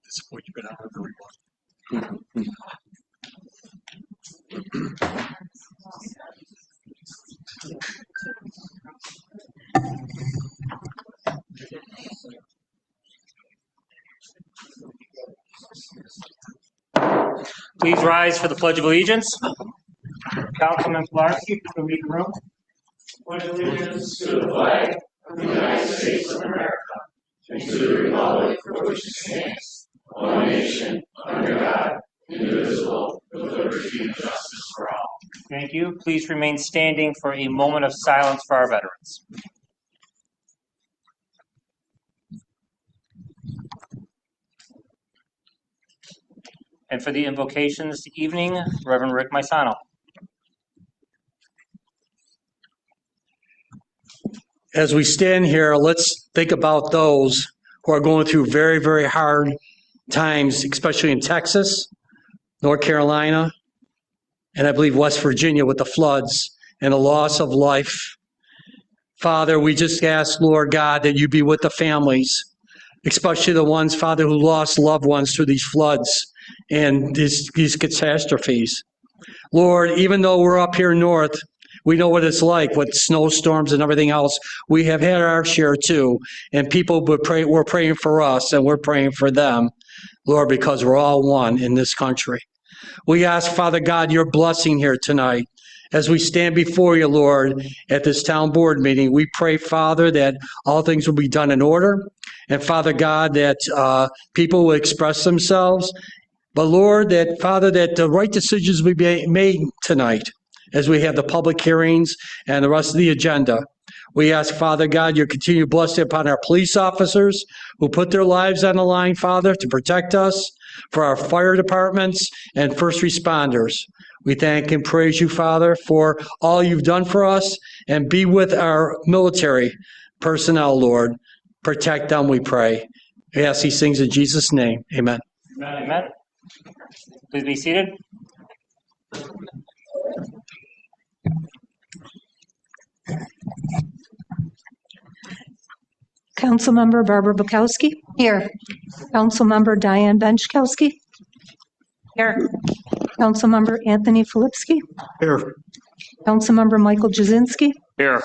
Disappoint you, but I don't know. Please rise for the Pledge of Allegiance. Councilman Pilarski, to lead the room. Pledge allegiance to the flag of the United States of America and to the republic for which it stands, one nation, under God, indivisible, with liberty and justice for all. Thank you. Please remain standing for a moment of silence for our veterans. And for the invocation this evening, Reverend Rick Maisano. As we stand here, let's think about those who are going through very, very hard times, especially in Texas, North Carolina, and I believe West Virginia with the floods and the loss of life. Father, we just ask, Lord God, that you be with the families, especially the ones, Father, who lost loved ones through these floods and these catastrophes. Lord, even though we're up here north, we know what it's like with snowstorms and everything else. We have had our share too, and people were praying for us, and we're praying for them, Lord, because we're all one in this country. We ask, Father God, your blessing here tonight. As we stand before you, Lord, at this town board meeting, we pray, Father, that all things will be done in order, and Father God, that people will express themselves. But Lord, that Father, that the right decisions will be made tonight as we have the public hearings and the rest of the agenda. We ask, Father God, your continued blessing upon our police officers who put their lives on the line, Father, to protect us, for our fire departments and first responders. We thank and praise you, Father, for all you've done for us, and be with our military personnel, Lord. Protect them, we pray. We ask these things in Jesus' name. Amen. Amen. Please be seated. Councilmember Barbara Bukowski. Here. Councilmember Diane Benchkowski. Here. Councilmember Anthony Filipski. Here. Councilmember Michael Jazinski. Here.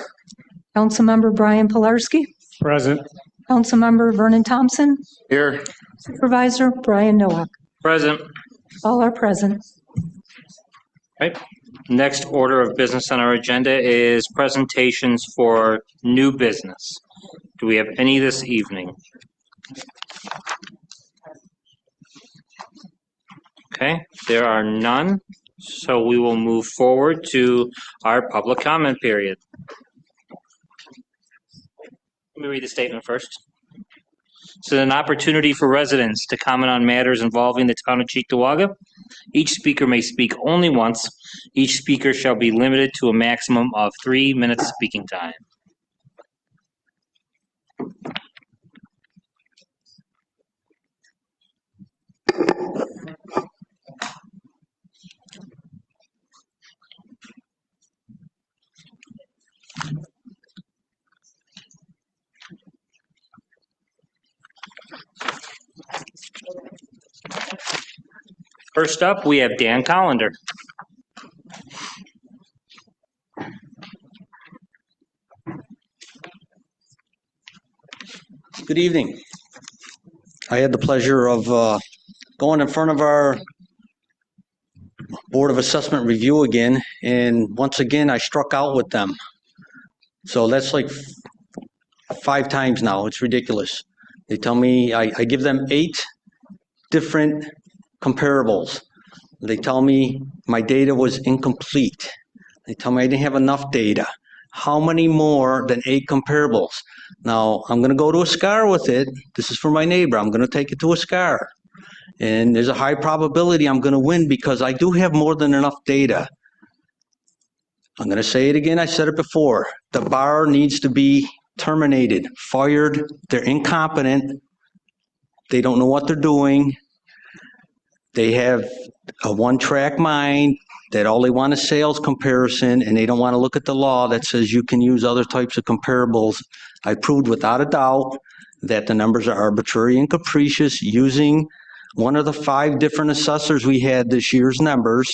Councilmember Brian Pilarski. Present. Councilmember Vernon Thompson. Here. Supervisor Brian Nowak. Present. All are present. Right. Next order of business on our agenda is presentations for new business. Do we have any this evening? Okay, there are none, so we will move forward to our public comment period. Let me read the statement first. This is an opportunity for residents to comment on matters involving the town of Cheektowaga. Each speaker may speak only once. Each speaker shall be limited to a maximum of 3 minutes speaking time. First up, we have Dan Collender. Good evening. I had the pleasure of going in front of our Board of Assessment Review again, and once again I struck out with them. So that's like 5 times now. It's ridiculous. They tell me I give them 8 different comparables. They tell me my data was incomplete. They tell me I didn't have enough data. How many more than 8 comparables? Now, I'm going to go to a SCAR with it. This is for my neighbor. I'm going to take it to a SCAR. And there's a high probability I'm going to win because I do have more than enough data. I'm going to say it again. I said it before. The bar needs to be terminated, fired. They're incompetent. They don't know what they're doing. They have a one-track mind. that all they want is sales comparison and they don't want to look at the law that says you can use other types of comparables. I proved without a doubt that the numbers are arbitrary and capricious using one of the 5 different assessors we had this year's numbers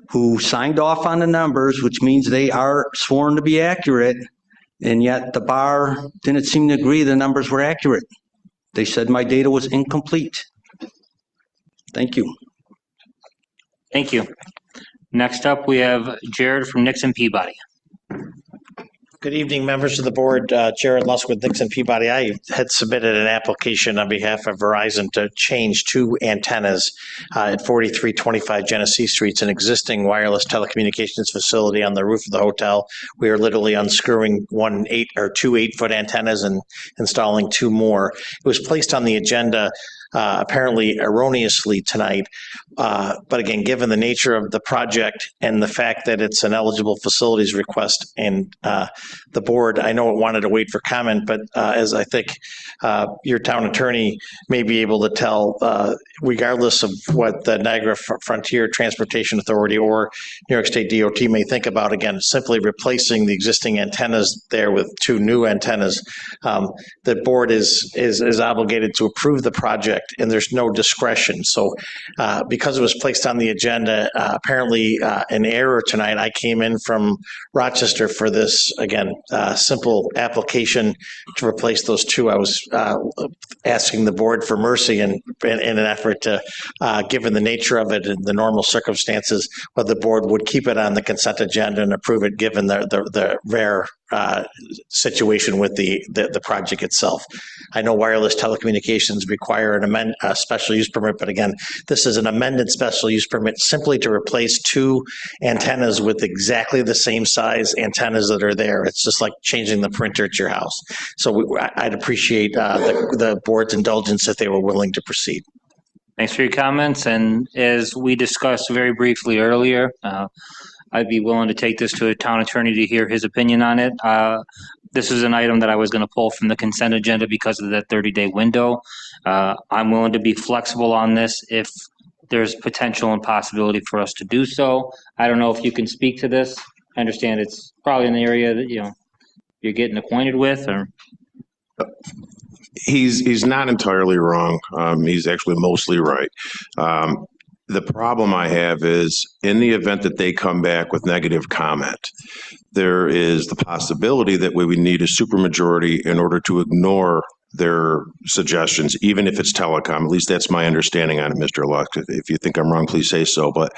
who signed off on the numbers, which means they are sworn to be accurate, and yet the bar didn't seem to agree the numbers were accurate. They said my data was incomplete. Thank you. Thank you. Next up, we have Jared from Nixon Peabody. Good evening, members of the board. Jared Lusk with Nixon Peabody. I had submitted an application on behalf of Verizon to change 2 antennas at 4325 Genesee Street. It's an existing wireless telecommunications facility on the roof of the hotel. We are literally unscrewing 2 8-foot antennas and installing 2 more. It was placed on the agenda apparently erroneously tonight. But again, given the nature of the project and the fact that it's an eligible facilities request and the board, I know it wanted to wait for comment, but as I think your town attorney may be able to tell, regardless of what the Niagara Frontier Transportation Authority or New York State DOT may think about, again, simply replacing the existing antennas there with 2 new antennas, the board is obligated to approve the project and there's no discretion. So because it was placed on the agenda, apparently an error tonight, I came in from Rochester for this, again, simple application to replace those 2. I was asking the board for mercy in an effort to, given the nature of it and the normal circumstances, whether the board would keep it on the consent agenda and approve it given the rare situation with the project itself. I know wireless telecommunications require a special use permit, but again, this is an amended special use permit simply to replace 2 antennas with exactly the same size antennas that are there. It's just like changing the printer at your house. So I'd appreciate the board's indulgence if they were willing to proceed. Thanks for your comments. And as we discussed very briefly earlier, I'd be willing to take this to a town attorney to hear his opinion on it. This is an item that I was going to pull from the consent agenda because of that 30-day window. I'm willing to be flexible on this if there's potential and possibility for us to do so. I don't know if you can speak to this. I understand it's probably an area that you're getting acquainted with, or he's not entirely wrong. He's actually mostly right. The problem I have is in the event that they come back with negative comment, there is the possibility that we would need a supermajority in order to ignore their suggestions, even if it's telecom. At least that's my understanding on it, Mr. Luck. If you think I'm wrong, please say so. But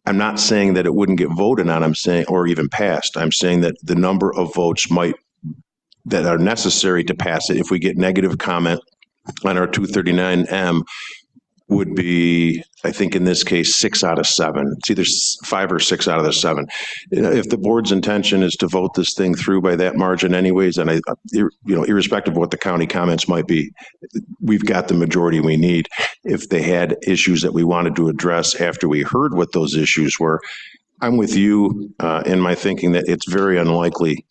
I'm not saying that it wouldn't get voted on, I'm saying, or even passed. I'm saying that the number of votes that are necessary to pass it, if we get negative comment on our 239M, would be, I think in this case, 6 out of 7. It's either 5 or 6 out of the 7. If the board's intention is to vote this thing through by that margin anyways, and irrespective of what the county comments might be, we've got the majority we need. If they had issues that we wanted to address after we heard what those issues were, I'm with you in my thinking that it's very unlikely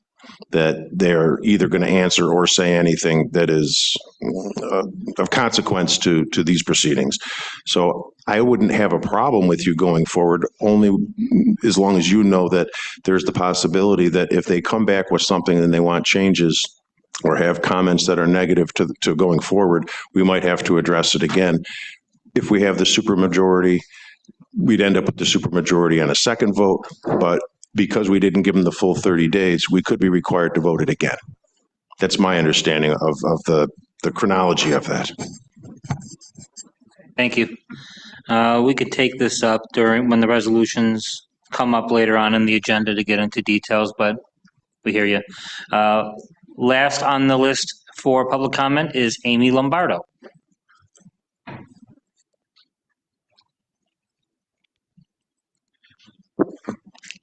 that they're either going to answer or say anything that is of consequence to these proceedings. So I wouldn't have a problem with you going forward, only as long as you know that there's the possibility that if they come back with something and they want changes or have comments that are negative to going forward, we might have to address it again. If we have the supermajority, we'd end up with the supermajority on a second vote, but because we didn't give them the full 30 days, we could be required to vote it again. That's my understanding of the chronology of that. thank you. We could take this up when the resolutions come up later on in the agenda to get into details, but we hear you. Last on the list for public comment is Amy Lombardo.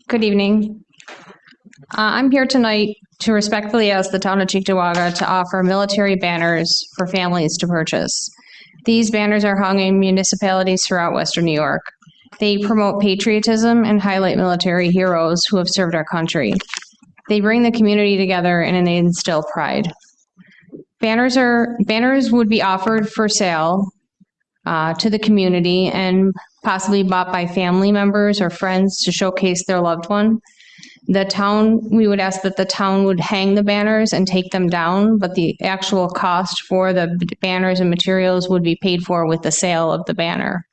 Good evening. I'm here tonight to respectfully ask the town of Cheektowaga to offer military banners for families to purchase. These banners are hung in municipalities throughout Western New York. They promote patriotism and highlight military heroes who have served our country. They bring the community together and they instill pride. Banners would be offered for sale to the community and possibly bought by family members or friends to showcase their loved one. We would ask that the town would hang the banners and take them down, but the actual cost for the banners and materials would be paid for with the sale of the banner.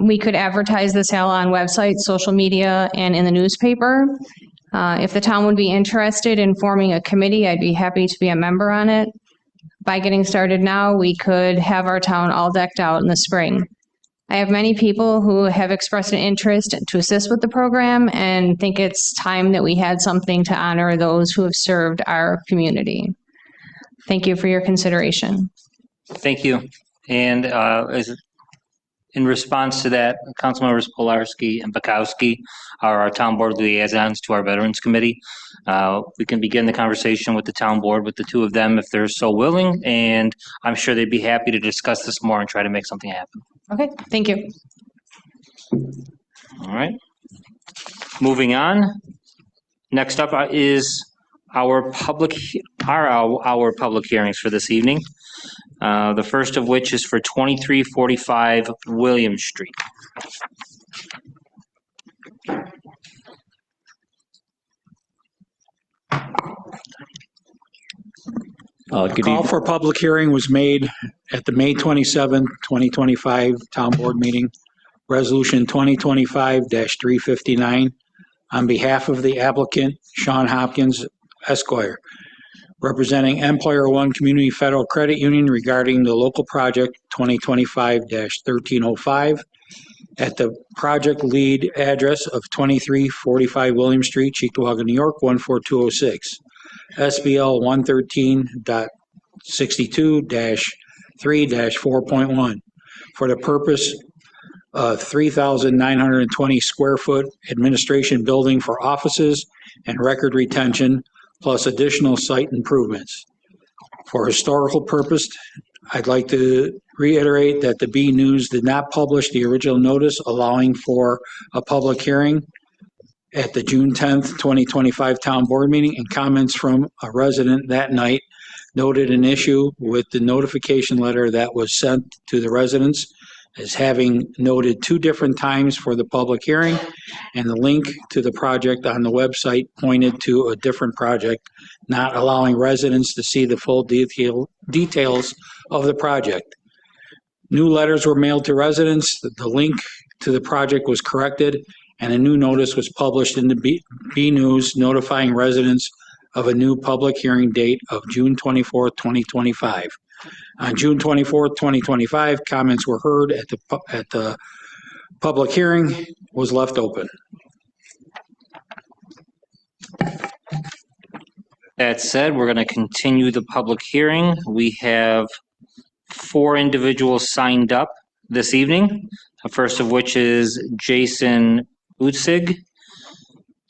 We could advertise the sale on websites, social media, and in the newspaper. If the town would be interested in forming a committee, I'd be happy to be a member on it. By getting started now, we could have our town all decked out in the spring. I have many people who have expressed an interest to assist with the program and think it's time that we had something to honor those who have served our community. Thank you for your consideration. Thank you. And in response to that, Councilmembers Pilarski and Bukowski are our town board liaisons to our Veterans Committee. We can begin the conversation with the town board with the two of them if they're so willing, and I'm sure they'd be happy to discuss this more and try to make something happen. Okay, thank you. All right. Moving on. Next up is our public hearings for this evening. The first of which is for 2345 William Street. Call for public hearing was made at the May 27, 2025 Town Board meeting, Resolution 2025-359, on behalf of the applicant, Sean Hopkins, Esquire, representing Employer One Community Federal Credit Union regarding the local project 2025-1305 at the project lead address of 2345 William Street, Cheektowaga, New York, 14206. SBL 113.62-3-4.1 for the purpose of 3,920 square foot administration building for offices and record retention, plus additional site improvements. For historical purpose, I'd like to reiterate that the B News did not publish the original notice allowing for a public hearing at the June 10th, 2025 Town Board meeting, and comments from a resident that night noted an issue with the notification letter that was sent to the residents as having noted 2 different times for the public hearing, and the link to the project on the website pointed to a different project, not allowing residents to see the full details of the project. New letters were mailed to residents, the link to the project was corrected, and a new notice was published in the B News notifying residents of a new public hearing date of June 24th, 2025. On June 24th, 2025, comments were heard at the public hearing was left open. That said, we're going to continue the public hearing. We have 4 individuals signed up this evening. The first of which is Jason Utsig.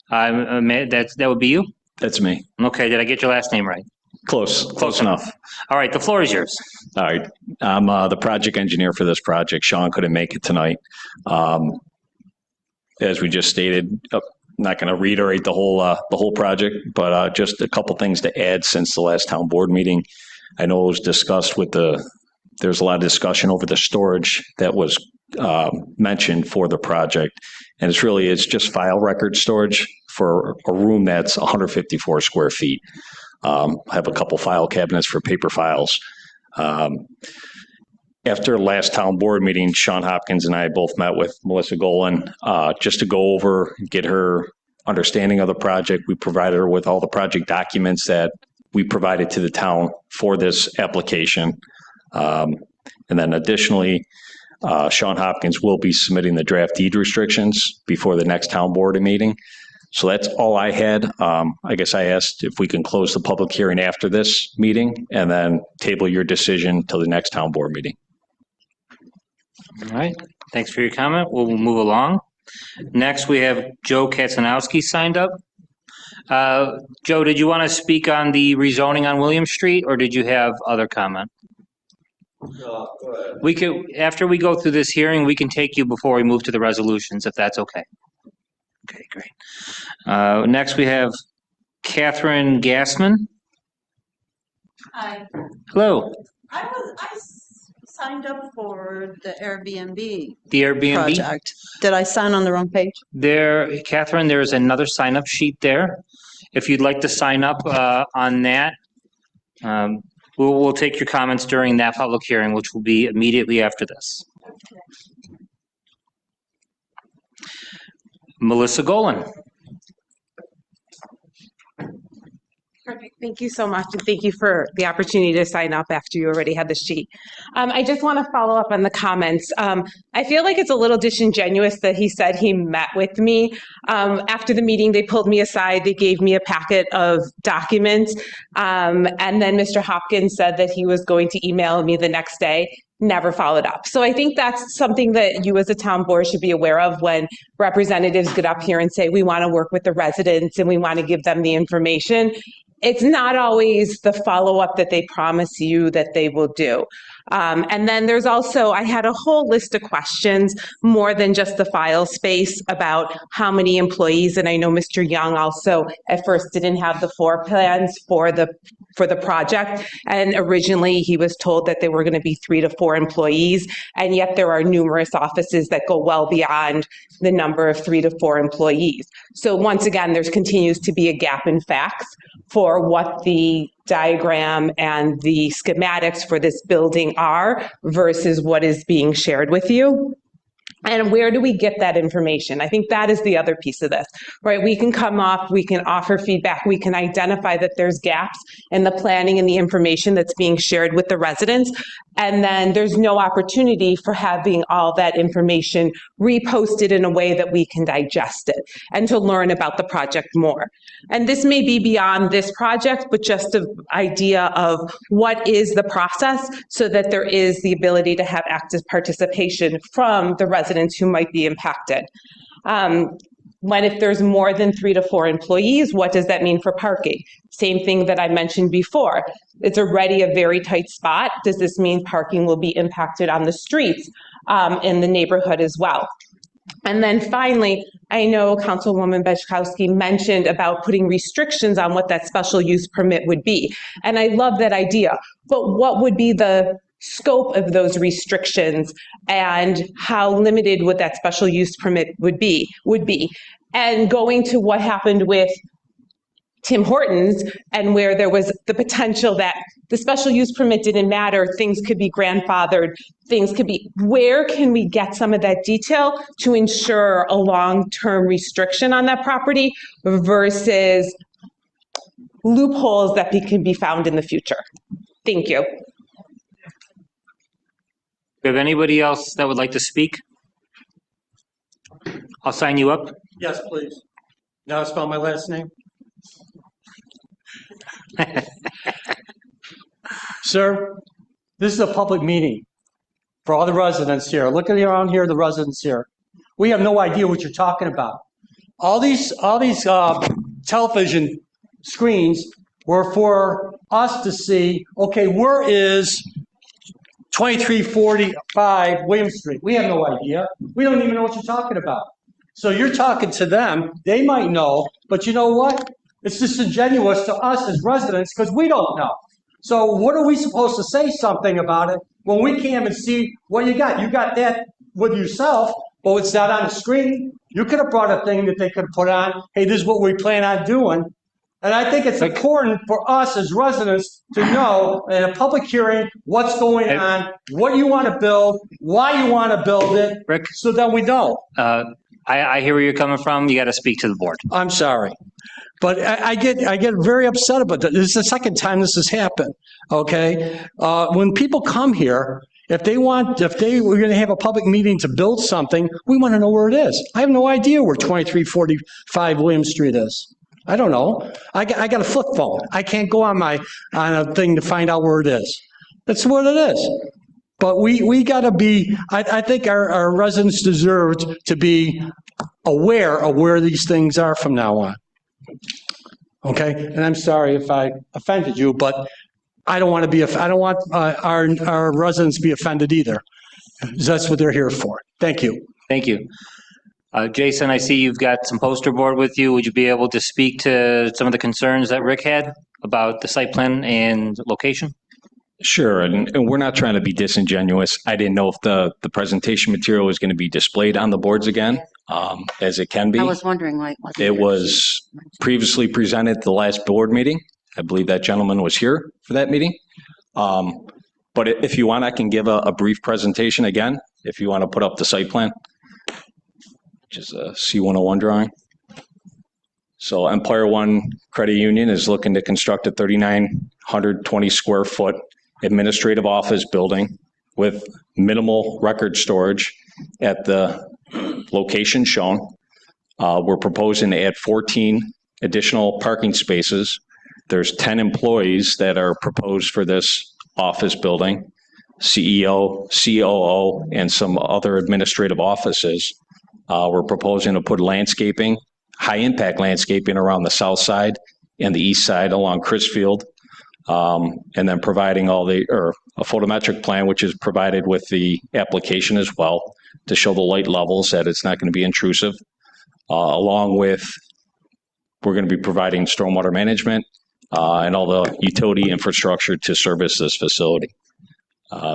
That would be you? That's me. Okay, did I get your last name right? Close enough. All right, the floor is yours. All right. I'm the project engineer for this project. Sean couldn't make it tonight. As we just stated, I'm not going to reiterate the whole project, but just a couple things to add since the last town board meeting. I know it was discussed there's a lot of discussion over the storage that was mentioned for the project. And it's just file record storage for a room that's 154 square feet. I have a couple file cabinets for paper files. After last town board meeting, Sean Hopkins and I both met with Melissa Golan just to go over, get her understanding of the project. We provided her with all the project documents that we provided to the town for this application. And then additionally, Sean Hopkins will be submitting the draft deed restrictions before the next town board meeting. So that's all I had. I guess I asked if we can close the public hearing after this meeting and then table your decision till the next town board meeting. All right, thanks for your comment. We'll move along. Next, we have Joe Katsanowski signed up. Joe, did you want to speak on the rezoning on William Street, or did you have other comment? Go ahead. We could, after we go through this hearing, we can take you before we move to the resolutions, if that's okay. Okay, great. Next, we have Catherine Gassman. Hi. Hello. I signed up for the Airbnb The Airbnb, project. Did I sign on the wrong page? there, Catherine, there's another sign-up sheet there. If you'd like to sign up on that, we'll take your comments during that public hearing, which will be immediately after this. Melissa Golan. Perfect. Thank you so much. And thank you for the opportunity to sign up after you already had the sheet. I just want to follow up on the comments. I feel like it's a little disingenuous that he said he met with me. After the meeting, they pulled me aside. They gave me a packet of documents. And then Mr. Hopkins said that he was going to email me the next day. Never followed up. So I think that's something that you as a town board should be aware of when representatives get up here and say, we want to work with the residents and we want to give them the information. It's not always the follow-up that they promise you that they will do. And then there's also, I had a whole list of questions, more than just the file space, about how many employees. And I know Mr. Young also at first didn't have the floor plans for the project. And originally he was told that there were going to be 3 to 4 employees. And yet there are numerous offices that go well beyond the number of 3 to 4 employees. So once again, there continues to be a gap in facts for what the diagram and the schematics for this building are versus what is being shared with you. And where do we get that information? I think that is the other piece of this, right? We can come up, we can offer feedback, we can identify that there's gaps in the planning and the information that's being shared with the residents. And then there's no opportunity for having all that information reposted in a way that we can digest it and to learn about the project more. And this may be beyond this project, but just an idea of what is the process so that there is the ability to have active participation from the residents who might be impacted. If there's more than 3 to 4 employees, what does that mean for parking? Same thing that I mentioned before. It's already a very tight spot. Does this mean parking will be impacted on the streets in the neighborhood as well? And then finally, I know Councilwoman Beczkowski mentioned about putting restrictions on what that special use permit would be. And I love that idea, but what would be the scope of those restrictions and how limited would that special use permit would be? And going to what happened with Tim Hortons and where there was the potential that the special use permit didn't matter, things could be grandfathered, where can we get some of that detail to ensure a long-term restriction on that property versus loopholes that can be found in the future? Thank you. Do you have anybody else that would like to speak? I'll sign you up. Yes, please. Now spell my last name. Sir, this is a public meeting for all the residents here. Look at around here, the residents here. We have no idea what you're talking about. All these television screens were for us to see, okay, where is 2345 William Street? We have no idea. We don't even know what you're talking about. So you're talking to them. They might know, but you know what? It's disingenuous to us as residents because we don't know. So what are we supposed to say something about it when we can't even see what you got? You got that with yourself, but it's not on the screen. You could have brought a thing that they could put on. Hey, this is what we plan on doing. And I think it's important for us as residents to know in a public hearing what's going on, what you want to build, why you want to build it, Rick, so that we know. I hear where you're coming from. You got to speak to the board. I'm sorry. But I get very upset about that. This is the second time this has happened, okay? When people come here, if we're going to have a public meeting to build something, we want to know where it is. I have no idea where 2345 William Street is. I don't know. I got a flip phone. I can't go on a thing to find out where it is. That's what it is. But we got to be, I think our residents deserve to be aware of where these things are from now on. Okay? And I'm sorry if I offended you, but I don't want our residents to be offended either. That's what they're here for. Thank you. Thank you. Jason, I see you've got some poster board with you. Would you be able to speak to some of the concerns that Rick had about the site plan and location? Sure, and we're not trying to be disingenuous. I didn't know if the presentation material was going to be displayed on the boards again, as it can be. I was wondering why it wasn't. It was previously presented at the last board meeting. I believe that gentleman was here for that meeting. But if you want, I can give a brief presentation again, if you want to put up the site plan, which is a C101 drawing. So Empire One Credit Union is looking to construct a 3,920 square foot administrative office building with minimal record storage at the location shown. We're proposing to add 14 additional parking spaces. There's 10 employees that are proposed for this office building, CEO, COO, and some other administrative offices. We're proposing to put landscaping, high impact landscaping around the south side and the east side along Chrisfield. And then providing a photometric plan, which is provided with the application as well, to show the light levels, that it's not going to be intrusive. Along with, we're going to be providing stormwater management and all the utility infrastructure to service this facility.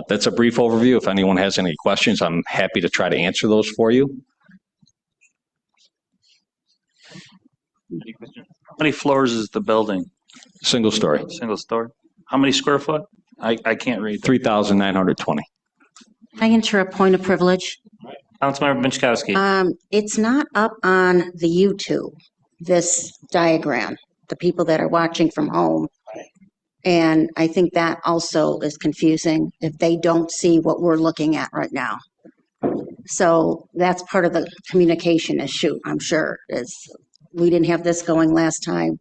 That's a brief overview. If anyone has any questions, I'm happy to try to answer those for you. How many floors is the building? Single story. Single story. How many square foot? I can't read. 3,920. Can I enter a point of privilege? Councilmember Benchkowski. It's not up on the YouTube, this diagram, the people that are watching from home. And I think that also is confusing if they don't see what we're looking at right now. So that's part of the communication issue, I'm sure, is we didn't have this going last time,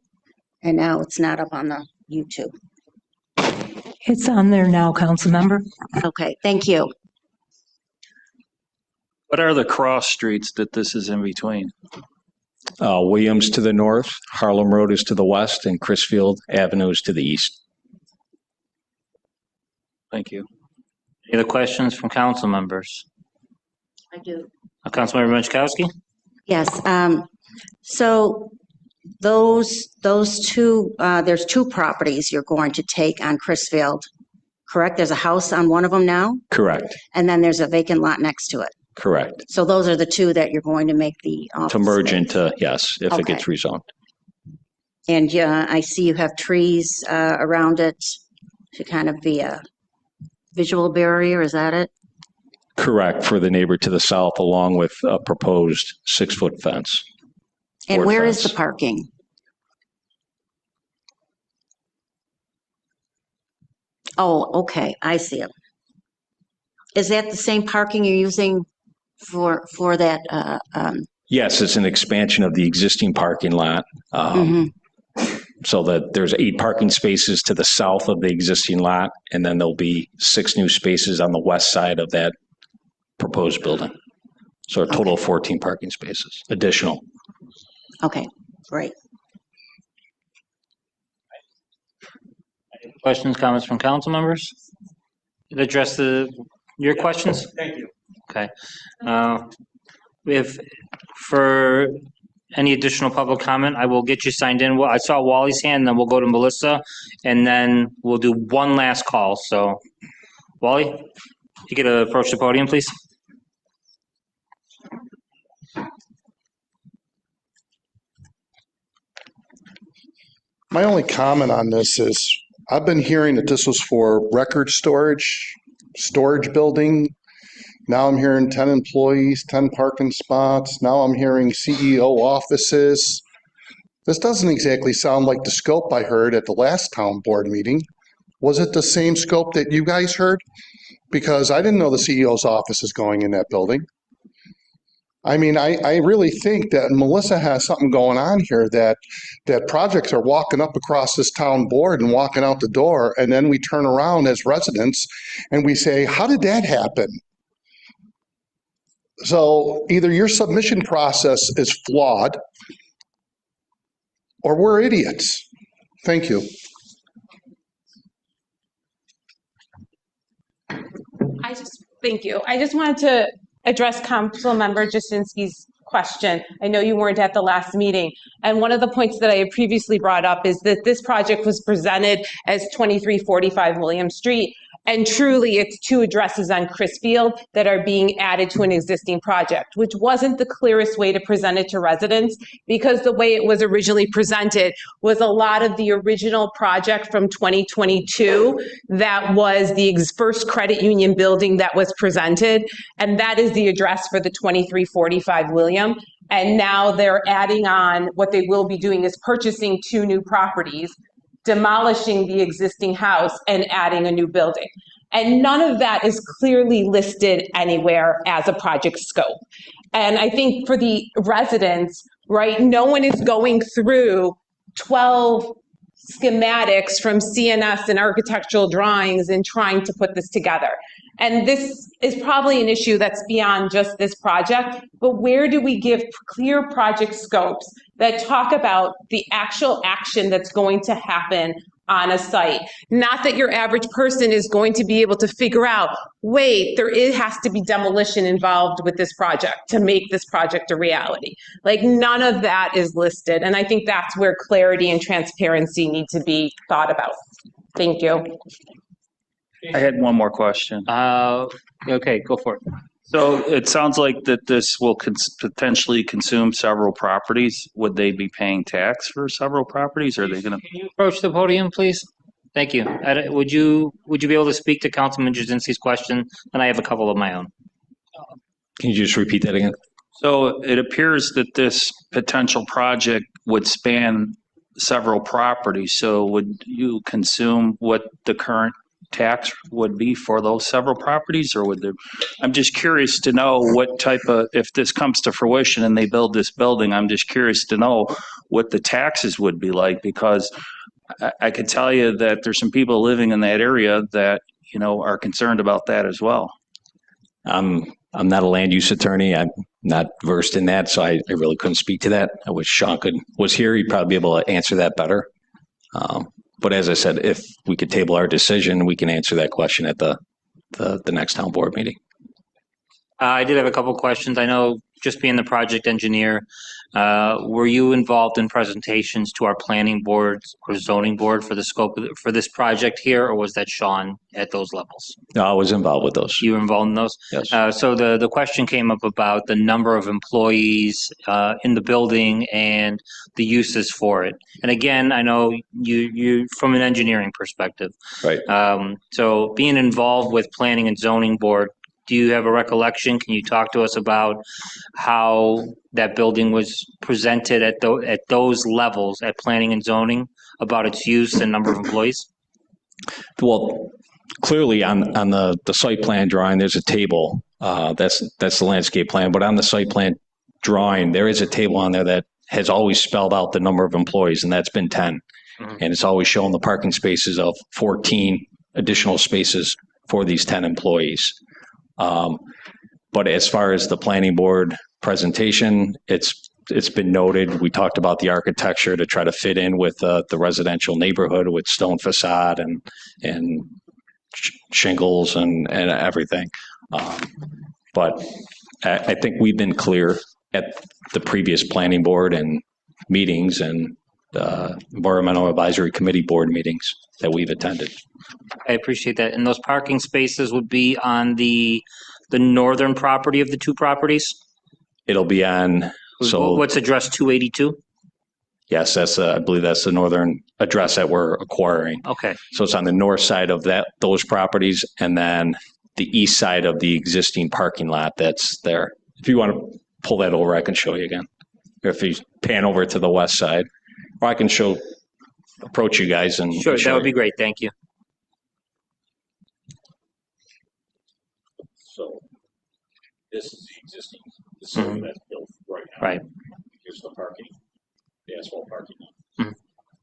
and now it's not up on the YouTube. It's on there now, council member. Okay, thank you. What are the cross streets that this is in between? Williams to the north, Harlem Road is to the west, and Chrisfield Avenue is to the east. Thank you. Any other questions from council members? I do. Councilmember Benchkowski. Yes, so those two, there's two properties you're going to take on Chrisfield, correct? There's a house on one of them now? Correct. And then there's a vacant lot next to it. Correct. So those are the two that you're going to make the office To merge space. into, yes, if Okay. it gets rezoned. And yeah, I see you have trees around it to kind of be a visual barrier, is that it? Correct, for the neighbor to the south, along with a proposed 6-foot fence. And Board where is fence. the parking? Oh, okay, I see it. Is that the same parking you're using for that? Yes, it's an expansion of the existing parking lot. Mhm. So that there's 8 parking spaces to the south of the existing lot, and then there'll be 6 new spaces on the west side of that proposed building. So a total of 14 parking spaces, additional. Okay, great. Questions, comments from council members? Did it address your questions? Thank you. Okay. We have, for any additional public comment, I will get you signed in. Well, I saw Wally's hand, then we'll go to Melissa, and then we'll do one last call. So, Wally, you could approach the podium, please. My only comment on this is, I've been hearing that this was for record storage building. Now I'm hearing 10 employees, 10 parking spots. Now I'm hearing CEO offices. This doesn't exactly sound like the scope I heard at the last town board meeting. Was it the same scope that you guys heard? Because I didn't know the CEO's office is going in that building. I mean, I really think that Melissa has something going on here, that projects are walking up across this town board and walking out the door, and then we turn around as residents and we say, how did that happen? So either your submission process is flawed or we're idiots. Thank you. Thank you. I just wanted to address Councilmember Jasinski's question. I know you weren't at the last meeting. And one of the points that I had previously brought up is that this project was presented as 2345 William Street. And truly, it's two addresses on Chrisfield that are being added to an existing project, which wasn't the clearest way to present it to residents, because the way it was originally presented was a lot of the original project from 2022 that was the first credit union building that was presented. And that is the address for the 2345 William. And now they're adding on, what they will be doing is purchasing two new properties, demolishing the existing house and adding a new building. And none of that is clearly listed anywhere as a project scope. And I think for the residents, right, no one is going through 12 schematics from CNS and architectural drawings and trying to put this together. And this is probably an issue that's beyond just this project, but where do we give clear project scopes that talk about the actual action that's going to happen on a site? Not that your average person is going to be able to figure out, wait, it has to be demolition involved with this project to make this project a reality. Like, none of that is listed. And I think that's where clarity and transparency need to be thought about. Thank you. I had one more question. Okay, go for it. So it sounds like that this will potentially consume several properties. Would they be paying tax for several properties? Or are they going to? Can you approach the podium, please? Thank you. Would you be able to speak to Councilman Jasinski's question? And I have a couple of my own. Can you just repeat that again? So it appears that this potential project would span several properties. So would you consume what the current tax would be for those several properties, or would there? I'm just curious to know what type of, if this comes to fruition and they build this building, I'm just curious to know what the taxes would be like, because I could tell you that there's some people living in that area that, you know, are concerned about that as well. I'm not a land use attorney. I'm not versed in that, so I really couldn't speak to that. I wish Sean was here. He'd probably be able to answer that better. But as I said, if we could table our decision, we can answer that question at the next town board meeting. I did have a couple questions. I know, just being the project engineer, were you involved in presentations to our planning board or zoning board for the scope for this project here, or was that Sean at those levels? No, I was involved with those. You were involved in those? Yes. So the question came up about the number of employees in the building and the uses for it. And again, I know you from an engineering perspective. Right. So being involved with planning and zoning board, do you have a recollection? Can you talk to us about how that building was presented at those levels at planning and zoning, about its use and number of employees? Well, clearly on the site plan drawing, there's a table. That's the landscape plan. But on the site plan drawing, there is a table on there that has always spelled out the number of employees, and that's been 10. Mm-hmm. And it's always shown the parking spaces of 14 additional spaces for these 10 employees. But as far as the planning board presentation, it's been noted. We talked about the architecture to try to fit in with the residential neighborhood with stone facade and shingles and everything. But I think we've been clear at the previous planning board and meetings and environmental advisory committee board meetings that we've attended. I appreciate that. And those parking spaces would be on the northern property of the two properties? It'll be on. So what's address 282? Yes, I believe that's the northern address that we're acquiring. Okay. So it's on the north side of those properties, and then the east side of the existing parking lot that's there. If you want to pull that over, I can show you again. Or if you pan over to the west side, or I can approach you guys and sure, that would be great. Thank you. So this is the existing facility that's built right now. Right. Here's the parking, the asphalt parking lot. Mm-hmm.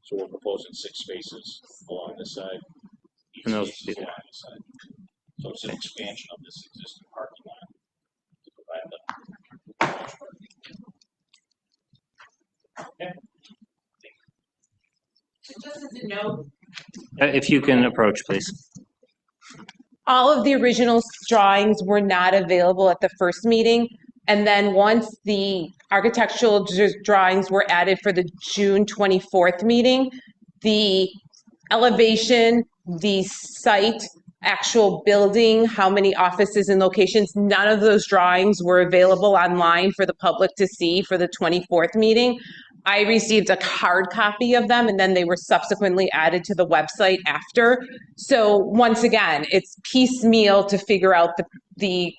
So we're proposing 6 spaces along this side, each and those space is along this side. So it's an expansion of this existing parking lot to provide the okay. Just as a note, If you can approach, please. all of the original drawings were not available at the first meeting. And then once the architectural drawings were added for the June 24th meeting, the elevation, the site, actual building, how many offices and locations, none of those drawings were available online for the public to see for the 24th meeting. I received a hard copy of them, and then they were subsequently added to the website after. So once again, it's piecemeal to figure out the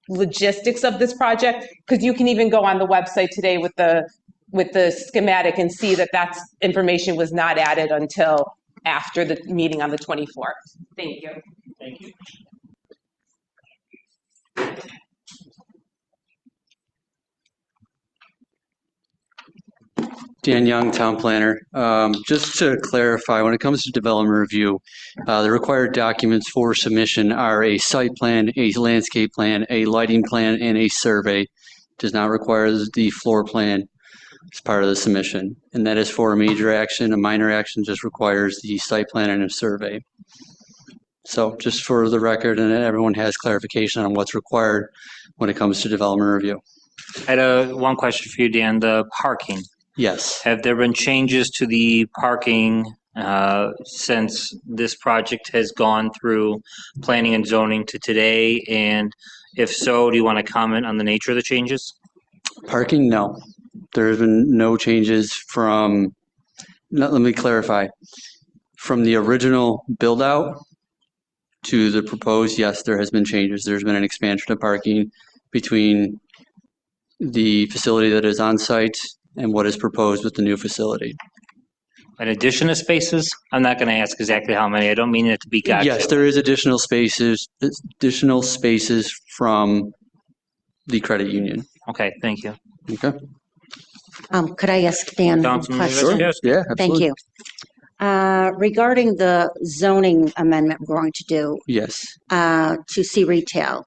logistics of this project, because you can even go on the website today with the schematic and see that that's information was not added until after the meeting on the 24th. Thank you. Thank you. Dan Young, Town Planner. Just to clarify, when it comes to development review, the required documents for submission are a site plan, a landscape plan, a lighting plan, and a survey. Does not require the floor plan as part of the submission. And that is for a major action. A minor action just requires the site plan and a survey. So just for the record, and everyone has clarification on what's required when it comes to development review. I had one question for you, Dan, the parking. Yes. Have there been changes to the parking since this project has gone through planning and zoning to today? And if so, do you want to comment on the nature of the changes? Parking, no. There have been no changes from, let me clarify, from the original build out to the proposed, yes, there has been changes. There's been an expansion of parking between the facility that is on site and what is proposed with the new facility. An addition of spaces? I'm not going to ask exactly how many. I don't mean it to be gotcha. Yes, there is additional spaces from the credit union. Okay, thank you. Okay. Could I ask Dan a question? Yes. Yeah, Thank absolutely. you. Regarding the zoning amendment we're going to do Yes. to see retail,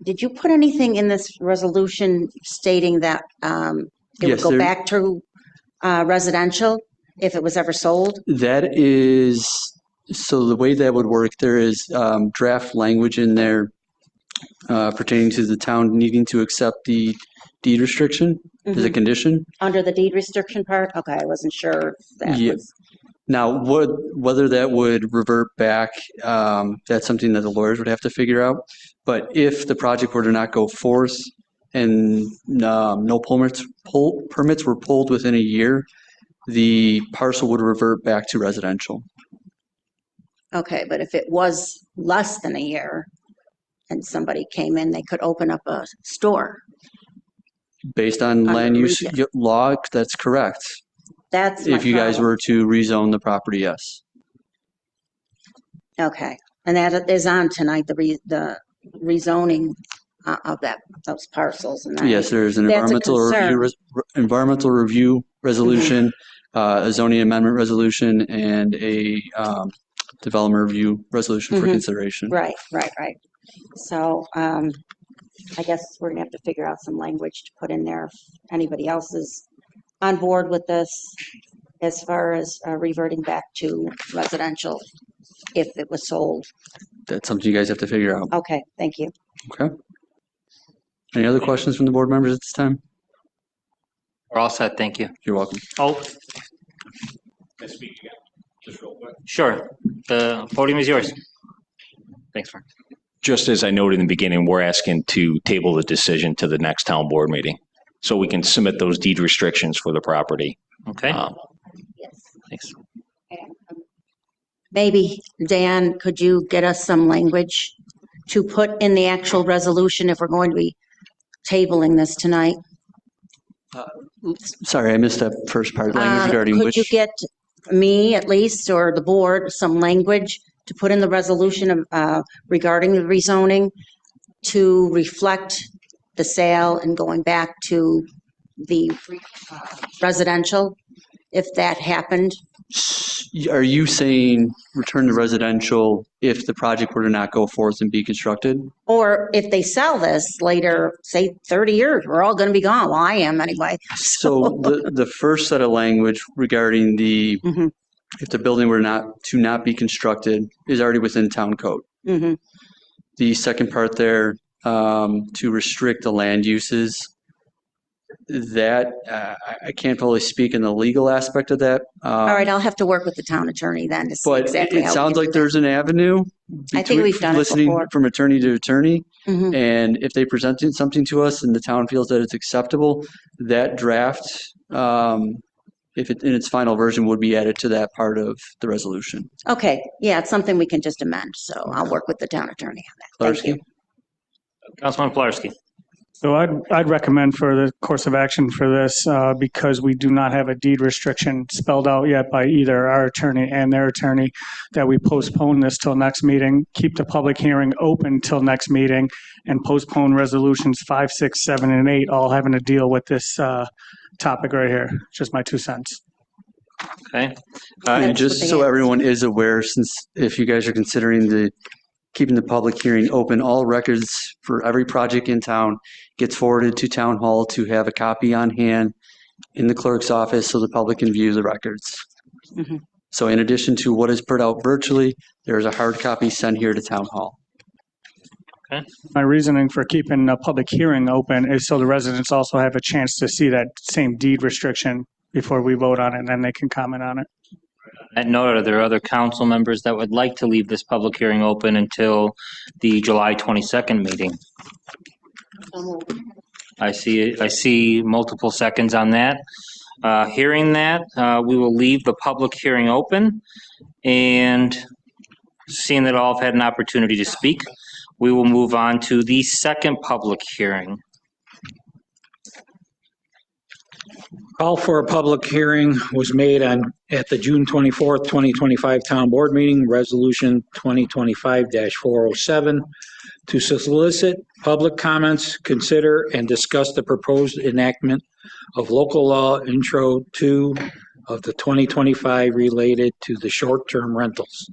did you put anything in this resolution stating that it would Yes, go back to residential if it was ever sold? That is, so the way that would work, there is draft language in there pertaining to the town needing to accept the deed restriction as a condition. Under the deed restriction part? Okay, I wasn't sure if that Yeah. was. Now, whether that would revert back, that's something that the lawyers would have to figure out. But if the project were to not go forth and no permits were pulled within a year, the parcel would revert back to residential. Okay, but if it was less than a year and somebody came in, they could open up a store. Based on land use law, that's correct. That's my if you guys problem. were to rezone the property, yes. Okay, and that is on tonight, the rezoning of those parcels. And Yes, there's an that's a environmental review resolution, a zoning amendment resolution, and a development review resolution for consideration. Right. So I guess we're gonna have to figure out some language to put in there if anybody else is on board with this as far as reverting back to residential if it was sold. That's something you guys have to figure out. Okay, thank you. Okay. Any other questions from the board members at this time? We're all set, thank you. You're welcome. Oh, Can I speak again? Just real quick. sure. The podium is yours. Thanks, Frank. Just as I noted in the beginning, we're asking to table the decision to the next town board meeting so we can submit those deed restrictions for the property. Okay. Yes. Thanks. Maybe, Dan, could you get us some language to put in the actual resolution if we're going to be tabling this tonight? Sorry, I missed that first part. Language regarding Could you get me at least, or the board, some language to put in the resolution regarding the rezoning to reflect the sale and going back to the residential, if that happened? Are you saying return to residential if the project were to not go forth and be constructed? Or if they sell this later, say 30 years, we're all going to be gone. Well, I am anyway. So the first set of language regarding the if the building were not be constructed is already within town code. The second part there, to restrict the land uses. That, I can't fully speak in the legal aspect of that. All right, I'll have to work with the town attorney then to see But exactly it how we sounds can like do that. there's an avenue. I think we've done it listening before. from attorney to attorney. Mhm. And if they present something to us and the town feels that it's acceptable, that draft, if it in its final version, would be added to that part of the resolution. Okay, yeah, it's something we can just amend, so I'll work with the town attorney on that. Thank you. Councilman Pulaski. So I'd recommend for the course of action for this, because we do not have a deed restriction spelled out yet by either our attorney and their attorney, that we postpone this till next meeting, keep the public hearing open till next meeting, and postpone resolutions 5, 6, 7, and 8, all having to deal with this topic right here. Just my 2 cents. Okay. And just so everyone is aware, since if you guys are considering keeping the public hearing open, all records for every project in town gets forwarded to town hall to have a copy on hand in the clerk's office so the public can view the records. Mhm. So in addition to what is put out virtually, there's a hard copy sent here to town hall. Okay. My reasoning for keeping a public hearing open is so the residents also have a chance to see that same deed restriction before we vote on it, and then they can comment on it. That note, are there other council members that would like to leave this public hearing open until the July 22nd meeting? I see multiple seconds on that. Hearing that, we will leave the public hearing open, and seeing that all have had an opportunity to speak, we will move on to the second public hearing. Call for a public hearing was made at the June 24th, 2025 Town Board meeting, Resolution 2025-407, to solicit public comments, consider and discuss the proposed enactment of local law intro 2 of the 2025 related to the short-term rentals.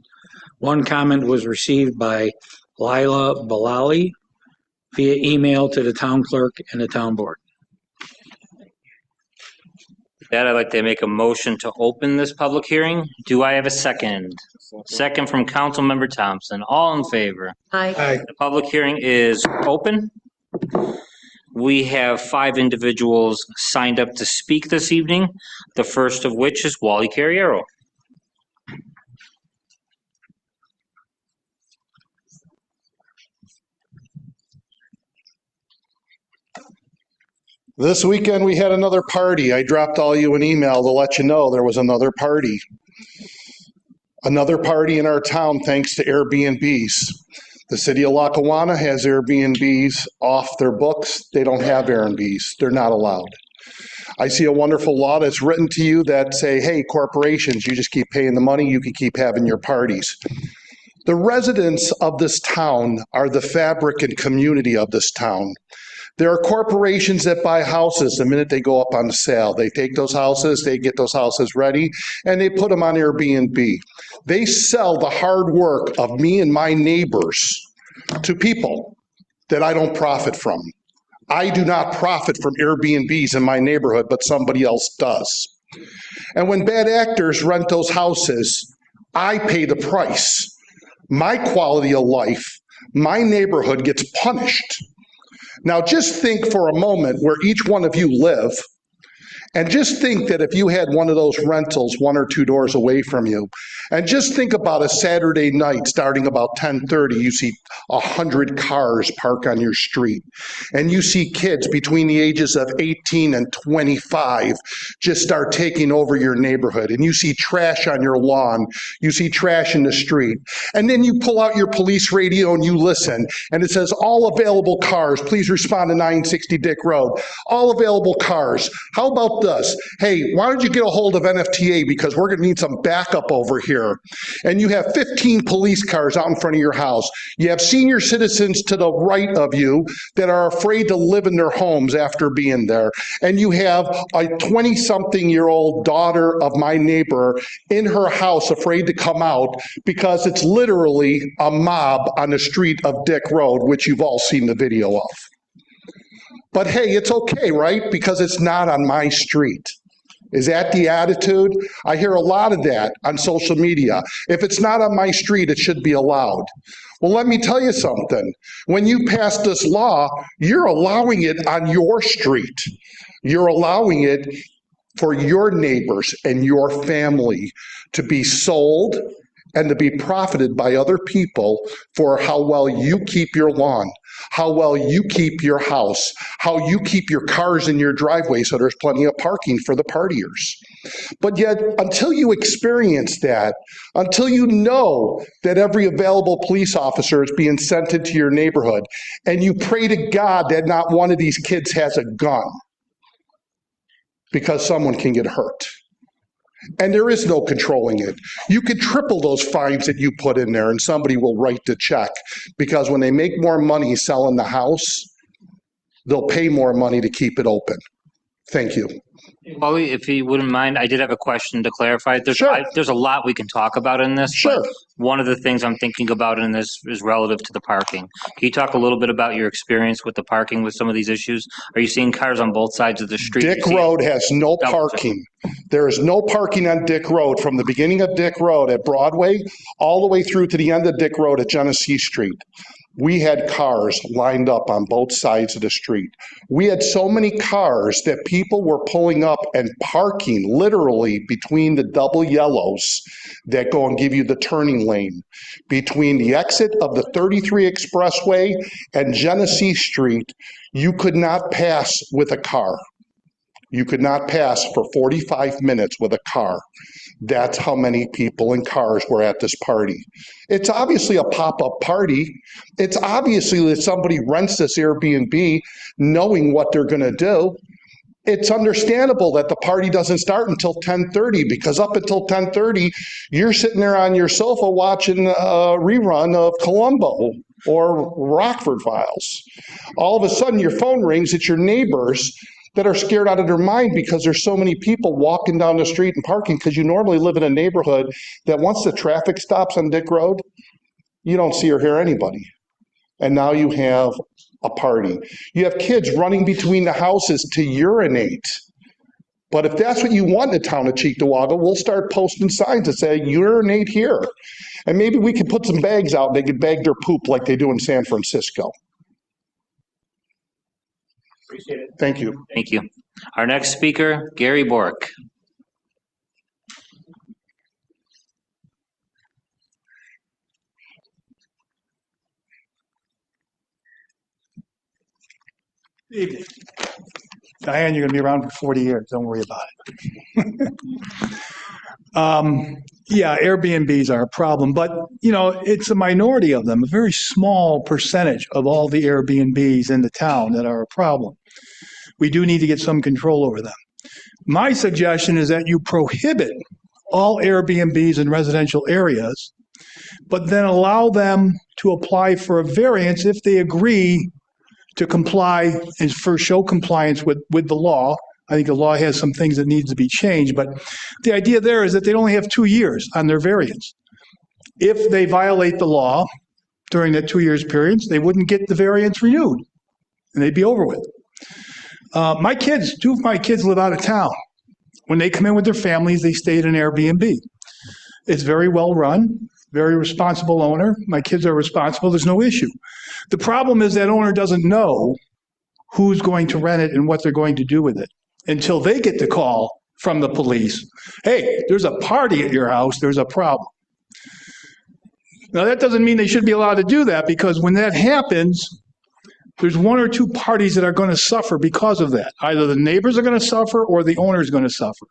One comment was received by Lila Balali via email to the town clerk and the town board. With that, I'd like to make a motion to open this public hearing. Do I have a second? Second from Councilmember Thompson. All in favor? Aye. The public hearing is open. We have 5 individuals signed up to speak this evening, the first of which is Wally Carriero. This weekend, we had another party. I dropped all you an email to let you know there was another party. Another party in our town thanks to Airbnbs. The city of Lackawanna has Airbnbs off their books. They don't have Airbnbs. They're not allowed. I see a wonderful law that's written to you that say, hey, corporations, you just keep paying the money, you can keep having your parties. The residents of this town are the fabric and community of this town. There are corporations that buy houses the minute they go up on sale. They take those houses, they get those houses ready, and they put them on Airbnb. They sell the hard work of me and my neighbors to people that I don't profit from. I do not profit from Airbnbs in my neighborhood, but somebody else does. And when bad actors rent those houses, I pay the price. My quality of life, my neighborhood gets punished. Now, just think for a moment where each one of you live, and just think that if you had one of those rentals 1 or 2 doors away from you, and just think about a Saturday night starting about 10:30, you see 100 cars park on your street, and you see kids between the ages of 18 and 25 just start taking over your neighborhood, and you see trash on your lawn, you see trash in the street, and then you pull out your police radio and you listen, and it says, all available cars, please respond to 960 Dick Road. All available cars. How about this? Hey, why don't you get a hold of NFTA because we're going to need some backup over here. And you have 15 police cars out in front of your house. You have senior citizens to the right of you that are afraid to live in their homes after being there. And you have a 20-something-year-old daughter of my neighbor in her house afraid to come out because it's literally a mob on the street of Dick Road, which you've all seen the video of. But hey, it's okay, right? Because it's not on my street. Is that the attitude? I hear a lot of that on social media. If it's not on my street, it should be allowed. Well, let me tell you something. When you pass this law, you're allowing it on your street. You're allowing it for your neighbors and your family to be sold and to be profited by other people for how well you keep your lawn, how well you keep your house, how you keep your cars in your driveway so there's plenty of parking for the partiers. But yet, until you experience that, until you know that every available police officer is being sent into your neighborhood, and you pray to God that not one of these kids has a gun, because someone can get hurt. And there is no controlling it. You could triple those fines that you put in there and somebody will write the check, because when they make more money selling the house, they'll pay more money to keep it open. Thank you. Well, if you wouldn't mind, I did have a question to clarify. There's a lot we can talk about in this. Sure. But one of the things I'm thinking about in this is relative to the parking. Can you talk a little bit about your experience with the parking with some of these issues? Are you seeing cars on both sides of the street? Dick Road has no parking. There is no parking on Dick Road from the beginning of Dick Road at Broadway all the way through to the end of Dick Road at Genesee Street. We had cars lined up on both sides of the street. We had so many cars that people were pulling up and parking literally between the double yellows that go and give you the turning lane. Between the exit of the 33 Expressway and Genesee Street, you could not pass with a car. You could not pass for 45 minutes with a car. That's how many people and cars were at this party. It's obviously a pop-up party. It's obviously that somebody rents this Airbnb knowing what they're going to do. It's understandable that the party doesn't start until 10:30, because up until 10:30, you're sitting there on your sofa watching a rerun of Columbo or Rockford Files. All of a sudden, your phone rings. It's your neighbors that are scared out of their mind because there's so many people walking down the street and parking, because you normally live in a neighborhood that once the traffic stops on Dick Road, you don't see or hear anybody. And now you have a party. You have kids running between the houses to urinate. But if that's what you want in the town of Cheektowaga, we'll start posting signs that say urinate here. And maybe we could put some bags out and they could bag their poop like they do in San Francisco. Appreciate it. Thank you. Thank you. Our next speaker, Gary Bork. Evening. Diane, you're going to be around for 40 years. Don't worry about it. Yeah, Airbnbs are a problem, but it's a minority of them, a very small percentage of all the Airbnbs in the town that are a problem. We do need to get some control over them. My suggestion is that you prohibit all Airbnbs in residential areas, but then allow them to apply for a variance if they agree to comply and first show compliance with the law. I think the law has some things that needs to be changed, but the idea there is that they'd only have 2 years on their variance. If they violate the law during that 2 years period, they wouldn't get the variance renewed and they'd be over with. My kids, 2 of my kids live out of town. When they come in with their families, they stay at an Airbnb. It's very well run, very responsible owner. My kids are responsible. There's no issue. The problem is that owner doesn't know who's going to rent it and what they're going to do with it until they get the call from the police. Hey, there's a party at your house. There's a problem. Now, that doesn't mean they should be allowed to do that, because when that happens, there's 1 or 2 parties that are going to suffer because of that. Either the neighbors are going to suffer or the owner is going to suffer.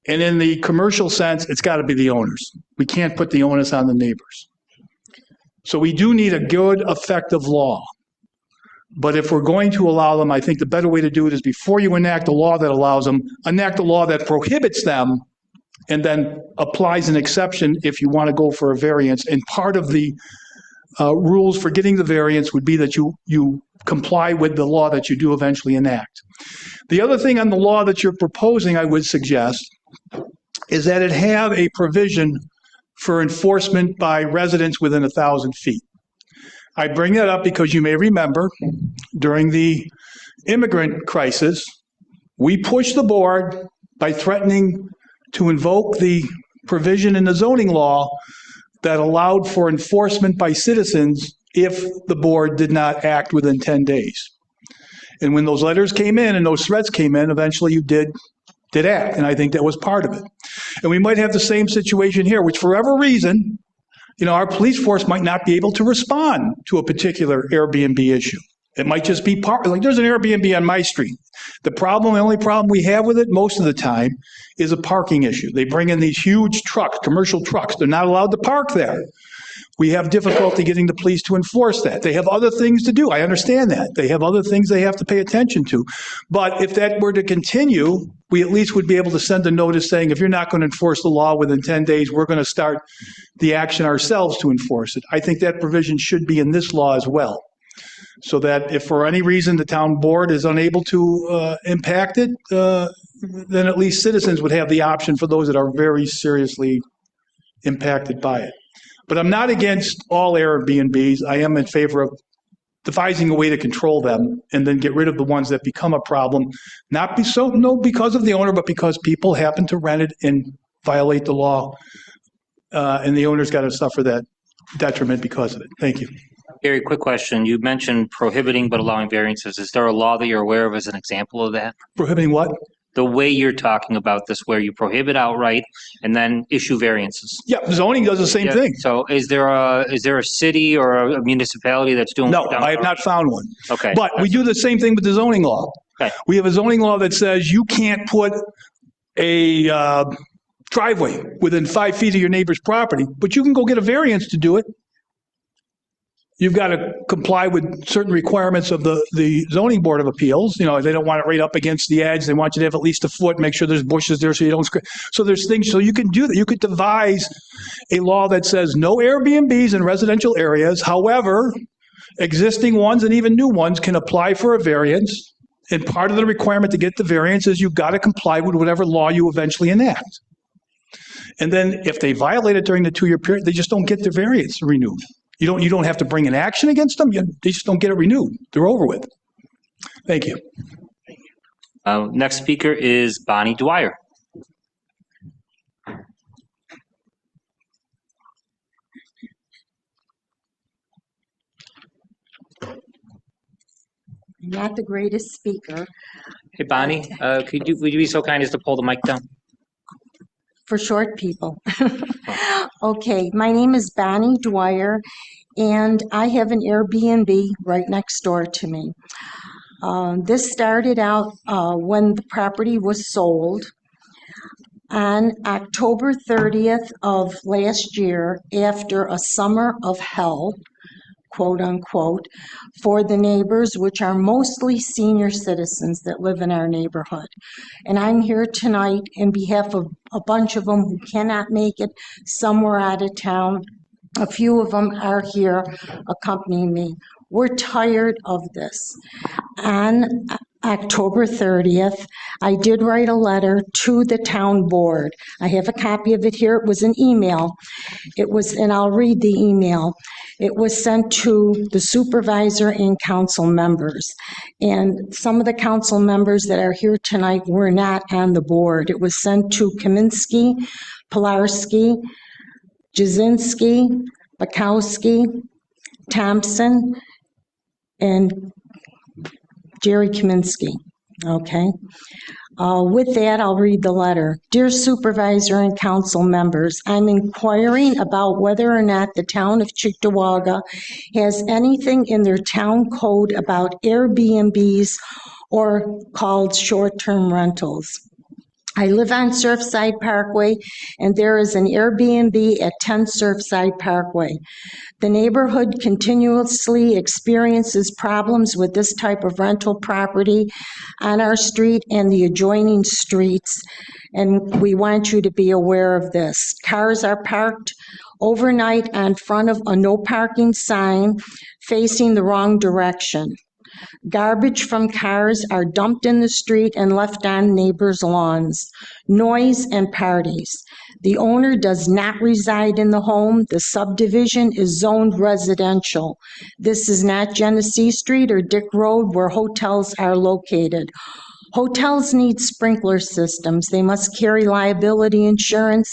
And in the commercial sense, it's got to be the owners. We can't put the onus on the neighbors. So we do need a good, effective law. But if we're going to allow them, I think the better way to do it is before you enact a law that allows them, enact a law that prohibits them and then applies an exception if you want to go for a variance. And part of the rules for getting the variance would be that you comply with the law that you do eventually enact. The other thing on the law that you're proposing, I would suggest, is that it have a provision for enforcement by residents within 1,000 feet. I bring that up because you may remember during the immigrant crisis, we pushed the board by threatening to invoke the provision in the zoning law that allowed for enforcement by citizens if the board did not act within 10 days. And when those letters came in and those threats came in, eventually you did act, and I think that was part of it. And we might have the same situation here, which for whatever reason, our police force might not be able to respond to a particular Airbnb issue. It might just be like there's an Airbnb on my street. The only problem we have with it most of the time is a parking issue. They bring in these huge trucks, commercial trucks. They're not allowed to park there. We have difficulty getting the police to enforce that. They have other things to do. I understand that. They have other things they have to pay attention to. But if that were to continue, we at least would be able to send a notice saying, if you're not going to enforce the law within 10 days, we're going to start the action ourselves to enforce it. I think that provision should be in this law as well. So that if for any reason the town board is unable to impact it, then at least citizens would have the option for those that are very seriously impacted by it. But I'm not against all Airbnbs. I am in favor of devising a way to control them and then get rid of the ones that become a problem, not because of the owner, but because people happen to rent it and violate the law, and the owner's got to suffer that detriment because of it. Thank you. Gary, quick question. You mentioned prohibiting but allowing variances. Is there a law that you're aware of as an example of that? Prohibiting what? The way you're talking about this, where you prohibit outright and then issue variances. Yeah, zoning does the same thing. So is there a city or a municipality that's doing? No, I have not found one. Okay. But we do the same thing with the zoning law. Okay. We have a zoning law that says you can't put a driveway within 5 feet of your neighbor's property, but you can go get a variance to do it. You've got to comply with certain requirements of the zoning board of appeals. They don't want it right up against the edge. They want you to have at least a foot, make sure there's bushes there so you don't scrape. So there's things, so you can do that. You could devise a law that says no Airbnbs in residential areas. However, existing ones and even new ones can apply for a variance. And part of the requirement to get the variance is you've got to comply with whatever law you eventually enact. And then if they violate it during the 2-year period, they just don't get their variance renewed. You don't have to bring an action against them. They just don't get it renewed. They're over with. Thank you. Next speaker is Bonnie Dwyer. Not the greatest speaker. Hey, Bonnie, would you be so kind as to pull the mic down? For short people. Okay, my name is Bonnie Dwyer, and I have an Airbnb right next door to me. This started out when the property was sold. On October 30th of last year, after a summer of hell, quote unquote, for the neighbors, which are mostly senior citizens that live in our neighborhood. And I'm here tonight in behalf of a bunch of them who cannot make it, somewhere out of town. A few of them are here accompanying me. We're tired of this. On October 30th, I did write a letter to the town board. I have a copy of it here. It was an email. And I'll read the email. It was sent to the supervisor and council members. And some of the council members that are here tonight were not on the board. It was sent to Kaminsky, Pilarski, Jasinski, Bukowski, Thompson, and Jerry Kaminsky. Okay. With that, I'll read the letter. Dear Supervisor and Council members, I'm inquiring about whether or not the town of Cheektowaga has anything in their town code about Airbnbs or called short-term rentals. I live on Surfside Parkway, and there is an Airbnb at 10 Surfside Parkway. The neighborhood continuously experiences problems with this type of rental property on our street and the adjoining streets, and we want you to be aware of this. Cars are parked overnight in front of a no parking sign facing the wrong direction. Garbage from cars are dumped in the street and left on neighbors' lawns. Noise and parties. The owner does not reside in the home. The subdivision is zoned residential. This is not Genesee Street or Dick Road where hotels are located. Hotels need sprinkler systems. They must carry liability insurance,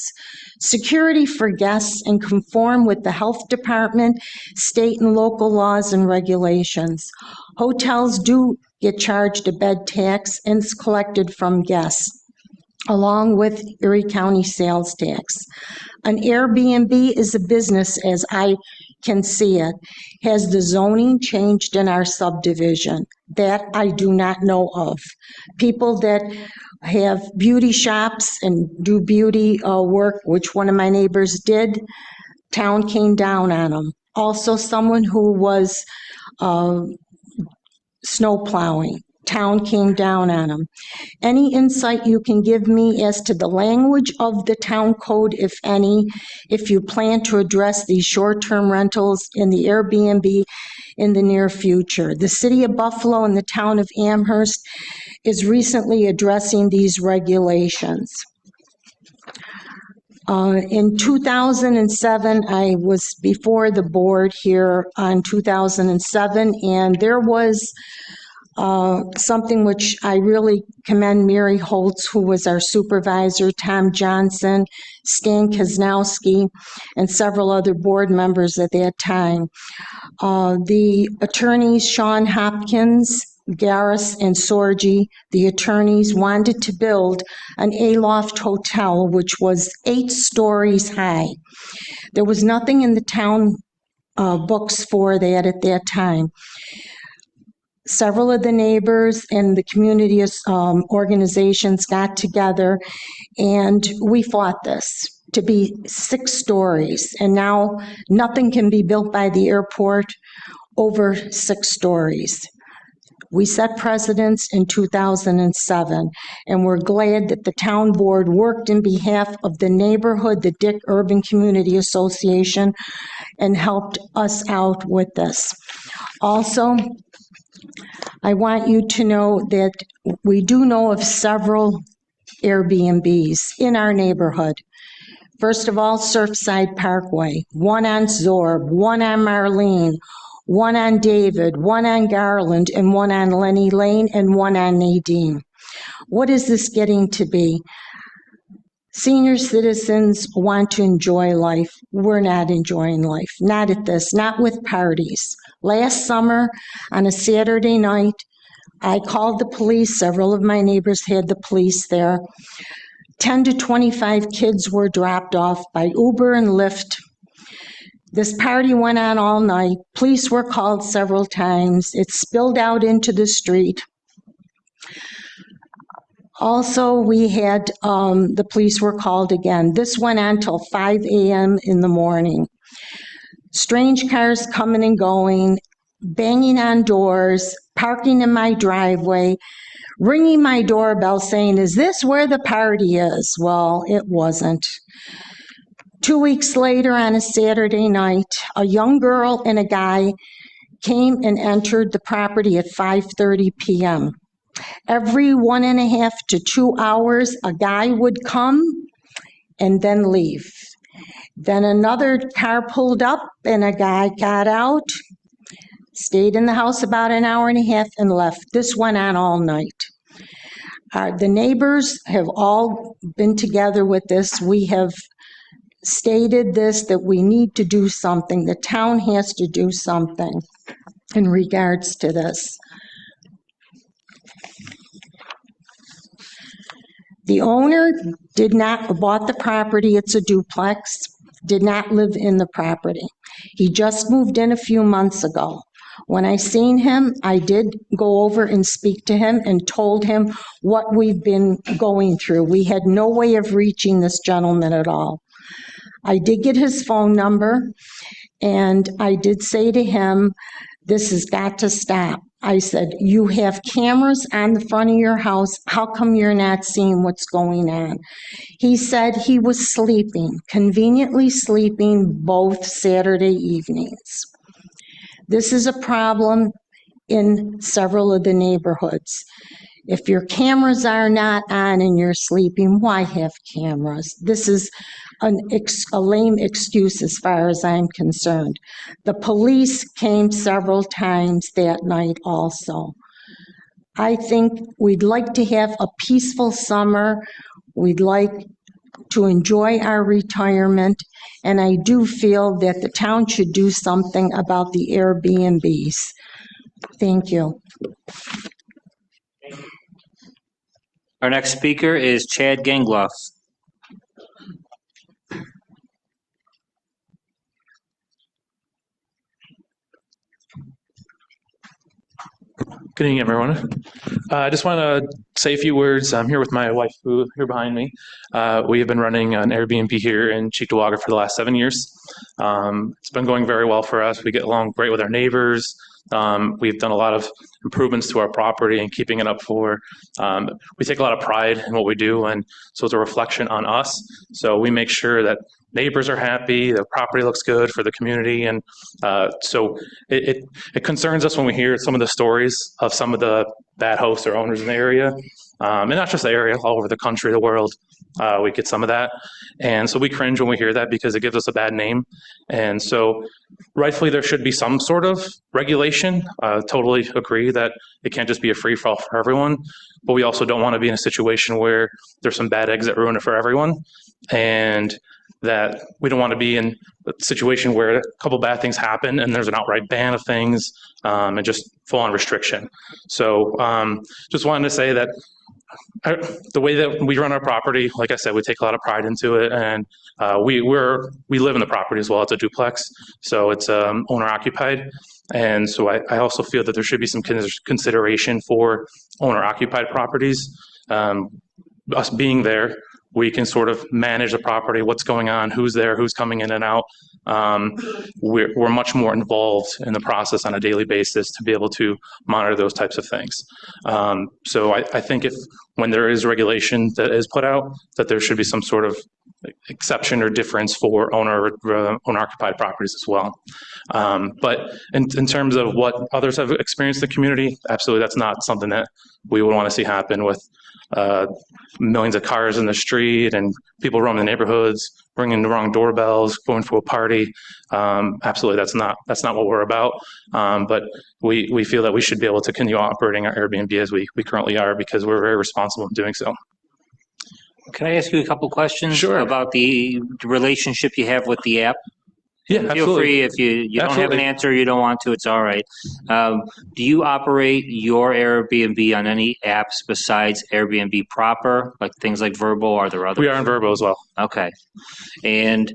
security for guests, and conform with the health department, state and local laws and regulations. Hotels do get charged a bed tax and it's collected from guests, along with Erie County sales tax. An Airbnb is a business as I can see it. Has the zoning changed in our subdivision? That I do not know of. People that have beauty shops and do beauty work, which one of my neighbors did, town came down on them. Also, someone who was snow plowing, town came down on them. Any insight you can give me as to the language of the town code, if any, if you plan to address these short-term rentals in the Airbnb in the near future? The city of Buffalo and the town of Amherst is recently addressing these regulations. In 2007, I was before the board here on 2007, and there was something which I really commend Mary Holtz, who was our supervisor, Tom Johnson, Stan Kaznowski, and several other board members at that time. The attorneys, Sean Hopkins, Garris, and Sorgi, the attorneys wanted to build an A-loft hotel, which was 8 stories high. There was nothing in the town books for that at that time. Several of the neighbors and the community organizations got together and we fought this to be 6 stories. And now nothing can be built by the airport over 6 stories. We set precedents in 2007, and we're glad that the town board worked in behalf of the neighborhood, the Dick Urban Community Association, and helped us out with this. Also, I want you to know that we do know of several Airbnbs in our neighborhood. First of all, Surfside Parkway, one on Zorb, one on Marlene, one on David, one on Garland, and one on Lenny Lane, and one on Nadine. What is this getting to be? Senior citizens want to enjoy life. We're not enjoying life, not at this, not with parties. Last summer, on a Saturday night, I called the police. Several of my neighbors had the police there. 10 to 25 kids were dropped off by Uber and Lyft. This party went on all night. Police were called several times. It spilled out into the street. Also, we had, the police were called again. This went on till 5 a.m. in the morning. Strange cars coming and going, banging on doors, parking in my driveway, ringing my doorbell saying, "Is this where the party is?" Well, it wasn't. 2 weeks later, on a Saturday night, a young girl and a guy came and entered the property at 5:30 p.m. Every 1.5 to 2 hours, a guy would come and then leave. Then another car pulled up and a guy got out, stayed in the house about an hour and a half and left. This went on all night. The neighbors have all been together with this. We have stated this, that we need to do something. The town has to do something in regards to this. The owner bought the property, it's a duplex, did not live in the property. He just moved in a few months ago. When I seen him, I did go over and speak to him and told him what we've been going through. We had no way of reaching this gentleman at all. I did get his phone number, and I did say to him, "This has got to stop." I said, "You have cameras on the front of your house. How come you're not seeing what's going on?" He said he was sleeping, conveniently sleeping both Saturday evenings. This is a problem in several of the neighborhoods. If your cameras are not on and you're sleeping, why have cameras? This is a lame excuse as far as I'm concerned. The police came several times that night also. I think we'd like to have a peaceful summer. We'd like to enjoy our retirement. And I do feel that the town should do something about the Airbnbs. Thank you. Our next speaker is Chad Gangloff. Good evening, everyone. I just want to say a few words. I'm here with my wife, who here behind me. We have been running an Airbnb here in Cheektowaga for the last 7 years. It's been going very well for us. We get along great with our neighbors. We've done a lot of improvements to our property and keeping it up for. We take a lot of pride in what we do, and so it's a reflection on us. So we make sure that neighbors are happy, the property looks good for the community, and so it concerns us when we hear some of the stories of some of the bad hosts or owners in the area, and not just the area, all over the country, the world. We get some of that, and so we cringe when we hear that because it gives us a bad name. And so rightfully there should be some sort of regulation. Totally agree that it can't just be a free-for-all for everyone, but we also don't want to be in a situation where there's some bad eggs that ruin it for everyone, and that we don't want to be in a situation where a couple bad things happen and there's an outright ban of things, and just full-on restriction. So just wanted to say that the way that we run our property, like I said, we take a lot of pride into it, and we live in the property as well. It's a duplex, so it's owner occupied, and so I also feel that there should be some consideration for owner occupied properties. Us being there, we can sort of manage the property, what's going on, who's there, who's coming in and out. We're much more involved in the process on a daily basis to be able to monitor those types of things. So I think if when there is regulation that is put out, that there should be some sort of exception or difference for owner occupied properties as well. But in terms of what others have experienced in the community, absolutely, that's not something that we would want to see happen with millions of cars in the street and people roaming the neighborhoods, ringing the wrong doorbells, going to a party. Absolutely, that's not what we're about. But we feel that we should be able to continue operating our Airbnb as we currently are, because we're very responsible in doing so. Can I ask you a couple questions? Sure. About the relationship you have with the app? Yeah, Feel absolutely. free if you don't have an answer, you don't want to, it's all right. Do you operate your Airbnb on any apps besides Airbnb proper, like things like Vrbo? Or are there others? We are on Vrbo as well. Okay. And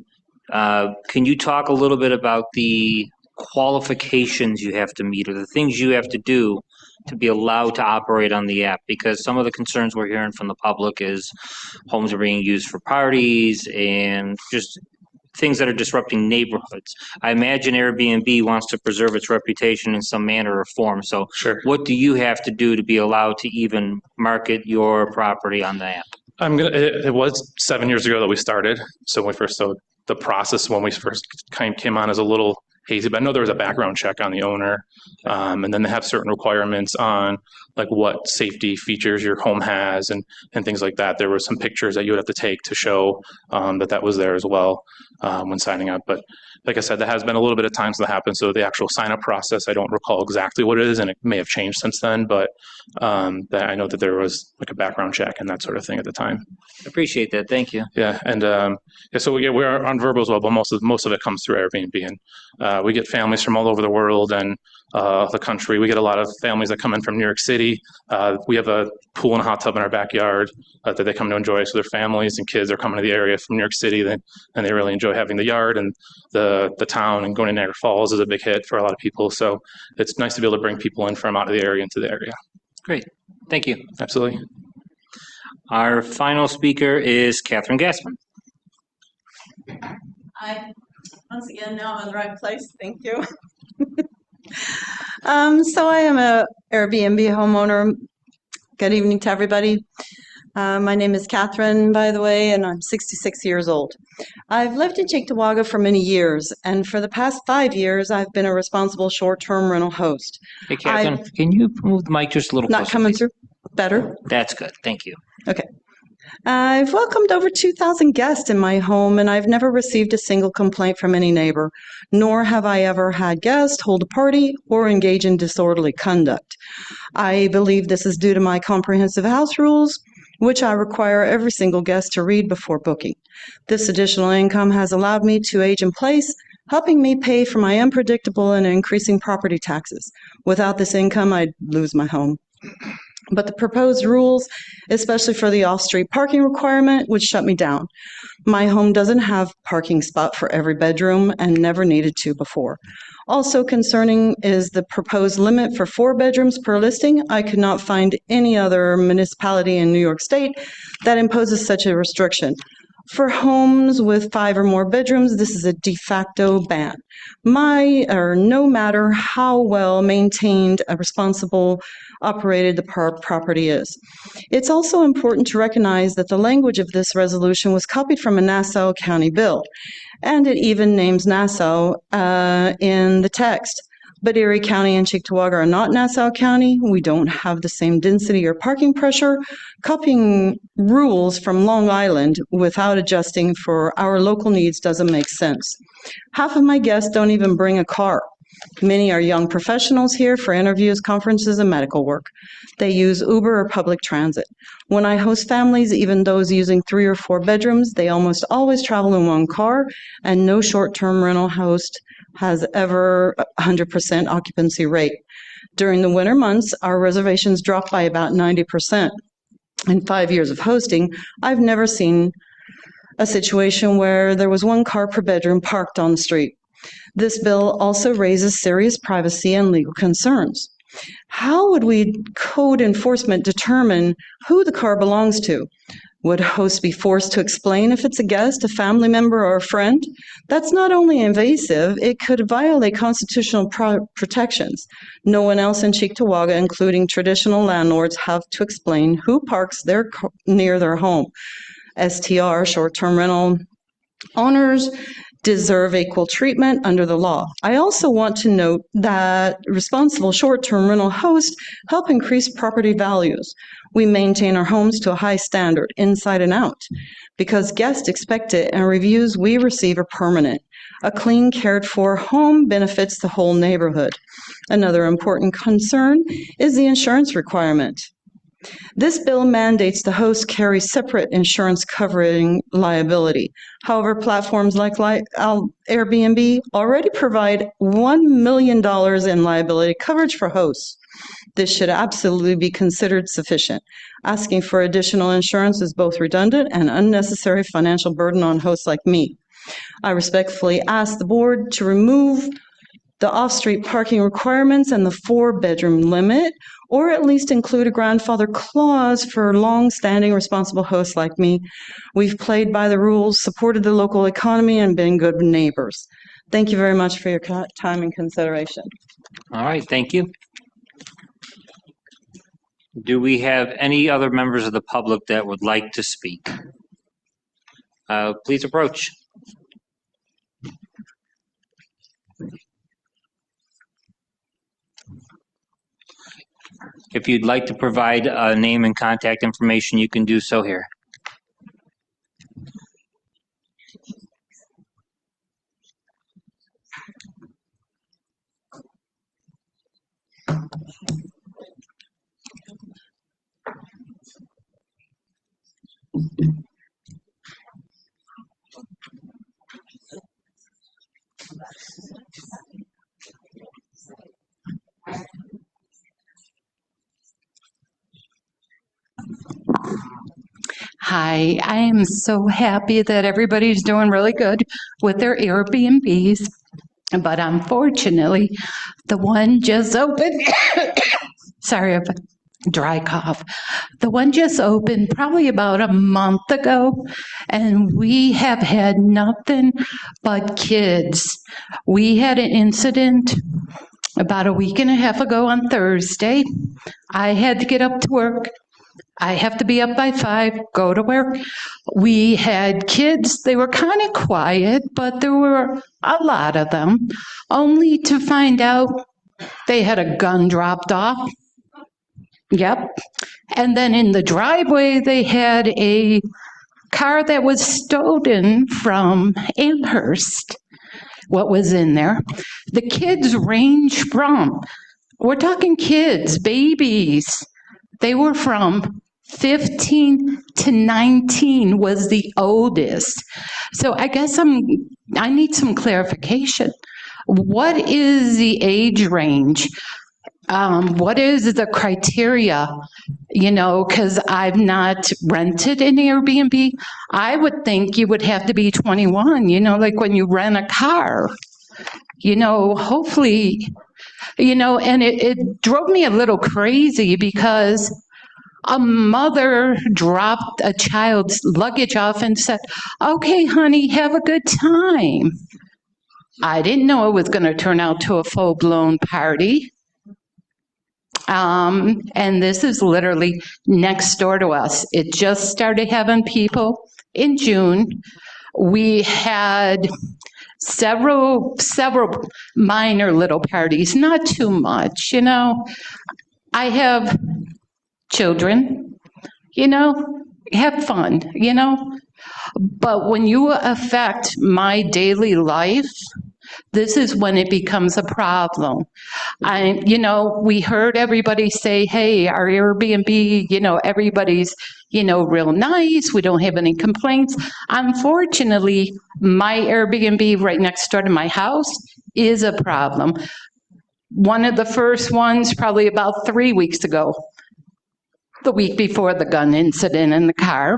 can you talk a little bit about the qualifications you have to meet or the things you have to do to be allowed to operate on the app? Because some of the concerns we're hearing from the public is homes are being used for parties and just things that are disrupting neighborhoods. I imagine Airbnb wants to preserve its reputation in some manner or form. So sure. What do you have to do to be allowed to even market your property on the app? It was 7 years ago that we started. So when we first started the process, when we first came on, is a little hazy, but I know there was a background check on the owner. And then they have certain requirements on like what safety features your home has and things like that. There were some pictures that you would have to take to show that was there as well when signing up. But like I said, that has been a little bit of time since that happened. So the actual sign up process, I don't recall exactly what it is, and it may have changed since then, but that I know that there was like a background check and that sort of thing at the time. Appreciate that. Thank you. Yeah. And so we're on Vrbo as well, but most of it comes through Airbnb, and we get families from all over the world and the country. We get a lot of families that come in from New York City. We have a pool and a hot tub in our backyard that they come to enjoy. So their families and kids are coming to the area from New York City, and they really enjoy having the yard, and the town, and going to Niagara Falls is a big hit for a lot of people. So it's nice to be able to bring people in from out of the area into the area. Great. Thank you. Absolutely. Our final speaker is Catherine Gassman. Hi. Once again, now I'm in the right place. Thank you. So I am a Airbnb homeowner. Good evening to everybody. My name is Catherine, by the way, and I'm 66 years old. I've lived in Cheektowaga for many years, and for the past 5 years, I've been a responsible short-term rental host. Hey, Catherine, can you move the mic just a little closer? Not coming through? Better? That's good. Thank you. Okay. I've welcomed over 2,000 guests in my home, and I've never received a single complaint from any neighbor, nor have I ever had guests hold a party or engage in disorderly conduct. I believe this is due to my comprehensive house rules, which I require every single guest to read before booking. This additional income has allowed me to age in place, helping me pay for my unpredictable and increasing property taxes. Without this income, I'd lose my home. But the proposed rules, especially for the off-street parking requirement, would shut me down. My home doesn't have parking spot for every bedroom and never needed to before. Also concerning is the proposed limit for 4 bedrooms per listing. I could not find any other municipality in New York State that imposes such a restriction. For homes with 5 or more bedrooms, this is a de facto ban. No matter how well maintained a responsible operated the property is. It's also important to recognize that the language of this resolution was copied from a Nassau County bill, and it even names Nassau in the text. But Erie County and Cheektowaga are not Nassau County. We don't have the same density or parking pressure. Copying rules from Long Island without adjusting for our local needs doesn't make sense. Half of my guests don't even bring a car. Many are young professionals here for interviews, conferences, and medical work. They use Uber or public transit. When I host families, even those using 3 or 4 bedrooms, they almost always travel in one car, and no short-term rental host has ever 100% occupancy rate. During the winter months, our reservations drop by about 90%. In 5 years of hosting, I've never seen a situation where there was 1 car per bedroom parked on the street. This bill also raises serious privacy and legal concerns. How would code enforcement determine who the car belongs to? Would hosts be forced to explain if it's a guest, a family member, or a friend? That's not only invasive, it could violate constitutional protections. No one else in Cheektowaga, including traditional landlords, have to explain who parks near their home. STR, short-term rental owners, deserve equal treatment under the law. I also want to note that responsible short-term rental hosts help increase property values. We maintain our homes to a high standard, inside and out, because guests expect it and reviews we receive are permanent. A clean, cared-for home benefits the whole neighborhood. Another important concern is the insurance requirement. This bill mandates the host carry separate insurance covering liability. However, platforms like Airbnb already provide $1 million in liability coverage for hosts. This should absolutely be considered sufficient. Asking for additional insurance is both redundant and unnecessary financial burden on hosts like me. I respectfully ask the board to remove the off-street parking requirements and the 4-bedroom limit, or at least include a grandfather clause for long-standing responsible hosts like me. We've played by the rules, supported the local economy, and been good neighbors. Thank you very much for your time and consideration. All right, thank you. Do we have any other members of the public that would like to speak? Please approach. If you'd like to provide name and contact information, you can do so here. Hi, I am so happy that everybody's doing really good with their Airbnbs, but unfortunately, the one just opened, sorry, a dry cough. The one just opened probably about a month ago, and we have had nothing but kids. We had an incident about a week and a half ago on Thursday. I had to get up to work. I have to be up by 5, go to work. We had kids, they were kind of quiet, but there were a lot of them, only to find out they had a gun dropped off. Yep. And then in the driveway, they had a car that was stolen from Amherst. What was in there? The kids range from, we're talking kids, babies. They were from 15 to 19 was the oldest. So I guess I need some clarification. What is the age range? What is the criteria? You know, because I've not rented an Airbnb. I would think you would have to be 21, you know, like when you rent a car. You know, hopefully, you know, and it drove me a little crazy because a mother dropped a child's luggage off and said, "Okay, honey, have a good time." I didn't know it was going to turn out to a full-blown party. And this is literally next door to us. It just started having people in June. We had several minor little parties, not too much, you know. I have children, you know, have fun, you know. But when you affect my daily life, this is when it becomes a problem. You know, we heard everybody say, hey, our Airbnb, you know, everybody's, you know, real nice. We don't have any complaints. Unfortunately, my Airbnb right next door to my house is a problem. One of the first ones, probably about 3 weeks ago, the week before the gun incident in the car,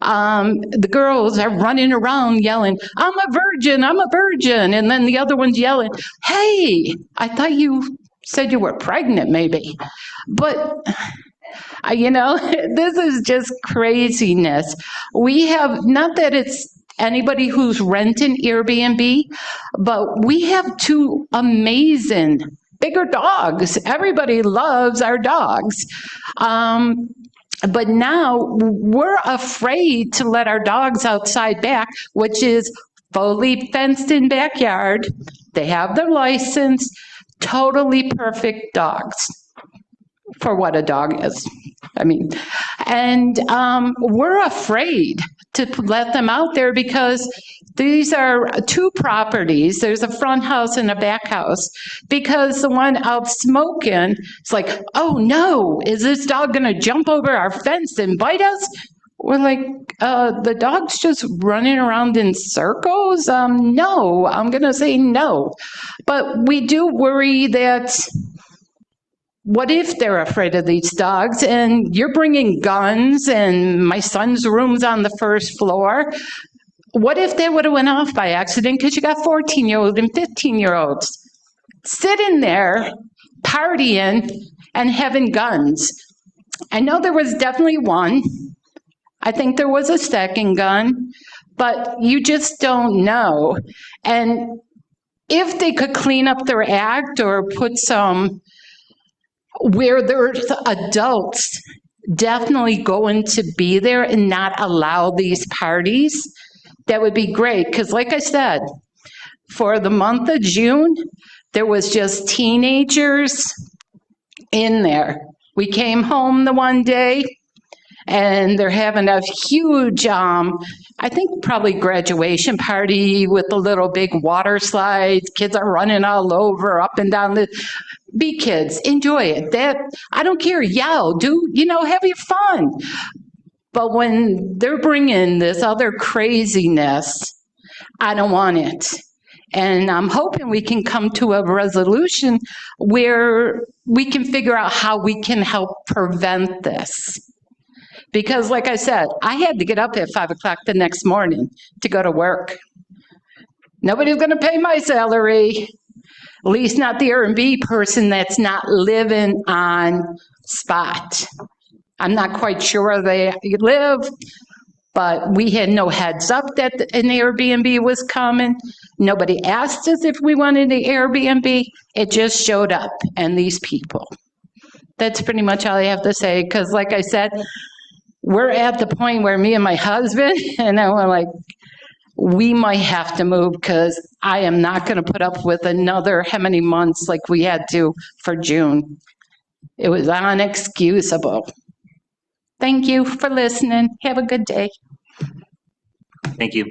the girls are running around yelling, I'm a virgin, I'm a virgin. And then the other one's yelling, hey, I thought you said you were pregnant maybe. But, you know, this is just craziness. We have, not that it's anybody who's renting Airbnb, but we have two amazing bigger dogs. Everybody loves our dogs. But now we're afraid to let our dogs outside back, which is fully fenced in backyard. They have their license, totally perfect dogs for what a dog is. I mean, and we're afraid to let them out there because these are two properties. There's a front house and a back house. Because the one out smoking, it's like, oh no, is this dog going to jump over our fence and bite us? We're like, the dog's just running around in circles? No, I'm going to say no. But we do worry that what if they're afraid of these dogs and you're bringing guns and my son's room's on the first floor? What if they would have went off by accident because you got 14-year-olds and 15-year-olds sitting there partying and having guns? I know there was definitely one. I think there was a second gun, but you just don't know. And if they could clean up their act or put some where there's adults definitely going to be there and not allow these parties, that would be great. Because like I said, for the month of June, there was just teenagers in there. We came home the one day and they're having a huge, I think probably graduation party with the little big water slides. Kids are running all over, up and down the, be kids, enjoy it. That, I don't care, yell, do, you know, have your fun. But when they're bringing this other craziness, I don't want it. And I'm hoping we can come to a resolution where we can figure out how we can help prevent this. Because like I said, I had to get up at 5 o'clock the next morning to go to work. Nobody's going to pay my salary, at least not the Airbnb person that's not living on spot. I'm not quite sure where they live, but we had no heads up that an Airbnb was coming. Nobody asked us if we wanted an Airbnb. It just showed up, and these people. That's pretty much all I have to say, because like I said, we're at the point where me and my husband, and I were like, we might have to move because I am not going to put up with another how many months like we had to for June. It was unexcusable. Thank you for listening. Have a good day. Thank you.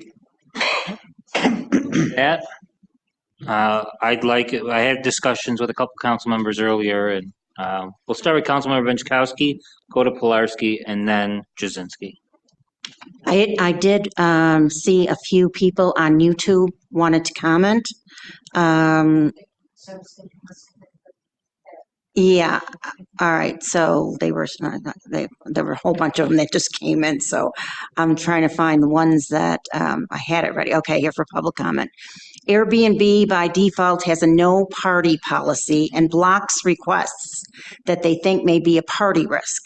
That, I had discussions with a couple council members earlier, and we'll start with Councilmember Benchkowski, go to Pilarski, and then Jazinski. I did see a few people on YouTube wanted to comment. Yeah, all right, so there were a whole bunch of them that just came in, so I'm trying to find the ones that I had it ready. Okay, here for public comment. Airbnb by default has a no party policy and blocks requests that they think may be a party risk.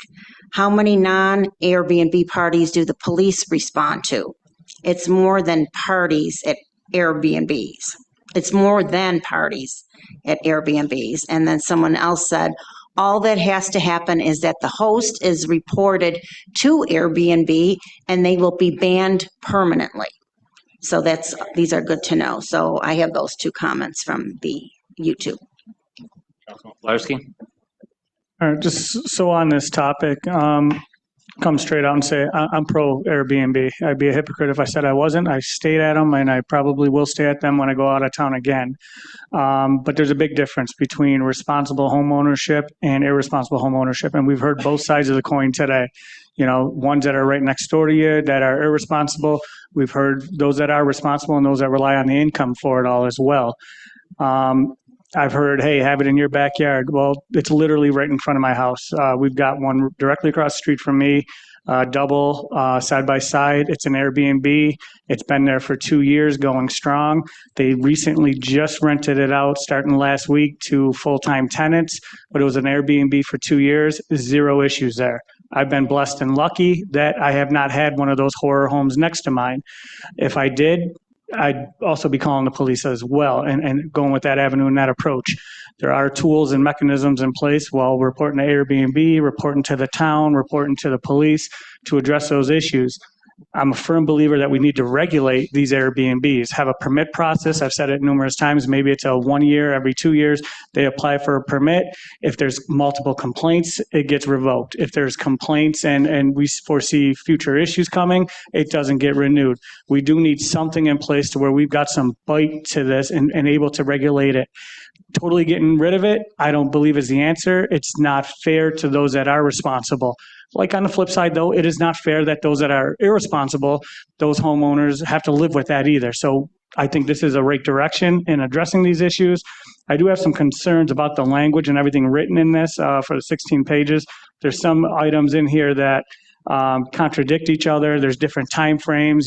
How many non-Airbnb parties do the police respond to? It's more than parties at Airbnbs. It's more than parties at Airbnbs. And then someone else said, all that has to happen is that the host is reported to Airbnb and they will be banned permanently. So these are good to know. So I have those two comments from the YouTube. Pilarski? All right, just so on this topic, come straight out and say I'm pro Airbnb. I'd be a hypocrite if I said I wasn't. I stayed at them and I probably will stay at them when I go out of town again. But there's a big difference between responsible home ownership and irresponsible home ownership. And we've heard both sides of the coin today. You know, ones that are right next door to you that are irresponsible. We've heard those that are responsible and those that rely on the income for it all as well. I've heard, hey, have it in your backyard. Well, it's literally right in front of my house. We've got one directly across the street from me, double, side by side. It's an Airbnb. It's been there for 2 years, going strong. They recently just rented it out starting last week to full-time tenants, but it was an Airbnb for 2 years, 0 issues there. I've been blessed and lucky that I have not had one of those horror homes next to mine. If I did, I'd also be calling the police as well and going with that avenue and that approach. There are tools and mechanisms in place while reporting to Airbnb, reporting to the town, reporting to the police to address those issues. I'm a firm believer that we need to regulate these Airbnbs, have a permit process. I've said it numerous times. Maybe it's a 1 year, every 2 years, they apply for a permit. If there's multiple complaints, it gets revoked. If there's complaints and we foresee future issues coming, it doesn't get renewed. We do need something in place to where we've got some bite to this and able to regulate it. Totally getting rid of it, I don't believe is the answer. It's not fair to those that are responsible. Like on the flip side, though, it is not fair that those that are irresponsible, those homeowners have to live with that either. So I think this is a right direction in addressing these issues. I do have some concerns about the language and everything written in this for the 16 pages. There's some items in here that contradict each other. There's different timeframes,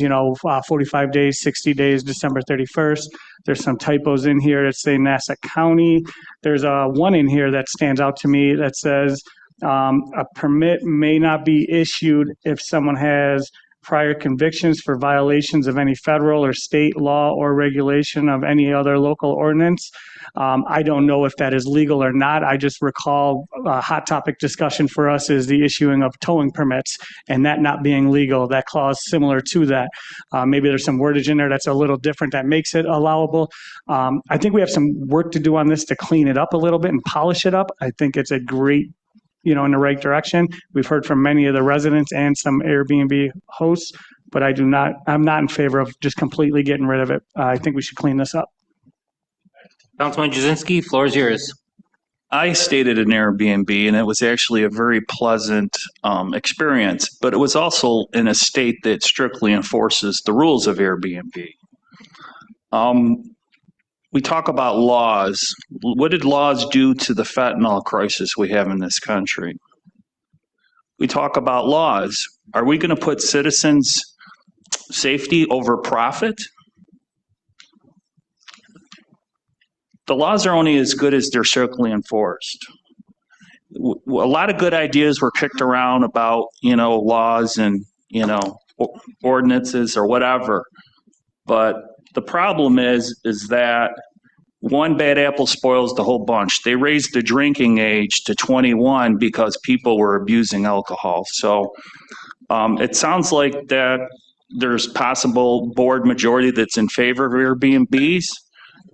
45 days, 60 days, December 31st. There's some typos in here that say Nassau County. There's one in here that stands out to me that says, a permit may not be issued if someone has prior convictions for violations of any federal or state law or regulation of any other local ordinance. I don't know if that is legal or not. I just recall a hot topic discussion for us is the issuing of towing permits and that not being legal, that clause similar to that. Maybe there's some wordage in there that's a little different that makes it allowable. I think we have some work to do on this to clean it up a little bit and polish it up. I think it's a great in the right direction. We've heard from many of the residents and some Airbnb hosts, but I'm not in favor of just completely getting rid of it. I think we should clean this up. Councilman Jazinski, floor is yours. I stayed at an Airbnb and it was actually a very pleasant experience, but it was also in a state that strictly enforces the rules of Airbnb. We talk about laws. What did laws do to the fentanyl crisis we have in this country? We talk about laws. Are we going to put citizens' safety over profit? The laws are only as good as they're strictly enforced. A lot of good ideas were kicked around about, laws and, ordinances or whatever. But the problem is that one bad apple spoils the whole bunch. They raised the drinking age to 21 because people were abusing alcohol. So it sounds like that there's possible board majority that's in favor of Airbnbs.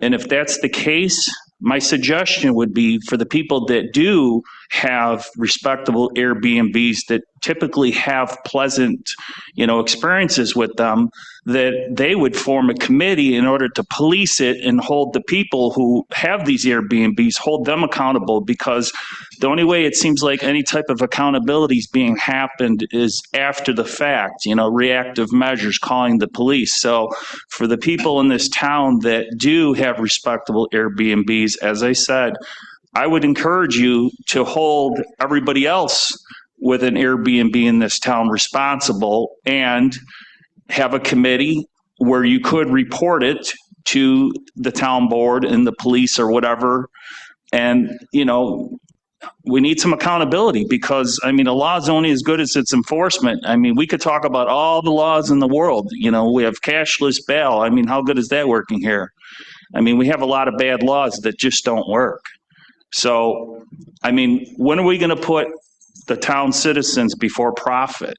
And if that's the case, my suggestion would be for the people that do have respectable Airbnbs that typically have pleasant, experiences with them, that they would form a committee in order to police it and hold the people who have these Airbnbs, hold them accountable, because the only way it seems like any type of accountability is being happened is after the fact, reactive measures, calling the police. So for the people in this town that do have respectable Airbnbs, as I said, I would encourage you to hold everybody else with an Airbnb in this town responsible, and have a committee where you could report it to the town board and the police or whatever. And, we need some accountability, because, the law is only as good as its enforcement. We could talk about all the laws in the world. We have cashless bail. How good is that working here? We have a lot of bad laws that just don't work. So, when are we going to put the town citizens before profit?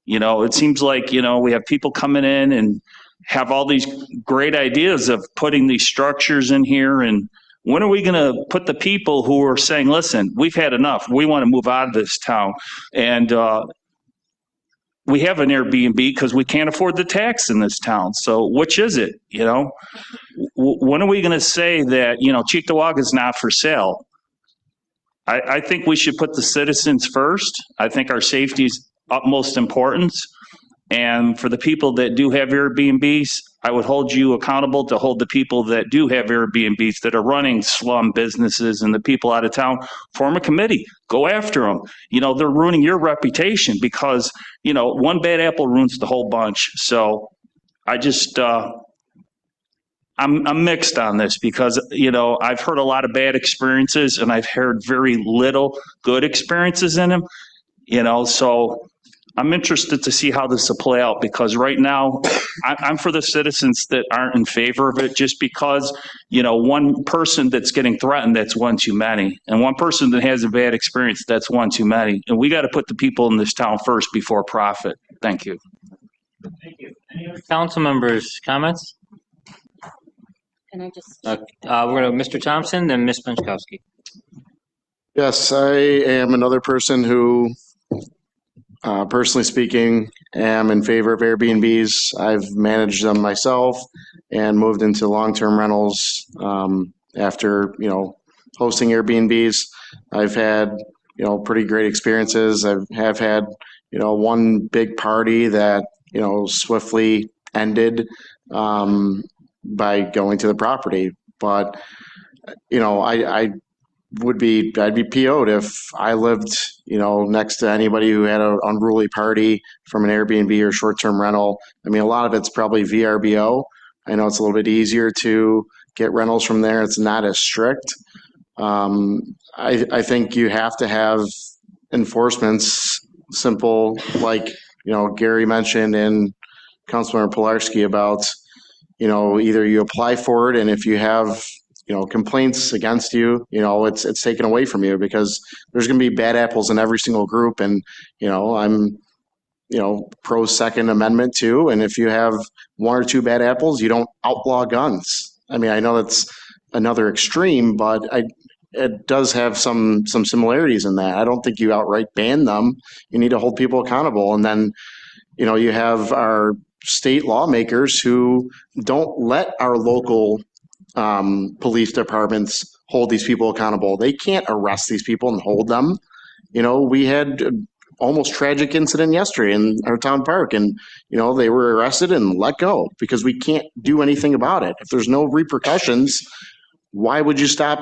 It seems like, we have people coming in and have all these great ideas of putting these structures in here. And when are we going to put the people who are saying, listen, we've had enough, we want to move out of this town, and we have an Airbnb because we can't afford the tax in this town. So which is it? When are we going to say that, Cheektowaga is not for sale? I think we should put the citizens first. I think our safety is utmost importance. And for the people that do have Airbnbs, I would hold you accountable to hold the people that do have Airbnbs that are running slum businesses and the people out of town. Form a committee. Go after them. They're ruining your reputation, because, one bad apple ruins the whole bunch. So I just, I'm mixed on this, because, I've heard a lot of bad experiences and I've heard very little good experiences in them, so I'm interested to see how this will play out, because right now I'm for the citizens that aren't in favor of it, just because, one person that's getting threatened, that's one too many. And one person that has a bad experience, that's one too many. And we got to put the people in this town first before profit. Thank you. Thank you. Any other council members' comments? Can I just? We're going to Mr. Thompson, then Ms. Benchkowski. Yes, I am another person who, personally speaking, am in favor of Airbnbs. I've managed them myself and moved into long-term rentals after, hosting Airbnbs. I've had, pretty great experiences. I have had, one big party that, swiftly ended by going to the property. But, I'd be PO'd if I lived, next to anybody who had an unruly party from an Airbnb or short-term rental. A lot of it's probably VRBO. I know it's a little bit easier to get rentals from there. It's not as strict. I think you have to have enforcements simple, like, Gary mentioned and Councilmember Pilarski about, either you apply for it, and if you have complaints against you, it's taken away from you, because there's going to be bad apples in every single group. And, I'm, pro Second Amendment too. And if you have one or two bad apples, you don't outlaw guns. I know that's another extreme, but it does have some similarities in that. I don't think you outright ban them. You need to hold people accountable. And then, you have our state lawmakers who don't let our local police departments hold these people accountable. They can't arrest these people and hold them. We had almost tragic incident yesterday in our town park, and they were arrested and let go because we can't do anything about it. If there's no repercussions, why would you stop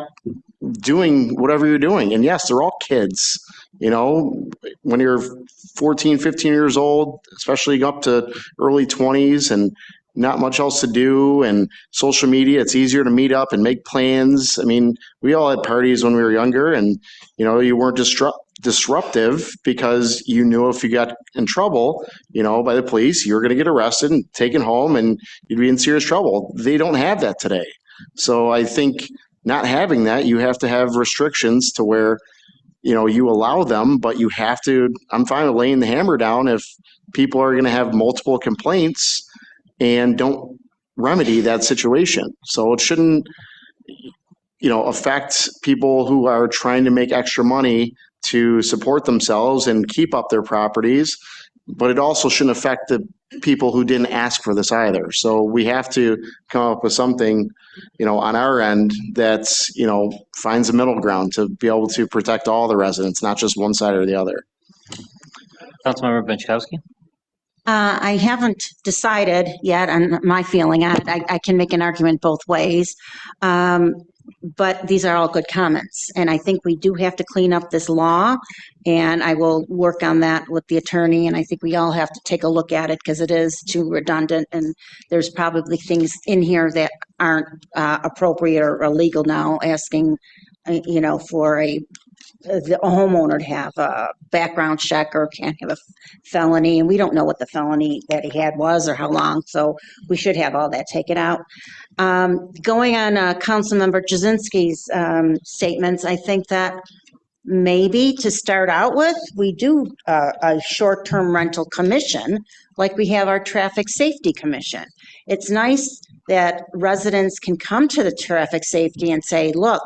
doing whatever you're doing? And yes, they're all kids. When you're 14, 15 years old, especially up to early 20s, and not much else to do, and social media, it's easier to meet up and make plans. We all had parties when we were younger, and you weren't disruptive because you knew if you got in trouble, by the police, you were going to get arrested and taken home and you'd be in serious trouble. They don't have that today. So I think not having that, you have to have restrictions to where, you allow them, but you have to, I'm fine with laying the hammer down if people are going to have multiple complaints and don't remedy that situation. So it shouldn't, affect people who are trying to make extra money to support themselves and keep up their properties. But it also shouldn't affect the people who didn't ask for this either. So we have to come up with something, on our end that's, finds a middle ground to be able to protect all the residents, not just one side or the other. Councilmember Benchkowski? I haven't decided yet on my feeling on it. I can make an argument both ways. But these are all good comments. And I think we do have to clean up this law. And I will work on that with the attorney. And I think we all have to take a look at it because it is too redundant. And there's probably things in here that aren't appropriate or illegal now, asking, for the homeowner to have a background check or can't have a felony. And we don't know what the felony that he had was or how long. So we should have all that taken out. Going on Councilmember Jasinski's statements, I think that maybe to start out with, we do a short-term rental commission like we have our traffic safety commission. It's nice that residents can come to the traffic safety and say, look,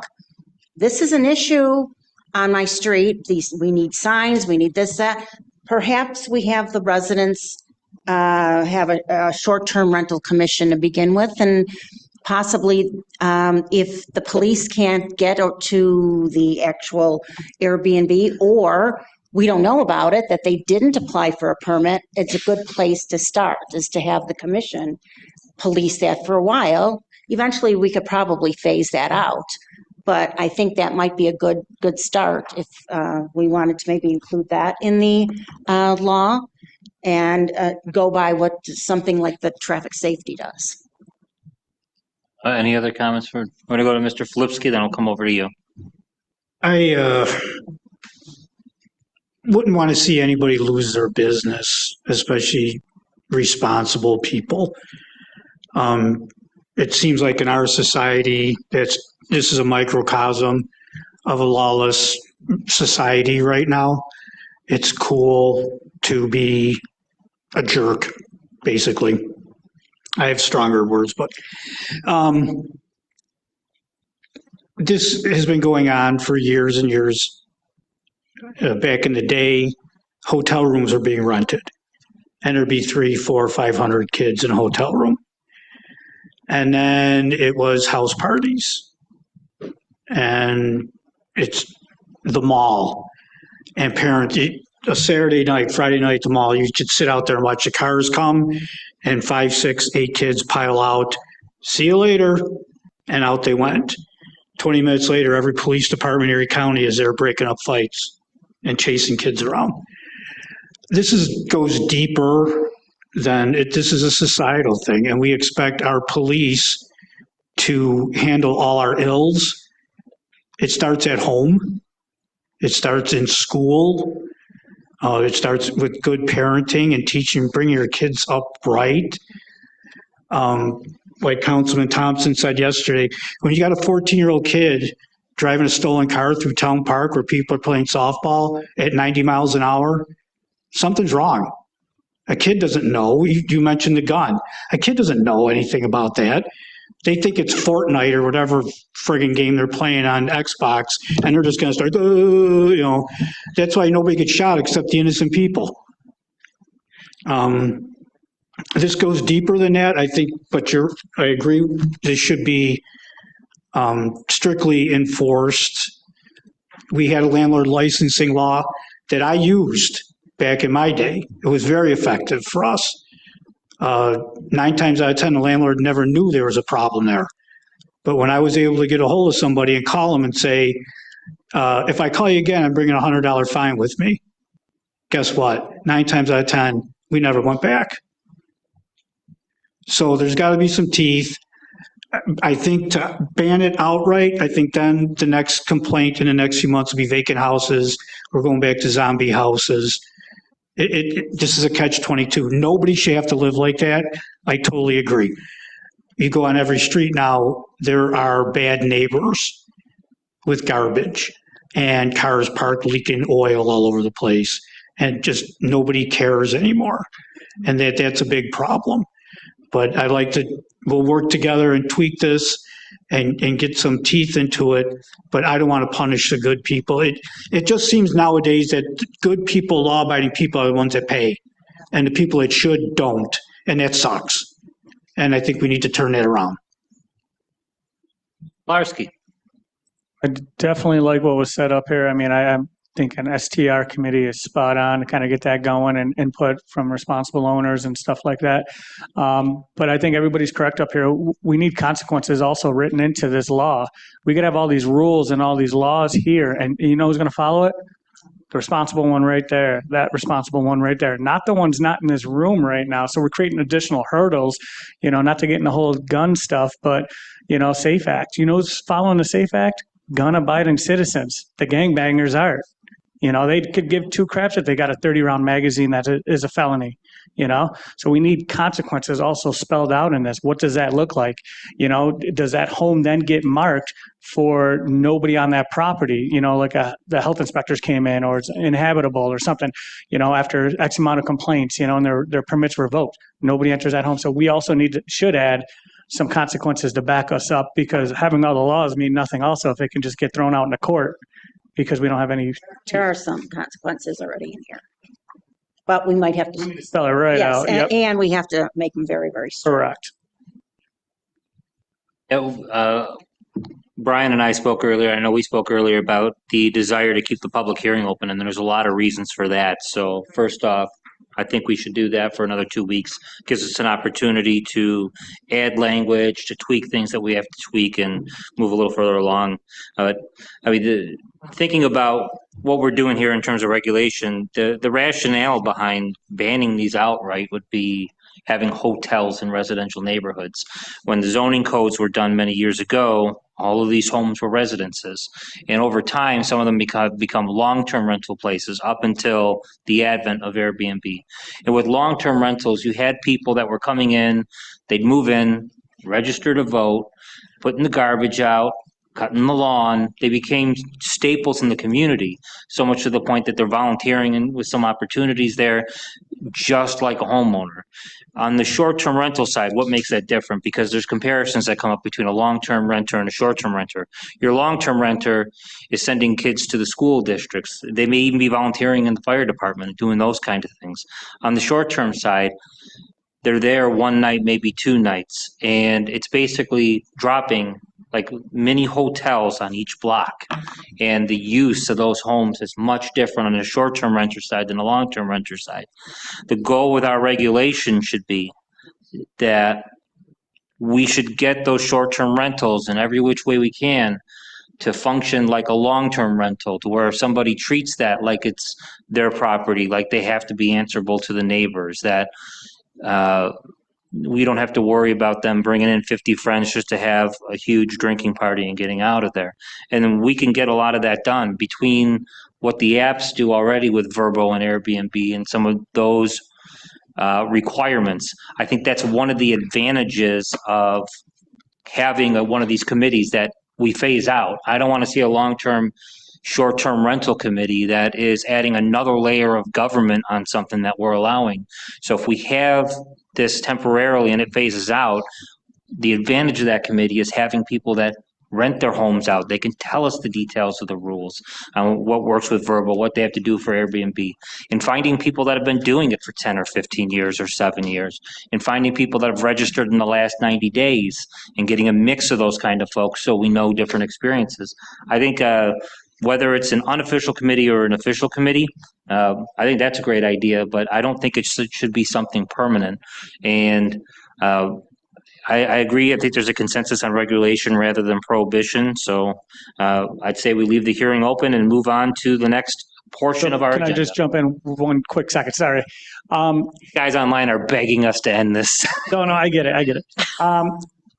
this is an issue on my street. We need signs, we need this, that. Perhaps we have the residents have a short-term rental commission to begin with, and possibly if the police can't get to the actual Airbnb, or we don't know about it, that they didn't apply for a permit, it's a good place to start, is to have the commission police that for a while. Eventually, we could probably phase that out. But I think that might be a good start if we wanted to maybe include that in the law and go by what something like the traffic safety does. Any other comments? We're going to go to Mr. Flipsky, then I'll come over to you. I wouldn't want to see anybody lose their business, especially responsible people. It seems like in our society, this is a microcosm of a lawless society right now. It's cool to be a jerk, basically. I have stronger words, but this has been going on for years and years. Back in the day, hotel rooms were being rented, and there'd be 300, 400, 500 kids in a hotel room. And then it was house parties, and it's the mall. And parents, a Saturday night, Friday night at the mall, you should sit out there and watch the cars come, and 5, 6, 8 kids pile out. See you later. And out they went. 20 minutes later, every police department in Erie County is there breaking up fights and chasing kids around. This goes deeper than it. This is a societal thing, and we expect our police to handle all our ills. It starts at home. It starts in school. It starts with good parenting and teaching, bringing your kids up right. Like Councilman Thompson said yesterday, when you got a 14-year-old kid driving a stolen car through Town Park where people are playing softball at 90 miles an hour, something's wrong. A kid doesn't know. You mentioned the gun. A kid doesn't know anything about that. They think it's Fortnite or whatever friggin' game they're playing on Xbox, and they're just going to start, That's why nobody gets shot except the innocent people. This goes deeper than that, I think, but I agree, this should be strictly enforced. We had a landlord licensing law that I used back in my day. It was very effective for us. 9 times out of 10, the landlord never knew there was a problem there. But when I was able to get a hold of somebody and call them and say, if I call you again, I'm bringing a $100 fine with me. Guess what? 9 times out of 10, we never went back. So there's got to be some teeth. I think to ban it outright, I think then the next complaint in the next few months will be vacant houses. We're going back to zombie houses. This is a catch-22. Nobody should have to live like that. I totally agree. You go on every street now, there are bad neighbors with garbage and cars parked leaking oil all over the place, and just nobody cares anymore. And that's a big problem. But we'll work together and tweak this and get some teeth into it, but I don't want to punish the good people. It just seems nowadays that good people, law-abiding people are the ones that pay, and the people that should don't, and that sucks. And I think we need to turn that around. Pilarski. I definitely like what was set up here. I mean, I'm thinking STR committee is spot on to kind of get that going and input from responsible owners and stuff like that. But I think everybody's correct up here. We need consequences also written into this law. We could have all these rules and all these laws here, and you know who's going to follow it? The responsible one right there, that responsible one right there, not the ones not in this room right now. So we're creating additional hurdles, you know, not to get in the whole gun stuff, but, you know, SAFE Act. You know who's following the SAFE Act? Gun-abiding citizens. The gangbangers aren't. You know, they could give two craps if they got a 30-round magazine that is a felony, you know? So we need consequences also spelled out in this. What does that look like? You know, does that home then get marked for nobody on that property? You know, like the health inspectors came in, or it's inhabitable or something, you know, after X amount of complaints, you know, and their permits revoked. Nobody enters that home. So we also should add some consequences to back us up, because having all the laws mean nothing also if it can just get thrown out in the court because we don't have any. There are some consequences already in here, but we might have to spell it right yes, out. Yep. and we have to make them very, very strong. Correct. Brian and I spoke earlier, I know we spoke earlier about the desire to keep the public hearing open, and there's a lot of reasons for that. So first off, I think we should do that for another 2 weeks. Gives us an opportunity to add language, to tweak things that we have to tweak and move a little further along. I mean, thinking about what we're doing here in terms of regulation, the rationale behind banning these outright would be having hotels in residential neighborhoods. When the zoning codes were done many years ago, all of these homes were residences. And over time, some of them become long-term rental places up until the advent of Airbnb. And with long-term rentals, you had people that were coming in, they'd move in, register to vote, putting the garbage out, cutting the lawn. They became staples in the community, so much to the point that they're volunteering and with some opportunities there, just like a homeowner. On the short-term rental side, what makes that different? Because there's comparisons that come up between a long-term renter and a short-term renter. Your long-term renter is sending kids to the school districts. They may even be volunteering in the fire department, doing those kind of things. On the short-term side, they're there one night, maybe 2 nights, and it's basically dropping like mini hotels on each block. And the use of those homes is much different on the short-term renter side than the long-term renter side. The goal with our regulation should be that we should get those short-term rentals in every which way we can to function like a long-term rental, to where if somebody treats that like it's their property, like they have to be answerable to the neighbors, that we don't have to worry about them bringing in 50 friends just to have a huge drinking party and getting out of there. And then we can get a lot of that done between what the apps do already with Verbo and Airbnb and some of those requirements. I think that's one of the advantages of having one of these committees that we phase out. I don't want to see a long-term, short-term rental committee that is adding another layer of government on something that we're allowing. So if we have this temporarily and it phases out, the advantage of that committee is having people that rent their homes out. They can tell us the details of the rules, what works with Verbo, what they have to do for Airbnb, and finding people that have been doing it for 10 or 15 years or 7 years, and finding people that have registered in the last 90 days and getting a mix of those kind of folks so we know different experiences. I think whether it's an unofficial committee or an official committee, I think that's a great idea, but I don't think it should be something permanent. And I agree. I think there's a consensus on regulation rather than prohibition. So I'd say we leave the hearing open and move on to the next portion of our agenda. Can I just jump in 1 quick second? Sorry. Guys online are begging us to end this. No, I get it.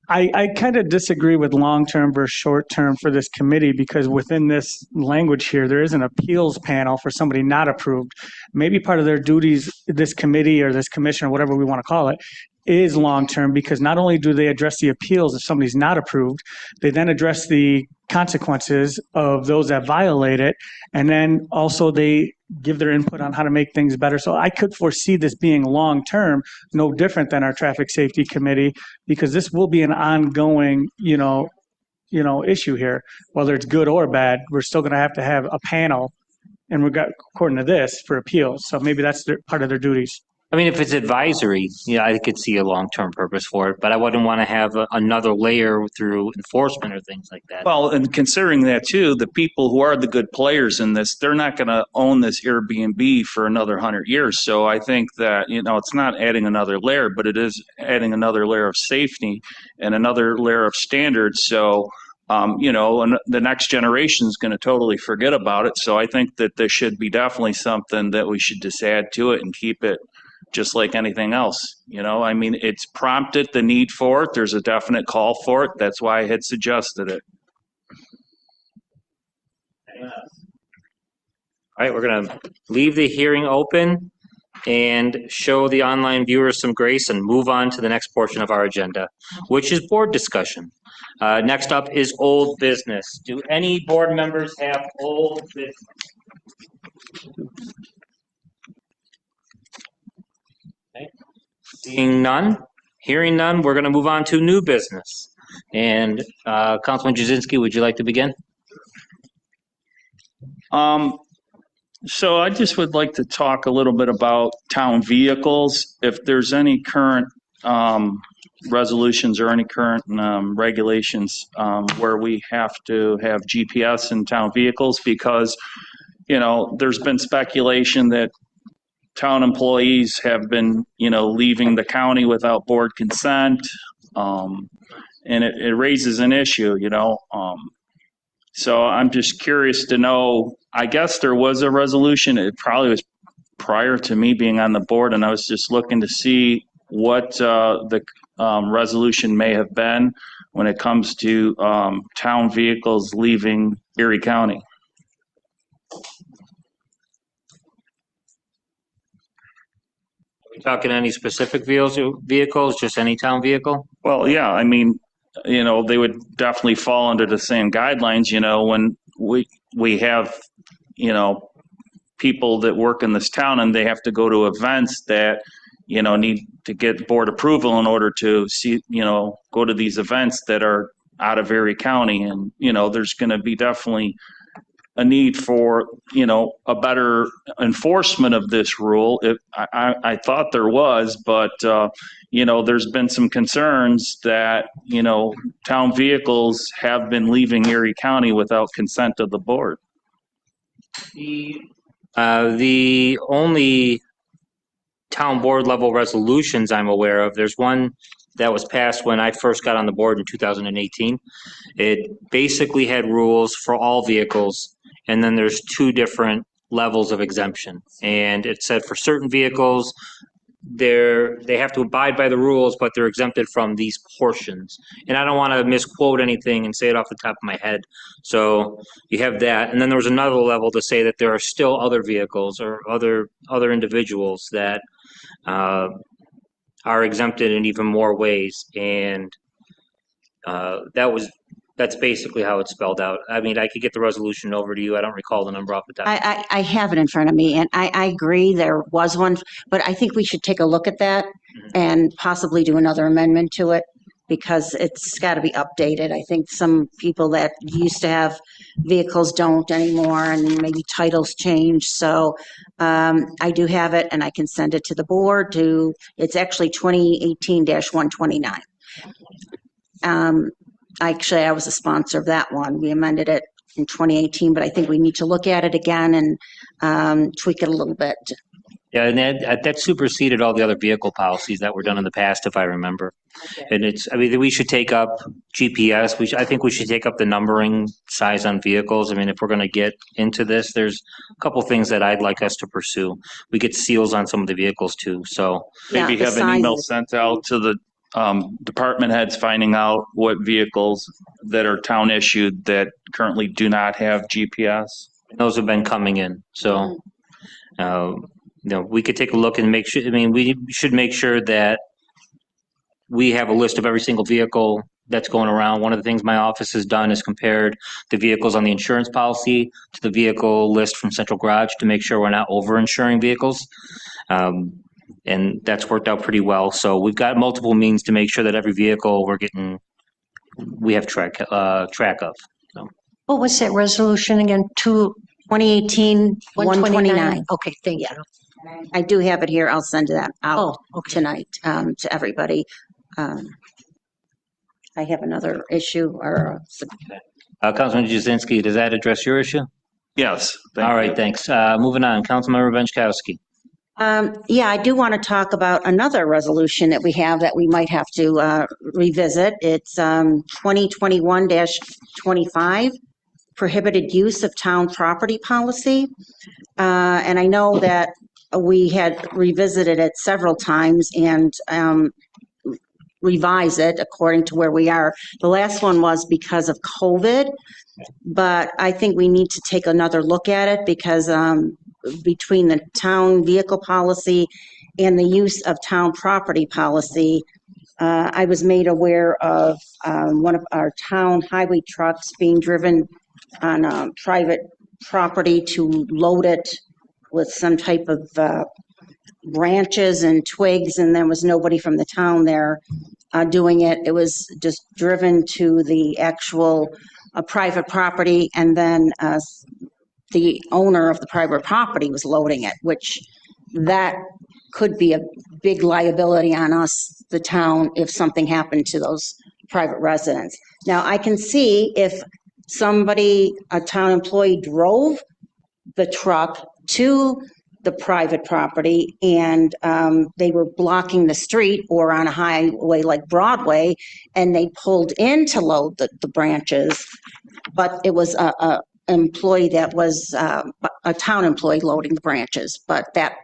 I kind of disagree with long-term versus short-term for this committee, because within this language here, there is an appeals panel for somebody not approved. Maybe part of their duties, this committee or this commission or whatever we want to call it, is long-term, because not only do they address the appeals if somebody's not approved, they then address the consequences of those that violate it, and then also they give their input on how to make things better. So I could foresee this being long-term, no different than our traffic safety committee, because this will be an ongoing, issue here. Whether it's good or bad, we're still going to have a panel, and we've got, according to this, for appeals. So maybe that's part of their duties. I mean, if it's advisory, I could see a long-term purpose for it, but I wouldn't want to have another layer through enforcement or things like that. Well, and considering that too, the people who are the good players in this, they're not going to own this Airbnb for another 100 years. So I think that, it's not adding another layer, but it is adding another layer of safety and another layer of standards. So, and the next generation is going to totally forget about it. So I think that there should be definitely something that we should just add to it and keep it just like anything else. It's prompted the need for it. There's a definite call for it. That's why I had suggested it. All right, we're going to leave the hearing open and show the online viewers some grace and move on to the next portion of our agenda, which is board discussion. Next up is old business. Do any board members have old business? Okay. Seeing none, hearing none, we're going to move on to new business. And Councilman Jasinski, would you like to begin? So I just would like to talk a little bit about town vehicles. If there's any current resolutions or any current regulations where we have to have GPS in town vehicles, because, there's been speculation that town employees have been, leaving the county without board consent. And it raises an issue, So I'm just curious to know, I guess there was a resolution. It probably was prior to me being on the board, and I was just looking to see what the resolution may have been when it comes to town vehicles leaving Erie County. Are we talking any specific vehicles, just any town vehicle? Well, yeah, they would definitely fall under the same guidelines, when we have, people that work in this town and they have to go to events that, need to get board approval in order to see, go to these events that are out of Erie County. And, there's going to be definitely a need for, a better enforcement of this rule. I thought there was, but, there's been some concerns that, town vehicles have been leaving Erie County without consent of the board. The only town board level resolutions I'm aware of, there's one that was passed when I first got on the board in 2018. It basically had rules for all vehicles, and then there's two different levels of exemption. And it said for certain vehicles, they have to abide by the rules, but they're exempted from these portions. And I don't want to misquote anything and say it off the top of my head. So you have that. And then there was another level to say that there are still other vehicles or other individuals that are exempted in even more ways. And that's basically how it's spelled out. I could get the resolution over to you. I don't recall the number off the top. I have it in front of me, and I agree there was one, but I think we should take a look at that and possibly do another amendment to it, because it's got to be updated. I think some people that used to have vehicles don't anymore, and maybe titles change. So I do have it, and I can send it to the board. It's actually 2018-129. Actually, I was a sponsor of that one. We amended it in 2018, but I think we need to look at it again and tweak it a little bit. Yeah, and that superseded all the other vehicle policies that were done in the past, if I remember. Okay. And we should take up GPS. I think we should take up the numbering size on vehicles. If we're going to get into this, there's a couple things that I'd like us to pursue. We get seals on some of the vehicles too. So maybe have an email sent out to the department heads finding out what vehicles that are town issued that currently do not have GPS. Those have been coming in. So, we could take a look and make sure, we should make sure that we have a list of every single vehicle that's going around. One of the things my office has done is compared the vehicles on the insurance policy to the vehicle list from Central Garage to make sure we're not over-insuring vehicles. And that's worked out pretty well. So we've got multiple means to make sure that every vehicle we're getting we have track of. So, What was that resolution again? 2018 129. Okay, thank you. I do have it here. I'll send that out tonight to everybody. I have another issue or. Councilman Jazinski, does that address your issue? Yes. All right, thanks. Moving on, Councilmember Benchkowski. Yeah, I do want to talk about another resolution that we have that we might have to revisit. It's 2021-25, prohibited use of town property policy. And I know that we had revisited it several times and revise it according to where we are. The last one was because of COVID, but I think we need to take another look at it because between the town vehicle policy and the use of town property policy, I was made aware of one of our town highway trucks being driven on private property to load it with some type of branches and twigs, and there was nobody from the town there doing it. It was just driven to the actual private property, and then the owner of the private property was loading it, which that could be a big liability on us, the town, if something happened to those private residents. Now, I can see if somebody, a town employee, drove the truck to the private property and they were blocking the street or on a highway like Broadway, and they pulled in to load the branches, but it was a employee that was a town employee loading the branches, but that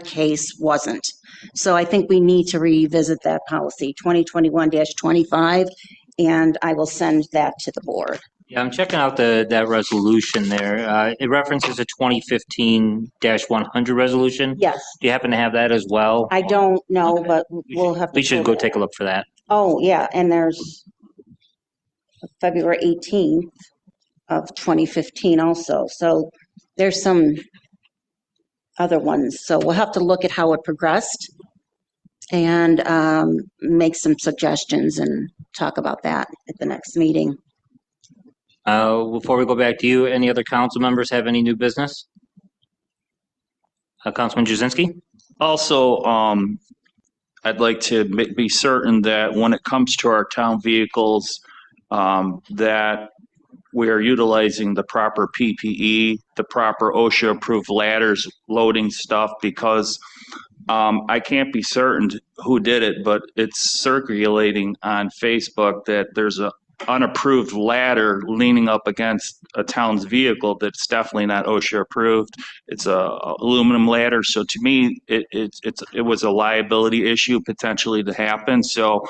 case wasn't. So I think we need to revisit that policy, 2021-25, and I will send that to the board. Yeah, I'm checking out that resolution there. It references a 2015-100 resolution. Yes. Do you happen to have that as well? I don't know, but we'll have to. We should go take a look for that. Oh, yeah, and there's February 18th of 2015 also. So there's some other ones. So we'll have to look at how it progressed and make some suggestions and talk about that at the next meeting. Before we go back to you, any other council members have any new business? Councilman Jazinski? Also, I'd like to be certain that when it comes to our town vehicles, that we are utilizing the proper PPE, the proper OSHA-approved ladders, loading stuff, because I can't be certain who did it, but it's circulating on Facebook that there's a unapproved ladder leaning up against a town's vehicle that's definitely not OSHA approved. It's a aluminum ladder. So to me, it was a liability issue potentially to happen. So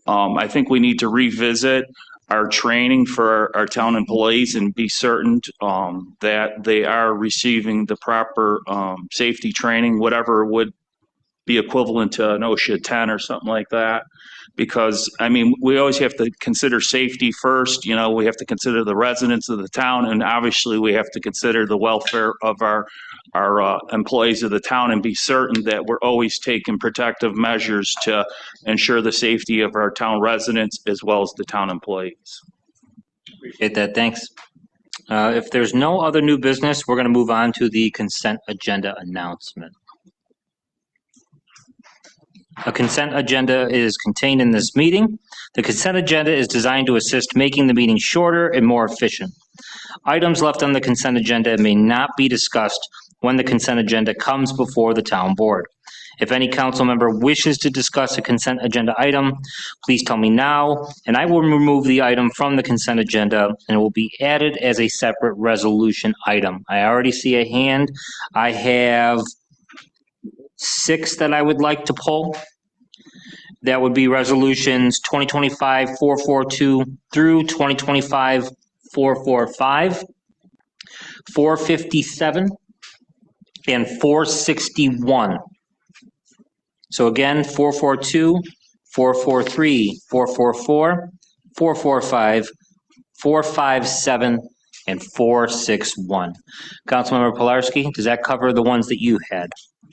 I think we need to revisit our training for our town employees and be certain that they are receiving the proper safety training, whatever would be equivalent to an OSHA 10 or something like that. Because, I mean, we always have to consider safety first. You know, we have to consider the residents of the town, and obviously we have to consider the welfare of our employees of the town and be certain that we're always taking protective measures to ensure the safety of our town residents as well as the town employees. Appreciate that. Thanks. If there's no other new business, we're going to move on to the consent agenda announcement. A consent agenda is contained in this meeting. The consent agenda is designed to assist making the meeting shorter and more efficient. Items left on the consent agenda may not be discussed when the consent agenda comes before the town board. If any council member wishes to discuss a consent agenda item, please tell me now, and I will remove the item from the consent agenda and it will be added as a separate resolution item. I already see a hand. I have 6 that I would like to pull. That would be resolutions 2025-442 through 2025-445, 457, and 461. So again, 442, 443, 444, 445, 457, and 461. Councilmember Pilarski, does that cover the ones that you had?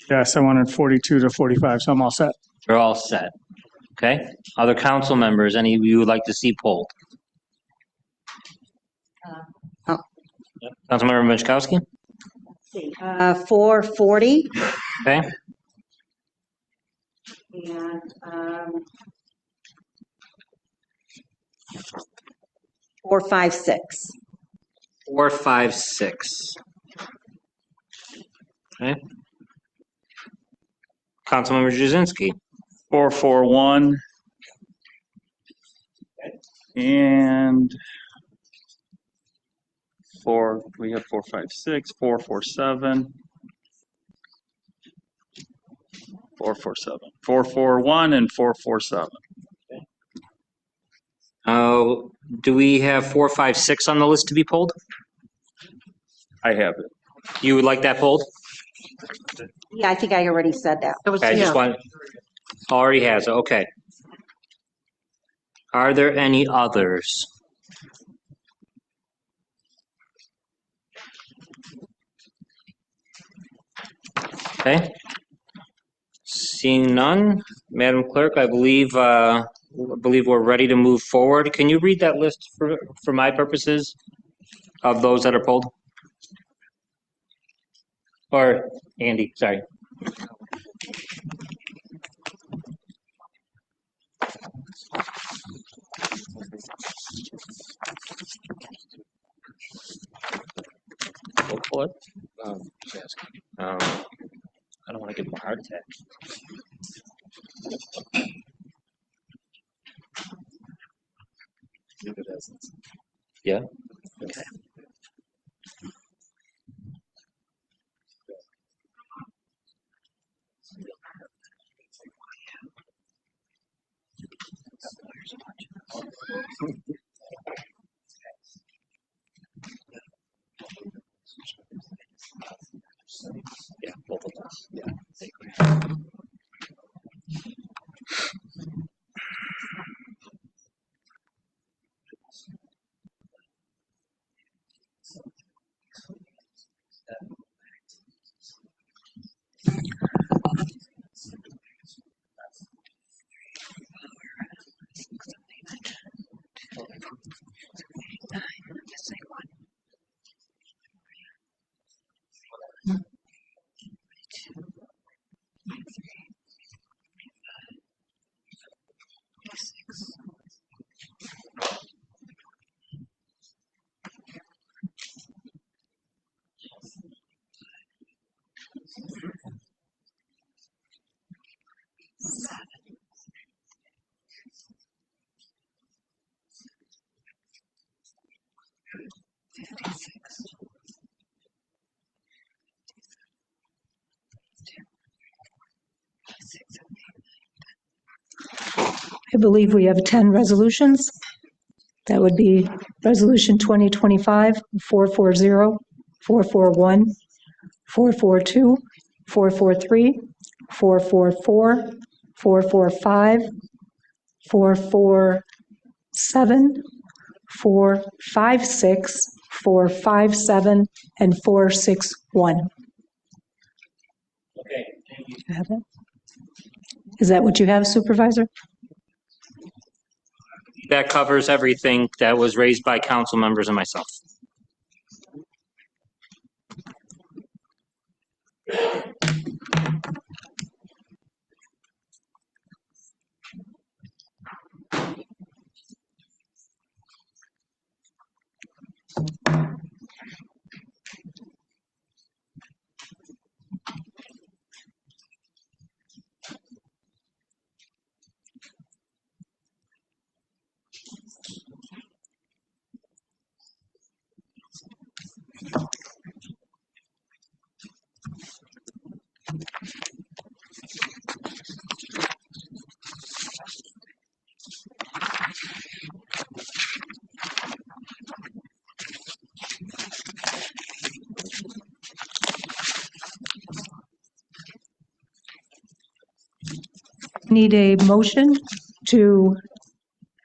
Yes, I wanted 42 to 45, so I'm all set. You're all set. Okay. Other council members, any of you would like to see pulled? Councilmember Michkowski? 440 Okay. and 456. 456. Okay. Councilmember Jazinski? 441 and we have 456, 447, 447, 441 and 447. Do we have 456 on the list to be pulled? I have it. You would like that pulled? Yeah, I think I already said that. I just want, already has, it. Okay. Are there any others? Okay. Seeing none, Madam Clerk, I believe we're ready to move forward. Can you read that list for my purposes of those that are pulled? Or Andy, sorry. We'll pull it. I don't want to give him a heart attack. Yeah. Okay. Yeah, both of them. Yeah. I believe we have 10 resolutions. That would be Resolution 2025-440, 441, 442, 443, 444, 445, 447, 456, 457, and 461. Okay, thank you. You have it? Is that what you have, Supervisor? That covers everything that was raised by council members and myself. Need a motion to,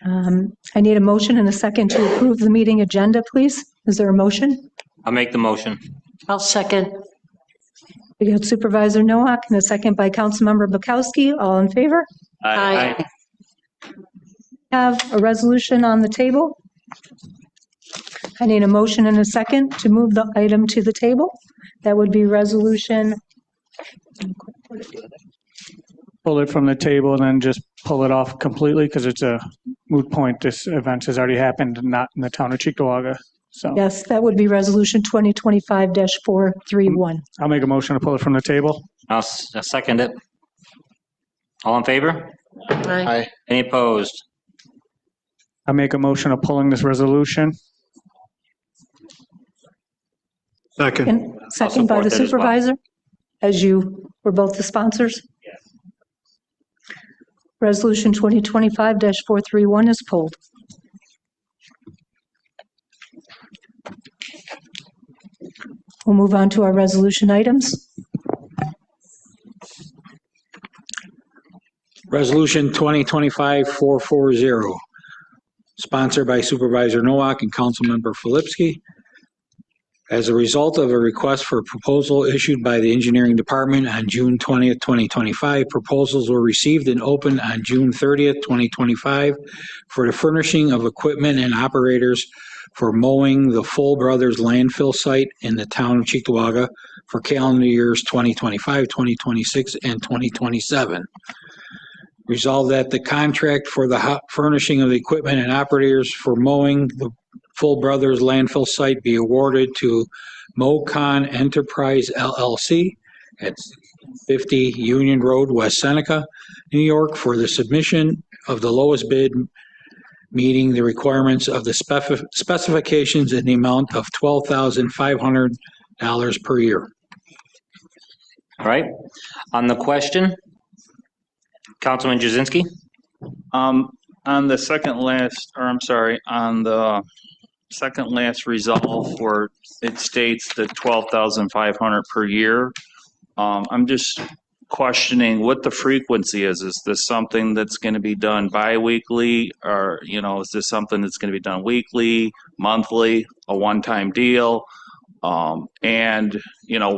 I need a motion and a second to approve the meeting agenda, please. Is there a motion? I'll make the motion. I'll second. We got Supervisor Nowak and a second by Councilmember Bukowski. All in favor? I need a motion and a second to move the item to the table. That would be resolution. Pull it from the table and then just pull it off completely because it's a moot point. This event has already happened, not in the town of Cheektowaga. So Yes, that would be resolution 2025-431. I'll make a motion to pull it from the table. I'll second it. All in favor? Aye. Any opposed? I make a motion of pulling this resolution. And second by the support that as well. supervisor, as you were both the sponsors? Yes. Resolution 2025-431 is pulled. We'll move on to our resolution items. Resolution 2025-440, sponsored by Supervisor Nowak and Councilmember Filipski. As a result of a request for proposal issued by the Engineering Department on June 20th, 2025, proposals were received and opened on June 30th, 2025 for the furnishing of equipment and operators for mowing the Full Brothers landfill site in the town of Cheektowaga for calendar years 2025, 2026, and 2027. Resolved that the contract for the furnishing of the equipment and operators for mowing the Full Brothers landfill site be awarded to MoCon Enterprise LLC at 50 Union Road, West Seneca, New York, for the submission of the lowest bid meeting the requirements of the specifications in the amount of $12,500 per year. All right. On the question, Councilman Jazinski? On the second last resolve where it states the 12,500 per year, I'm just questioning what the frequency is. Is this something that's going to be done bi-weekly, or, is this something that's going to be done weekly, monthly, a one-time deal? And,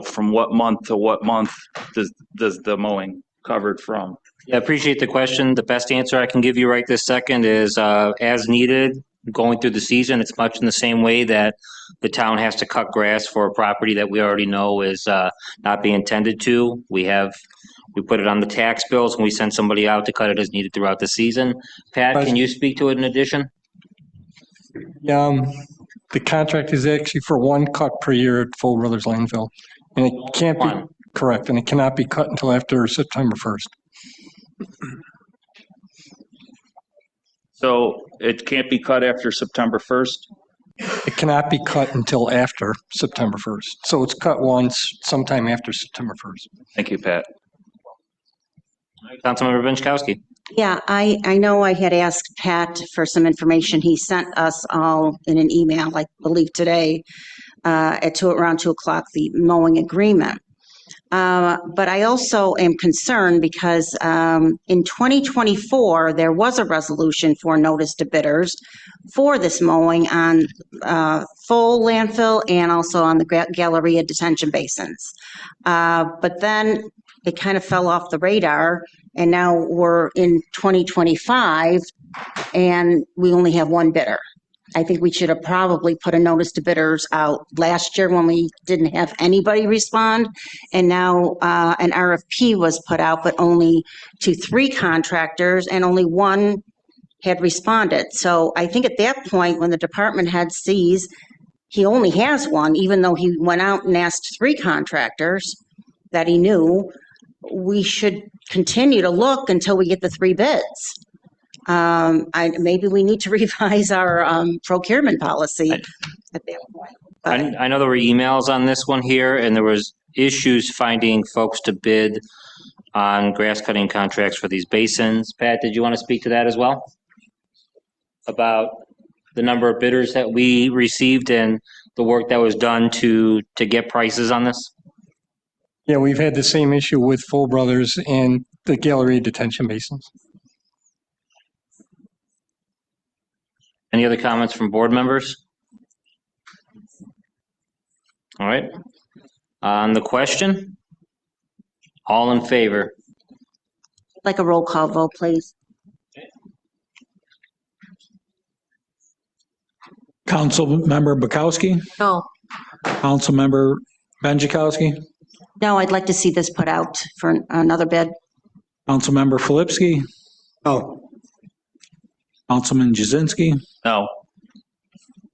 from what month to what month does the mowing covered from? Yeah, I appreciate the question. The best answer I can give you right this second is as needed, going through the season. It's much in the same way that the town has to cut grass for a property that we already know is not being tended to. We put it on the tax bills and we send somebody out to cut it as needed throughout the season. Pat, can you speak to it in addition? The contract is actually for one cut per year at Full Brothers landfill. And it can't be correct, and it cannot be cut until after September 1st. So it can't be cut after September 1st? It cannot be cut until after September 1st. So it's cut once, sometime after September 1st. Thank you, Pat. Councilmember Benchkowski. Yeah, I know I had asked Pat for some information. He sent us all in an email, I believe today, at around 2 o'clock, the mowing agreement. But I also am concerned because in 2024, there was a resolution for notice to bidders for this mowing on Full landfill and also on the Galleria detention basins. But then it kind of fell off the radar, and now we're in 2025 and we only have one bidder. I think we should have probably put a notice to bidders out last year when we didn't have anybody respond. And now an RFP was put out, but only to 3 contractors and only 1 had responded. So I think at that point, when the department head sees he only has 1, even though he went out and asked 3 contractors that he knew, we should continue to look until we get the 3 bids. Maybe we need to revise our procurement policy at that point. I know there were emails on this one here, and there was issues finding folks to bid on grass cutting contracts for these basins. Pat, did you want to speak to that as well? About the number of bidders that we received and the work that was done to get prices on this? Yeah, we've had the same issue with Full Brothers and the Galleria detention basins. Any other comments from board members? All right. On the question, all in favor? Like a roll call vote, please. Councilmember Bukowski? No. Councilmember Benjikowski? No, I'd like to see this put out for another bid. Councilmember Filipski? No. Councilman Jazinski? No.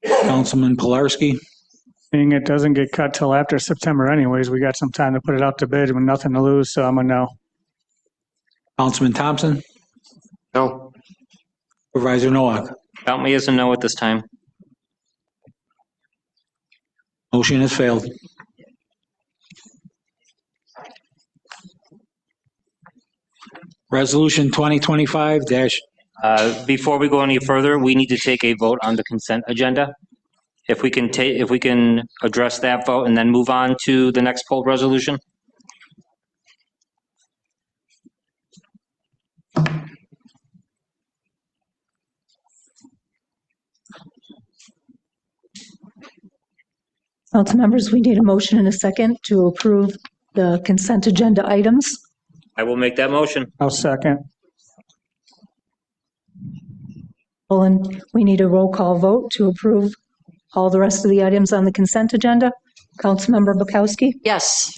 Councilman Pilarski? Being it doesn't get cut till after September anyways, we got some time to put it out to bid with nothing to lose, so I'm a no. Councilman Thompson? No. Supervisor Nowak? Count me as a no at this time. Motion has failed. Resolution 2025 Before we go any further, we need to take a vote on the consent agenda. If we can address that vote and then move on to the next poll resolution. Council members, we need a motion and a second to approve the consent agenda items. I will make that motion. I'll second. And we need a roll call vote to approve all the rest of the items on the consent agenda. Councilmember Bukowski? Yes.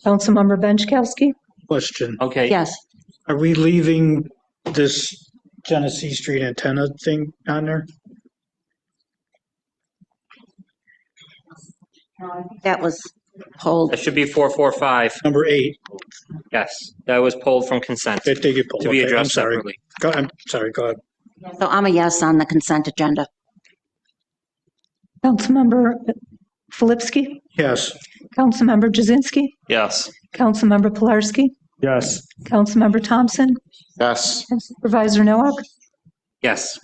Councilmember Benjkowski? Question. Okay. Yes. Are we leaving this Genesee Street antenna thing on there? That was pulled. That should be 445. Number 8. Yes, that was pulled from consent Did they get pulled? to be Okay, I'm addressed sorry. separately. I'm sorry, go ahead. So I'm a yes on the consent agenda. Councilmember Filipski? Yes. Councilmember Jazinski? Yes. Councilmember Pilarski? Yes. Councilmember Thompson? Yes. And Supervisor Nowak? Yes.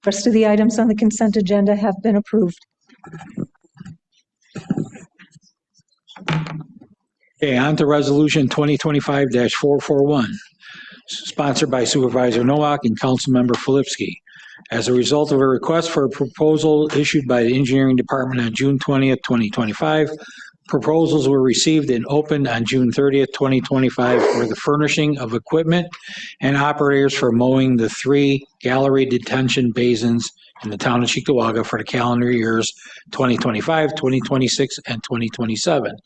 Rest of the items on the consent agenda have been approved. Okay, on to resolution 2025-441, sponsored by Supervisor Nowak and Councilmember Filipski. As a result of a request for a proposal issued by the Engineering Department on June 20th, 2025, proposals were received and opened on June 30th, 2025 for the furnishing of equipment and operators for mowing the 3 gallery detention basins in the town of Cheektowaga for the calendar years 2025, 2026, and 2027.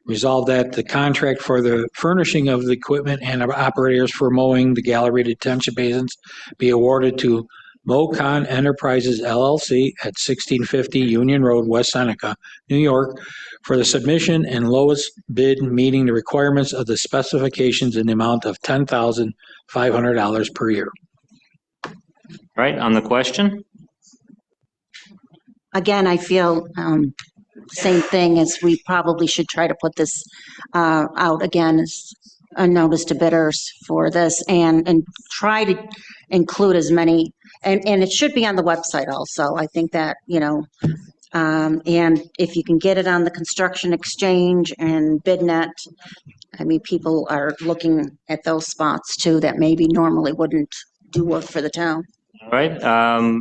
Resolved that the contract for the furnishing of the equipment and operators for mowing the gallery detention basins be awarded to MoCon Enterprises LLC at 1650 Union Road, West Seneca, New York, for the submission and lowest bid meeting the requirements of the specifications in the amount of $10,500 per year. Right, on the question? Again, I feel same thing as we probably should try to put this out again as a notice to bidders for this and try to include as many, and it should be on the website also. I think that, and if you can get it on the Construction Exchange and BidNet, I mean, people are looking at those spots too that maybe normally wouldn't do work for the town. All right.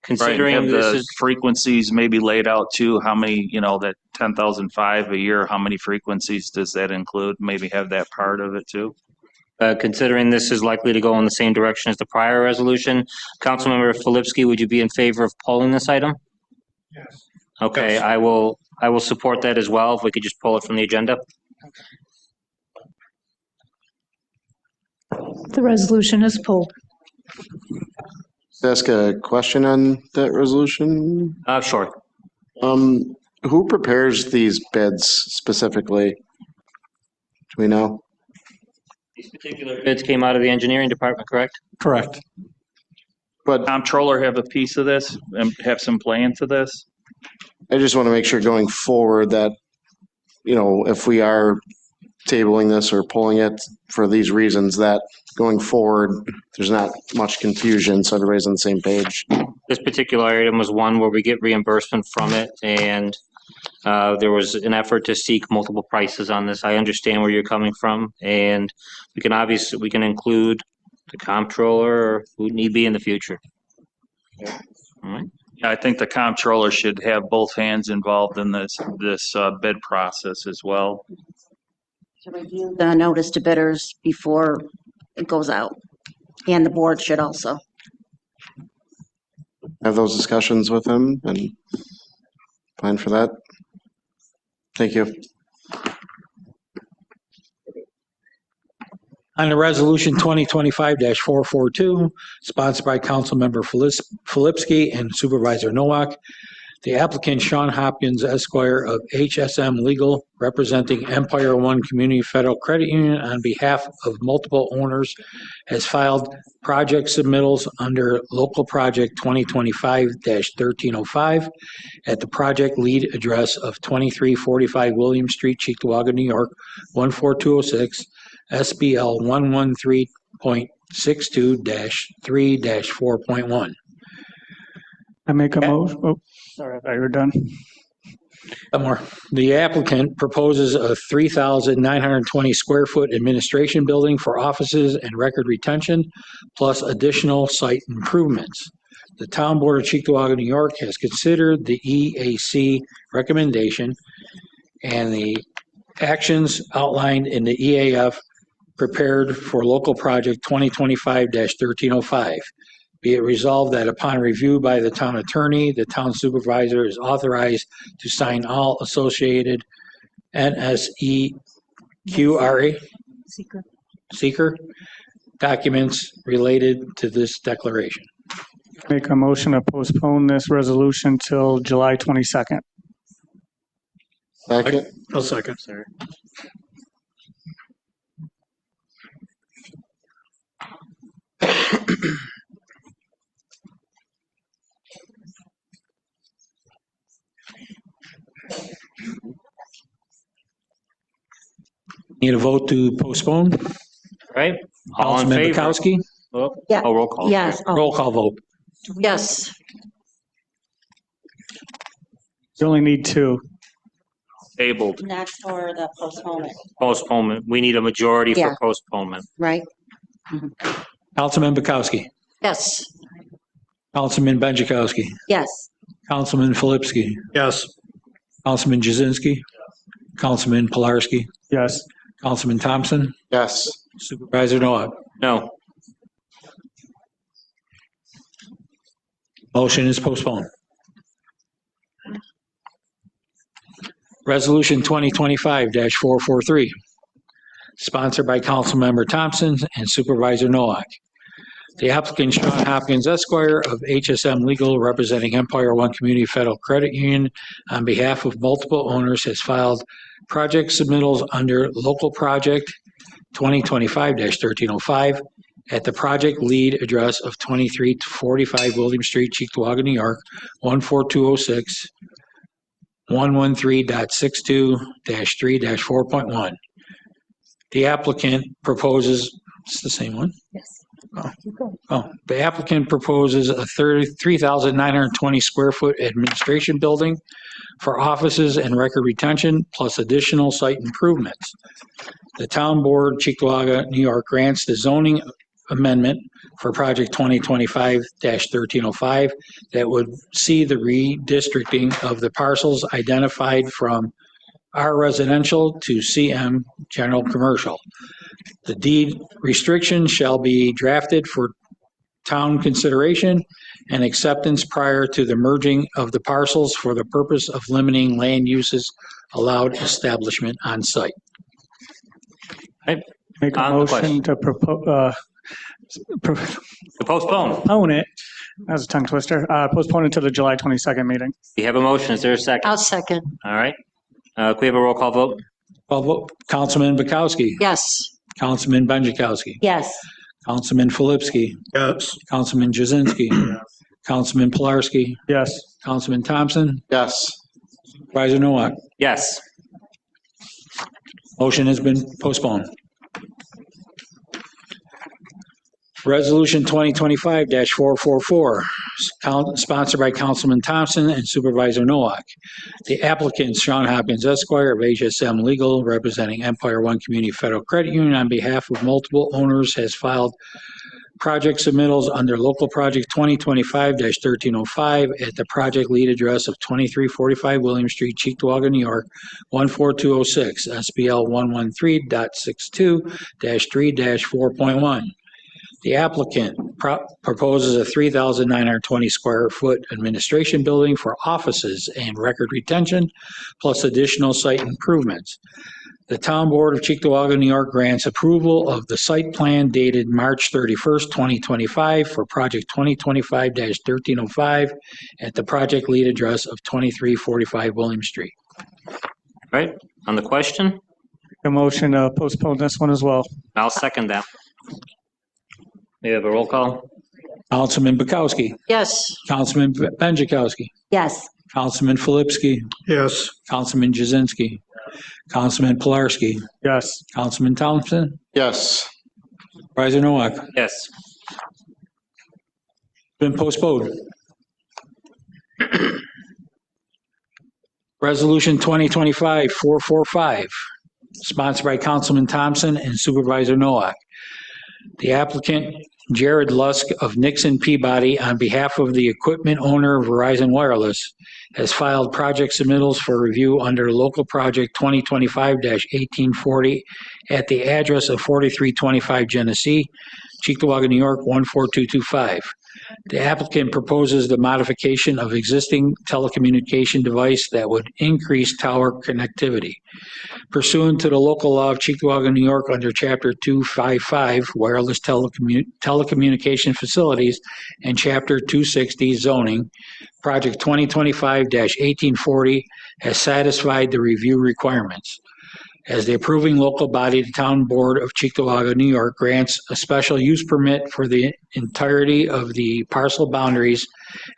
Considering Right, have this the is frequencies maybe laid out too, how many, that 10,005 a year, how many frequencies does that include? Maybe have that part of it too. considering this is likely to go in the same direction as the prior resolution, Councilmember Filipski, would you be in favor of pulling this item? Yes. Okay, Yes. I will support that as well. If we could just pull it from the agenda. The resolution is pulled. Ask a question on that resolution. Sure. Who prepares these bids specifically? Do we know? These particular bids came out of the engineering department, correct? Correct. But Comptroller have a piece of this and have some play into this? I just want to make sure going forward that, if we are tabling this or pulling it for these reasons, that going forward, there's not much confusion, so everybody's on the same page. This particular item was one where we get reimbursement from it, and there was an effort to seek multiple prices on this. I understand where you're coming from, and we can include the comptroller or who need be in the future. All right. I think the comptroller should have both hands involved in this bid process as well. To review the notice to bidders before it goes out, and the board should also. have those discussions with him and plan for that. Thank you. On the resolution 2025-442, sponsored by Councilmember Filipski and Supervisor Nowak, the applicant Sean Hopkins Esquire of HSM Legal, representing Empire One Community Federal Credit Union on behalf of multiple owners, has filed project submittals under Local Project 2025-1305 at the project lead address of 2345 William Street, Cheektowaga, New York, 14206, SBL 113.62-3-4.1. I make a motion. Oh, sorry, I thought you were done. One more. The applicant proposes a 3,920 square foot administration building for offices and record retention, plus additional site improvements. The Town Board of Cheektowaga, New York has considered the EAC recommendation and the actions outlined in the EAF prepared for Local Project 2025-1305. Be it resolved that upon review by the town attorney, the town supervisor is authorized to sign all associated NSEQRA seeker documents related to this declaration. Make a motion to postpone this resolution till July 22nd. Second. I'll second. Sorry. Need a vote to postpone? Right? All in Councilman favor? Bukowski? Oh, Yeah. oh, roll call. Yes. Oh, Roll call vote. yes. You only need two. Tabled. Not for the postponement, Postponement. We need a majority Yeah. for postponement. right? Councilman Bukowski. Yes. Councilman Benjikowski. Yes. Councilman Filipski. Yes. Councilman Jazinski. Councilman Pilarski. Yes. Councilman Thompson. Yes. Supervisor Noah. No. Motion is postponed. Resolution 2025-443, sponsored by Councilmember Thompson and Supervisor Nowak. The applicant Sean Hopkins Esquire of HSM Legal, representing Empire One Community Federal Credit Union on behalf of multiple owners, has filed project submittals under Local Project 2025-1305 at the project lead address of 2345 William Street, Cheektowaga, New York, 14206, 113.62-3-4.1. The applicant proposes, it's the same one? Yes. The applicant proposes a 3,920 square foot administration building for offices and record retention, plus additional site improvements. The Town Board, Cheektowaga, New York, grants the zoning amendment for project 2025-1305 that would see the redistricting of the parcels identified from R residential to CM general commercial. The deed restriction shall be drafted for town consideration and acceptance prior to the merging of the parcels for the purpose of limiting land uses allowed establishment on site. Make a On the motion question. to To postpone. postpone it. That was a tongue twister. Postpone it to the July 22nd meeting. We have a motion. Is there a second? I'll second. All right. Can we have a roll call vote? Well, vote. Councilman Bukowski. Yes. Councilman Benjikowski. Yes. Councilman Filipski. Yes. Councilman Jazinski. Councilman Pilarski. Yes. Councilman Thompson. Yes. Supervisor Nowak. Yes. Motion has been postponed. Resolution 2025-444, sponsored by Councilman Thompson and Supervisor Nowak. The applicant, Sean Hopkins Esquire of HSM Legal, representing Empire One Community Federal Credit Union on behalf of multiple owners, has filed project submittals under Local Project 2025-1305 at the project lead address of 2345 William Street, Cheektowaga, New York, 14206, SBL 113.62-3-4.1. The applicant proposes a 3,920 square foot administration building for offices and record retention, plus additional site improvements. The Town Board of Cheektowaga, New York grants approval of the site plan dated March 31st, 2025 for project 2025-1305 at the project lead address of 2345 William Street. Right, on the question, A motion to postpone this one as well. I'll second that. We have a roll call? Councilman Bukowski. Yes. Councilman Benjikowski. Yes. Councilman Filipski. Yes. Councilman Jazinski. Councilman Pilarski. Yes. Councilman Thompson. Yes. Supervisor Nowak. Yes. Been postponed. Resolution 2025-445, sponsored by Councilman Thompson and Supervisor Nowak. The applicant, Jared Lusk of Nixon Peabody, on behalf of the equipment owner Verizon Wireless, has filed project submittals for review under local project 2025-1840 at the address of 4325 Genesee, Cheektowaga, New York 14225. The applicant proposes the modification of existing telecommunication device that would increase tower connectivity. Pursuant to the local law of Cheektowaga, New York, under Chapter 255, Wireless Telecommunication Facilities, and Chapter 260, Zoning, Project 2025-1840 has satisfied the review requirements. As the approving local body, the Town Board of Cheektowaga, New York grants a special use permit for the entirety of the parcel boundaries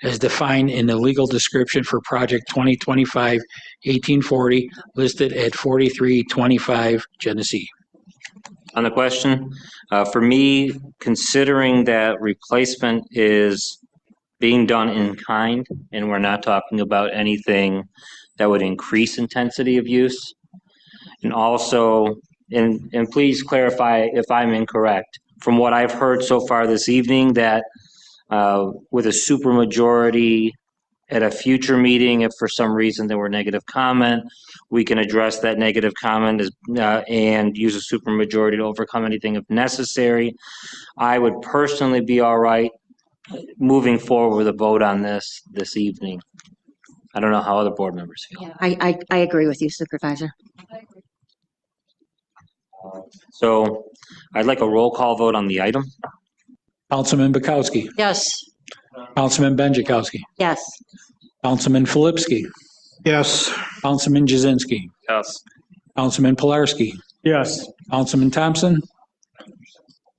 as defined in the legal description for Project 2025-1840 listed at 4325 Genesee. On the question, for me, considering that replacement is being done in kind, and we're not talking about anything that would increase intensity of use, and also, and please clarify if I'm incorrect, from what I've heard so far this evening, that with a supermajority at a future meeting, if for some reason there were negative comment, we can address that negative comment and use a supermajority to overcome anything if necessary. I would personally be all right moving forward with a vote on this evening. I don't know how other board members feel. Yeah, I agree with you, Supervisor. So I'd like a roll call vote on the item. Councilman Bukowski. Yes. Councilman Benjikowski. Yes. Councilman Filipski. Yes. Councilman Jazinski. Yes. Councilman Pilarski. Yes. Councilman Thompson.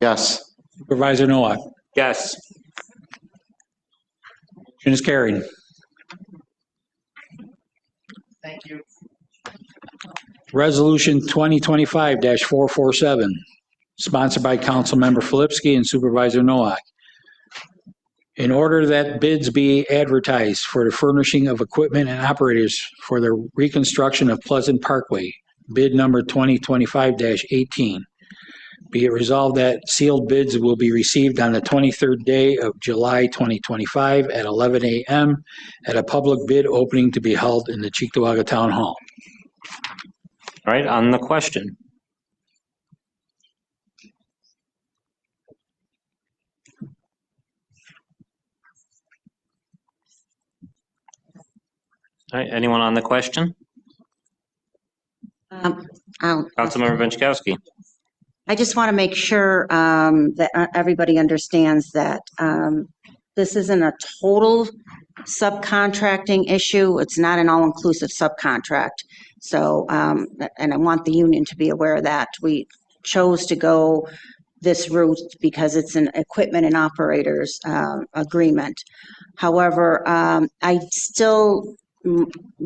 Yes. Supervisor Nowak. Yes. Motion is carried. Thank you. Resolution 2025-447, sponsored by Councilmember Filipski and Supervisor Nowak. In order that bids be advertised for the furnishing of equipment and operators for the reconstruction of Pleasant Parkway, bid number 2025-18. Be it resolved that sealed bids will be received on the 23rd day of July 2025 at 11 a.m. at a public bid opening to be held in the Cheektowaga Town Hall. All right, on the question. All right, anyone on the question? Councilmember Benchkowski. I just want to make sure that everybody understands that this isn't a total subcontracting issue. It's not an all-inclusive subcontract. So, and I want the union to be aware of that. We chose to go this route because it's an equipment and operators agreement. However, I still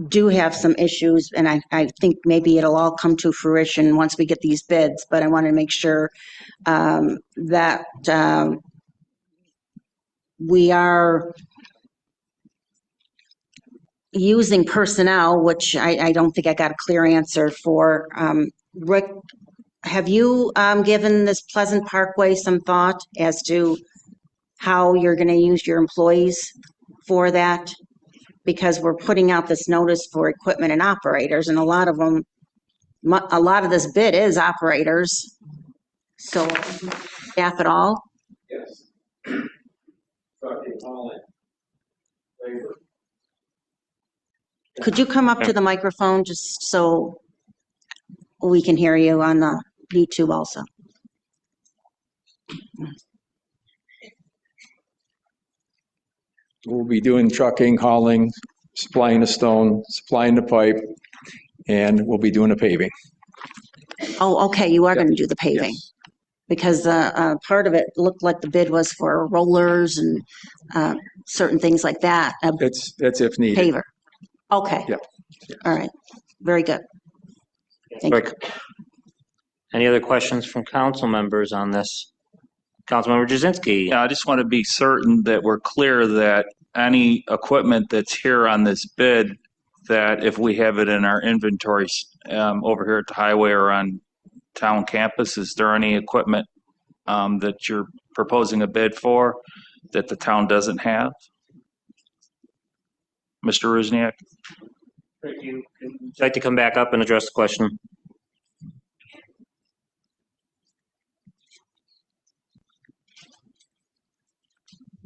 do have some issues, and I think maybe it'll all come to fruition once we get these bids, but I want to make sure that we are using personnel, which I don't think I got a clear answer for. Rick, have you given this Pleasant Parkway some thought as to how you're going to use your employees for that? Because we're putting out this notice for equipment and operators, and a lot of them, a lot of this bid is operators. So staff at all? Yes. Trucking, hauling, labor. Could you come up to the microphone just so we can hear you on the YouTube also? We'll be doing trucking, hauling, supplying the stone, supplying the pipe, and we'll be doing the paving. Oh, okay, you are going to do the paving. Because part of it looked like the bid was for rollers and certain things like that. That's if needed. Paver. Okay. Yeah. All right. Very good. Thank you. Any other questions from council members on this? Councilmember Jazinski. Yeah, I just want to be certain that we're clear that any equipment that's here on this bid, that if we have it in our inventories over here at the highway or on town campus, is there any equipment that you're proposing a bid for that the town doesn't have? Mr. Rusniak? Would you like to come back up and address the question?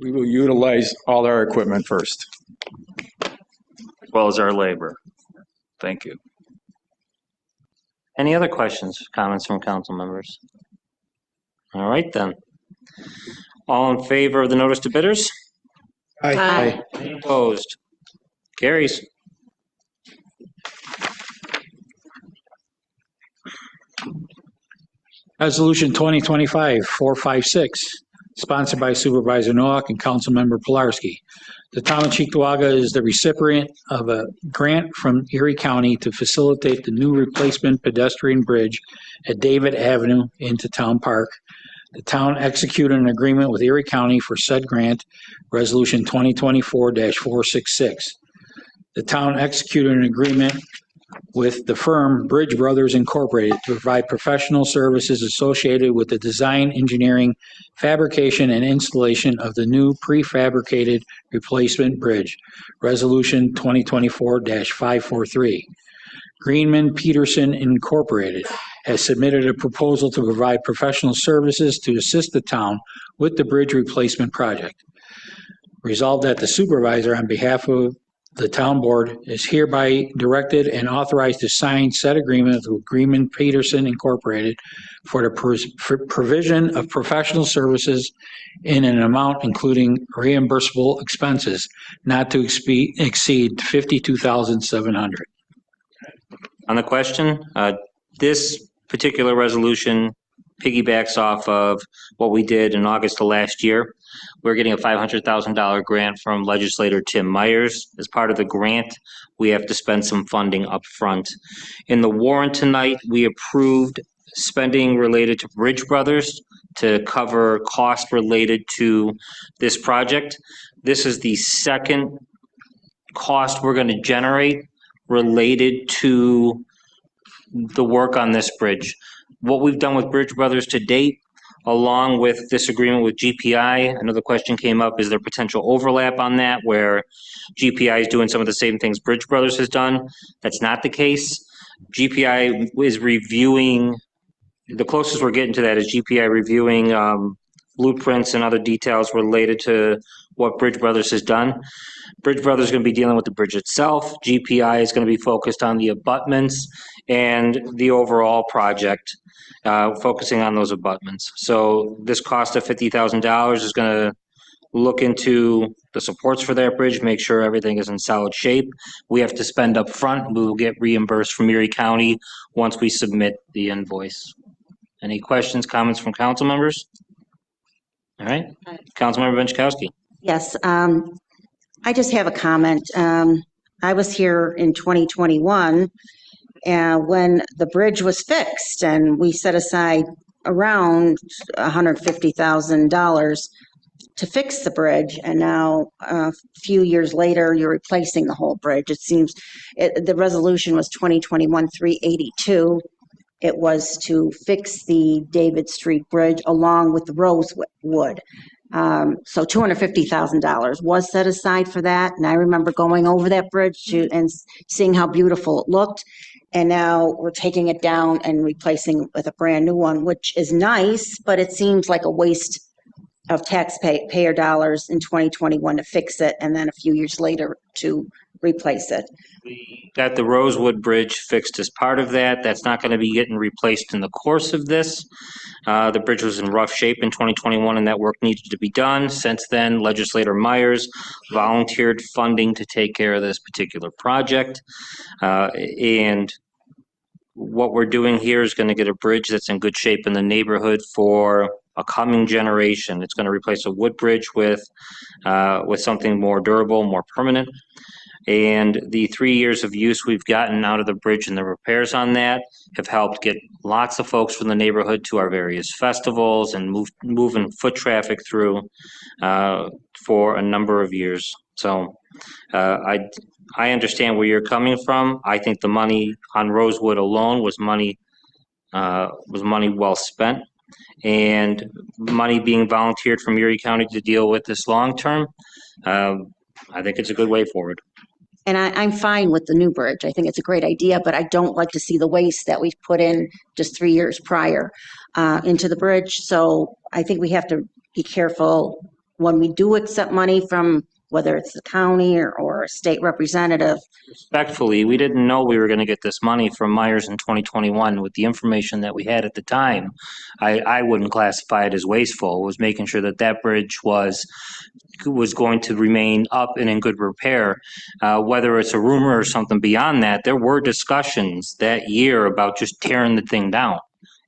We will utilize all our equipment first. As well as our labor. Thank you. Any other questions, comments from council members? All right, then. All in favor of the notice to bidders? Aye. Any opposed? Carries. Resolution 2025-456, sponsored by Supervisor Nowak and Councilmember Pilarski. The town of Cheektowaga is the recipient of a grant from Erie County to facilitate the new replacement pedestrian bridge at David Avenue into Town Park. The town executed an agreement with Erie County for said grant, Resolution 2024-466. The town executed an agreement with the firm Bridge Brothers Incorporated to provide professional services associated with the design, engineering, fabrication, and installation of the new prefabricated replacement bridge, Resolution 2024-543. Greenman Peterson Incorporated has submitted a proposal to provide professional services to assist the town with the bridge replacement project. Resolved that the supervisor, on behalf of the town board, is hereby directed and authorized to sign said agreement with Greenman Peterson Incorporated for the provision of professional services in an amount including reimbursable expenses not to exceed $52,700. On the question, this particular resolution piggybacks off of what we did in August of last year. We're getting a $500,000 grant from legislator Tim Myers. As part of the grant, we have to spend some funding up front. In the warrant tonight, we approved spending related to Bridge Brothers to cover costs related to this project. This is the second cost we're going to generate related to the work on this bridge. What we've done with Bridge Brothers to date, along with this agreement with GPI, I know the question came up, is there potential overlap on that where GPI is doing some of the same things Bridge Brothers has done? That's not the case. GPI is reviewing, the closest we're getting to that is GPI reviewing blueprints and other details related to what Bridge Brothers has done. Bridge Brothers is going to be dealing with the bridge itself. GPI is going to be focused on the abutments and the overall project, focusing on those abutments. So this cost of $50,000 is going to look into the supports for that bridge, make sure everything is in solid shape. We have to spend up front. We will get reimbursed from Erie County once we submit the invoice. Any questions, comments from council members? All right. Councilmember Benchkowski. Yes, I just have a comment. I was here in 2021 when the bridge was fixed, and we set aside around $150,000 to fix the bridge, and now a few years later, you're replacing the whole bridge. It seems the resolution was 2021-382. It was to fix the David Street Bridge along with the Rosewood. So $250,000 was set aside for that. And I remember going over that bridge and seeing how beautiful it looked. And now we're taking it down and replacing it with a brand new one, which is nice, but it seems like a waste of taxpayer dollars in 2021 to fix it, and then a few years later to replace it. We got the Rosewood Bridge fixed as part of that. That's not going to be getting replaced in the course of this. The bridge was in rough shape in 2021 and that work needed to be done. Since then, Legislator Myers volunteered funding to take care of this particular project. And what we're doing here is going to get a bridge that's in good shape in the neighborhood for a coming generation. It's going to replace a wood bridge with something more durable, more permanent. And the 3 years of use we've gotten out of the bridge and the repairs on that have helped get lots of folks from the neighborhood to our various festivals and moving foot traffic through for a number of years. So I understand where you're coming from. I think the money on Rosewood alone was money well spent, and money being volunteered from Erie County to deal with this long term. I think it's a good way forward. And I'm fine with the new bridge. I think it's a great idea, but I don't like to see the waste that we've put in just 3 years prior into the bridge. So I think we have to be careful when we do accept money from whether it's the county or a state representative. Respectfully, we didn't know we were going to get this money from Myers in 2021 with the information that we had at the time. I wouldn't classify it as wasteful. It was making sure that that bridge was going to remain up and in good repair. Whether it's a rumor or something beyond that, there were discussions that year about just tearing the thing down.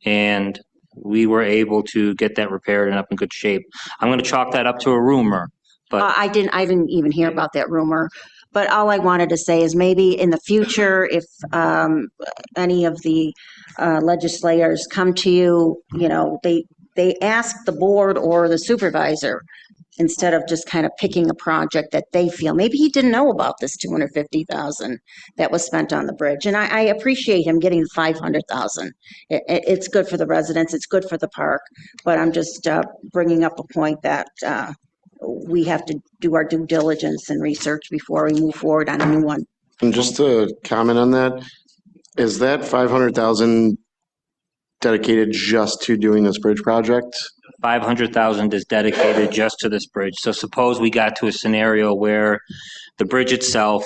And we were able to get that repaired and up in good shape. I'm going to chalk that up to a rumor. But I didn't even hear about that rumor. But all I wanted to say is maybe in the future, if any of the legislators come to you, they ask the board or the supervisor instead of just kind of picking a project that they feel. Maybe he didn't know about this $250,000 that was spent on the bridge. And I appreciate him getting $500,000. It's good for the residents. It's good for the park. But I'm just bringing up a point that we have to do our due diligence and research before we move forward on a new one. And just to comment on that, is that 500,000 dedicated just to doing this bridge project? 500,000 is dedicated just to this bridge. So suppose we got to a scenario where the bridge itself,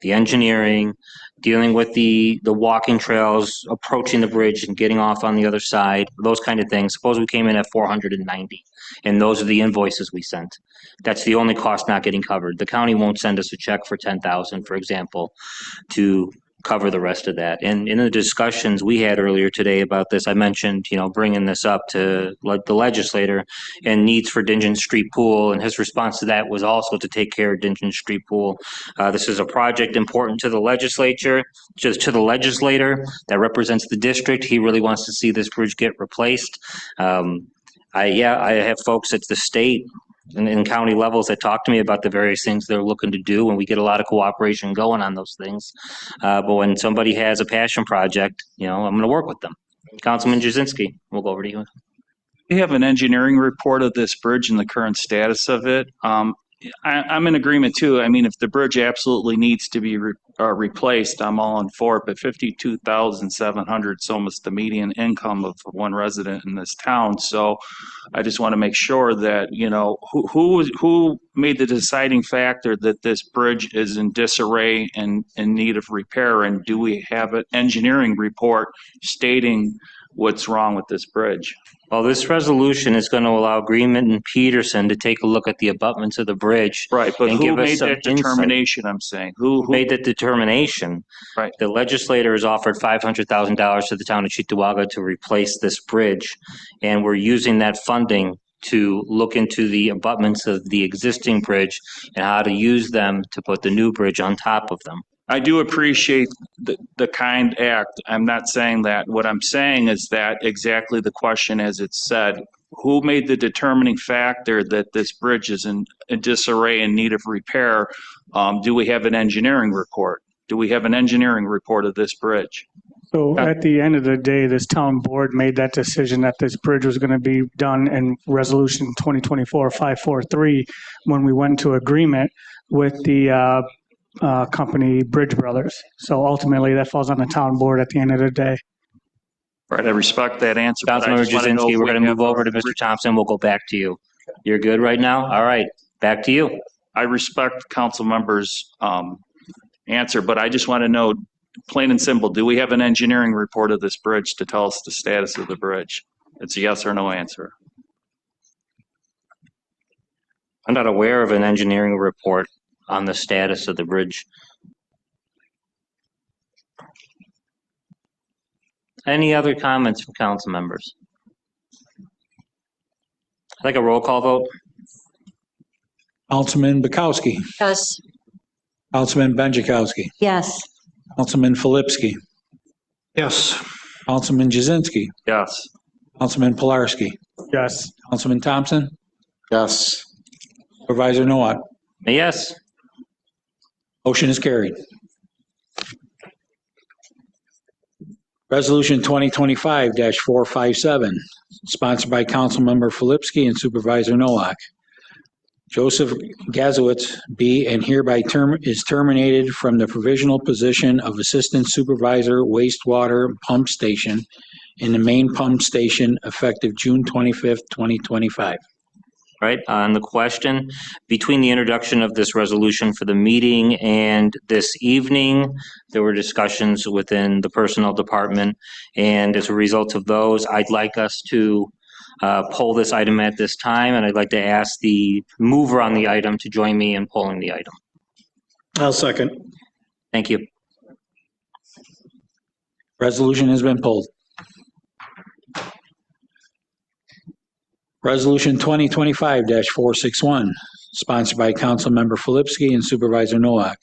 the engineering, dealing with the walking trails, approaching the bridge and getting off on the other side, those kind of things. Suppose we came in at 490, and those are the invoices we sent. That's the only cost not getting covered. The county won't send us a check for 10,000, for example, to cover the rest of that. And in the discussions we had earlier today about this, I mentioned, bringing this up to the legislator and needs for Dingeon Street Pool. And his response to that was also to take care of Dingeon Street Pool. This is a project important to the legislature, just to the legislator that represents the district. He really wants to see this bridge get replaced. I have folks at the state and in county levels that talk to me about the various things they're looking to do, and we get a lot of cooperation going on those things. But when somebody has a passion project, I'm going to work with them. Councilman Jasinski, we'll go over to you. We have an engineering report of this bridge and the current status of it. I'm in agreement too. I mean, if the bridge absolutely needs to be replaced, I'm all in for it. But $52,700 is almost the median income of one resident in this town. So I just want to make sure that who made the deciding factor that this bridge is in disarray and in need of repair, and do we have an engineering report stating what's wrong with this bridge? Well, this resolution is going to allow Greenman and Peterson to take a look at the abutments of the bridge. Right, but and who give us made some that determination, insight. I'm saying? Who made that determination? Right. The legislator has offered $500,000 to the town of Cheektowaga to replace this bridge, and we're using that funding to look into the abutments of the existing bridge and how to use them to put the new bridge on top of them. I do appreciate the kind act. I'm not saying that. What I'm saying is that exactly the question as it's said, who made the determining factor that this bridge is in disarray and need of repair? Do we have an engineering report? Do we have an engineering report of this bridge? So at the end of the day, this town board made that decision that this bridge was going to be done in resolution 2024-543 when we went to agreement with the company Bridge Brothers. So ultimately that falls on the town board at the end of the day. Right, I respect that answer. Councilmember Jasinski, we're going to move over to Mr. Thompson. We'll go back to you. You're good right now? All right, back to you. I respect council members' answer, but I just want to know, plain and simple, do we have an engineering report of this bridge to tell us the status of the bridge? It's a yes or no answer. I'm not aware of an engineering report on the status of the bridge. Any other comments from council members? I'd like a roll call vote. Councilman Bukowski. Yes. Councilman Benjikowski. Yes. Councilman Filipski. Yes. Councilman Jazinski. Yes. Councilman Pilarski. Yes. Councilman Thompson. Yes. Supervisor Nowak. Yes. Motion is carried. Resolution 2025-457, sponsored by Councilmember Filipski and Supervisor Nowak. Joseph Gazowitz be and hereby is terminated from the provisional position of Assistant Supervisor Wastewater Pump Station in the main pump station effective June 25th, 2025. Right, on the question, between the introduction of this resolution for the meeting and this evening, there were discussions within the personnel department, and as a result of those, I'd like us to pull this item at this time, and I'd like to ask the mover on the item to join me in pulling the item. I'll second. Thank you. Resolution has been pulled. Resolution 2025-461, sponsored by Councilmember Filipski and Supervisor Nowak.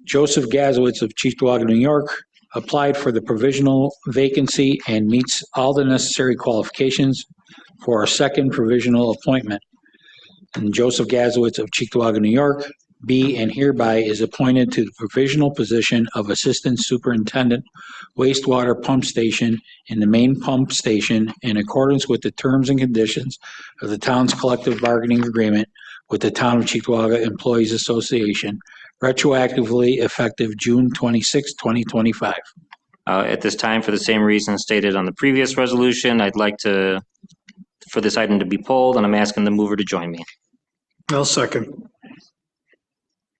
Joseph Gazowitz of Cheektowaga, New York, applied for the provisional vacancy and meets all the necessary qualifications for a second provisional appointment. And Joseph Gazowitz of Cheektowaga, New York, be and hereby is appointed to the provisional position of Assistant Superintendent Wastewater Pump Station in the main pump station in accordance with the terms and conditions of the town's collective bargaining agreement with the Town of Cheektowaga Employees Association, retroactively effective June 26, 2025. At this time, for the same reason stated on the previous resolution, I'd like for this item to be pulled, and I'm asking the mover to join me. I'll second.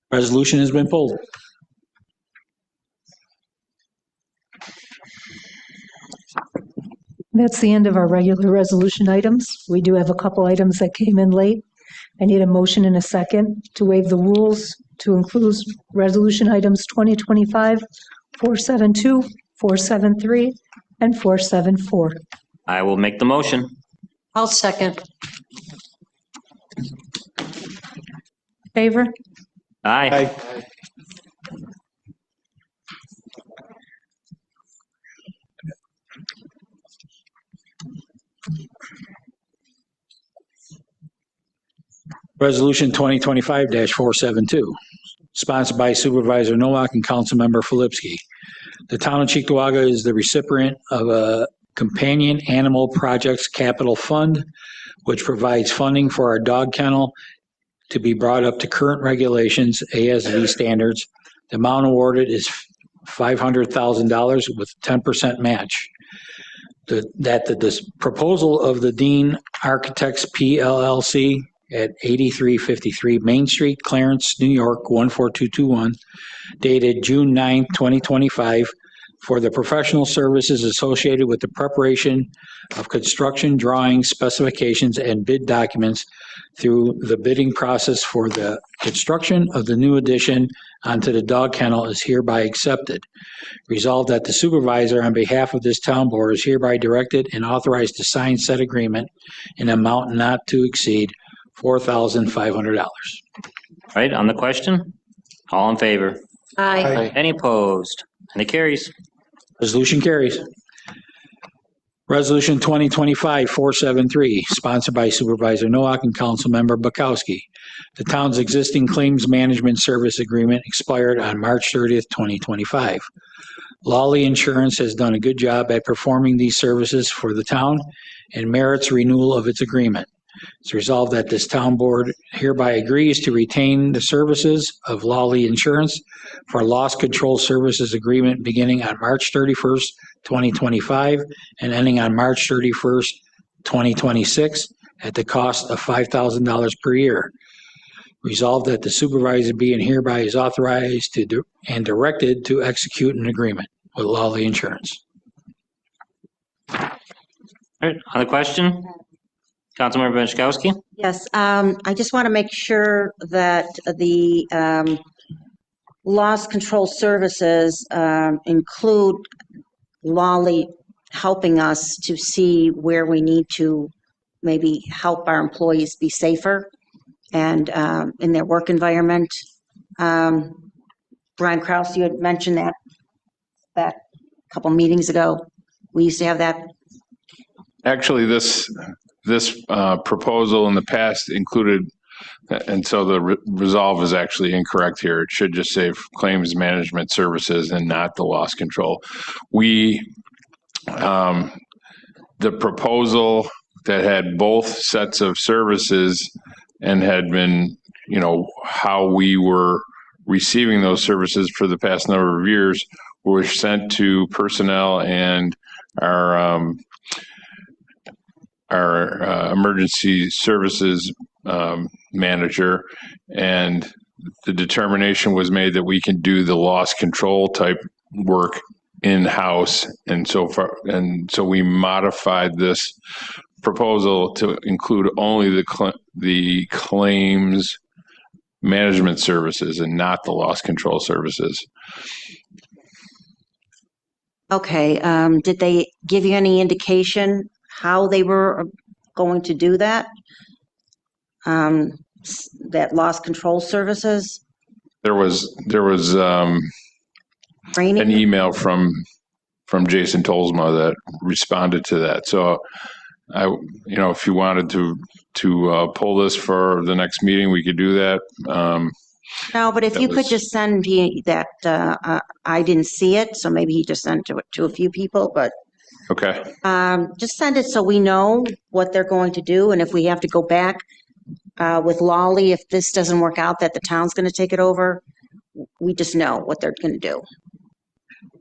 Resolution has been pulled. That's the end of our regular resolution items. We do have a couple items that came in late. I need a motion and a second to waive the rules to include resolution items 2025-472, 473, and 474. I will make the motion. I'll second. Favor? Aye. Resolution 2025-472, sponsored by Supervisor Nowak and Councilmember Filipski. The Town of Cheektowaga is the recipient of a Companion Animal Projects Capital Fund, which provides funding for our dog kennel to be brought up to current regulations, ASV standards. The amount awarded is $500,000 with 10% match. The proposal of the Dean Architects PLLC at 8353 Main Street, Clarence, New York, 14221, dated June 9, 2025, for the professional services associated with the preparation of construction drawings, specifications, and bid documents through the bidding process for the construction of the new addition onto the dog kennel is hereby accepted. Resolved that the supervisor on behalf of this town board is hereby directed and authorized to sign said agreement in an amount not to exceed $4,500. Right, on the question? All in favor? Aye. Any opposed? And it carries. Resolution carries. Resolution 2025-473, sponsored by Supervisor Nowak and Councilmember Bukowski. The town's existing claims management service agreement expired on March 30th, 2025. Lawley Insurance has done a good job at performing these services for the town and merits renewal of its agreement. It's resolved that this town board hereby agrees to retain the services of Lawley Insurance for loss control services agreement beginning on March 31st, 2025 and ending on March 31st, 2026 at the cost of $5,000 per year. Resolved that the supervisor be and hereby is authorized and directed to execute an agreement with Lawley Insurance. All right, on the question? Councilmember Benchkowski? Yes, I just want to make sure that the loss control services include Lawley helping us to see where we need to maybe help our employees be safer and in their work environment. Brian Kraus, you had mentioned that a couple meetings ago. We used to have that. Actually, this proposal in the past included, and so the resolve is actually incorrect here. It should just say claims management services and not the loss control. The proposal that had both sets of services and had been, how we were receiving those services for the past number of years were sent to personnel and our emergency services manager, and the determination was made that we can do the loss control type work in-house, and so we modified this proposal to include only the claims management services and not the loss control services. Okay, did they give you any indication how they were going to do that? That loss control services? There was an email from Jason Tolsma that responded to that. So if you wanted to pull this for the next meeting, we could do that. No, but if you could just send me that, I didn't see it, so maybe he just sent it to a few people, but okay. Just send it so we know what they're going to do, and if we have to go back with Lawley, if this doesn't work out, that the town's going to take it over, we just know what they're going to do.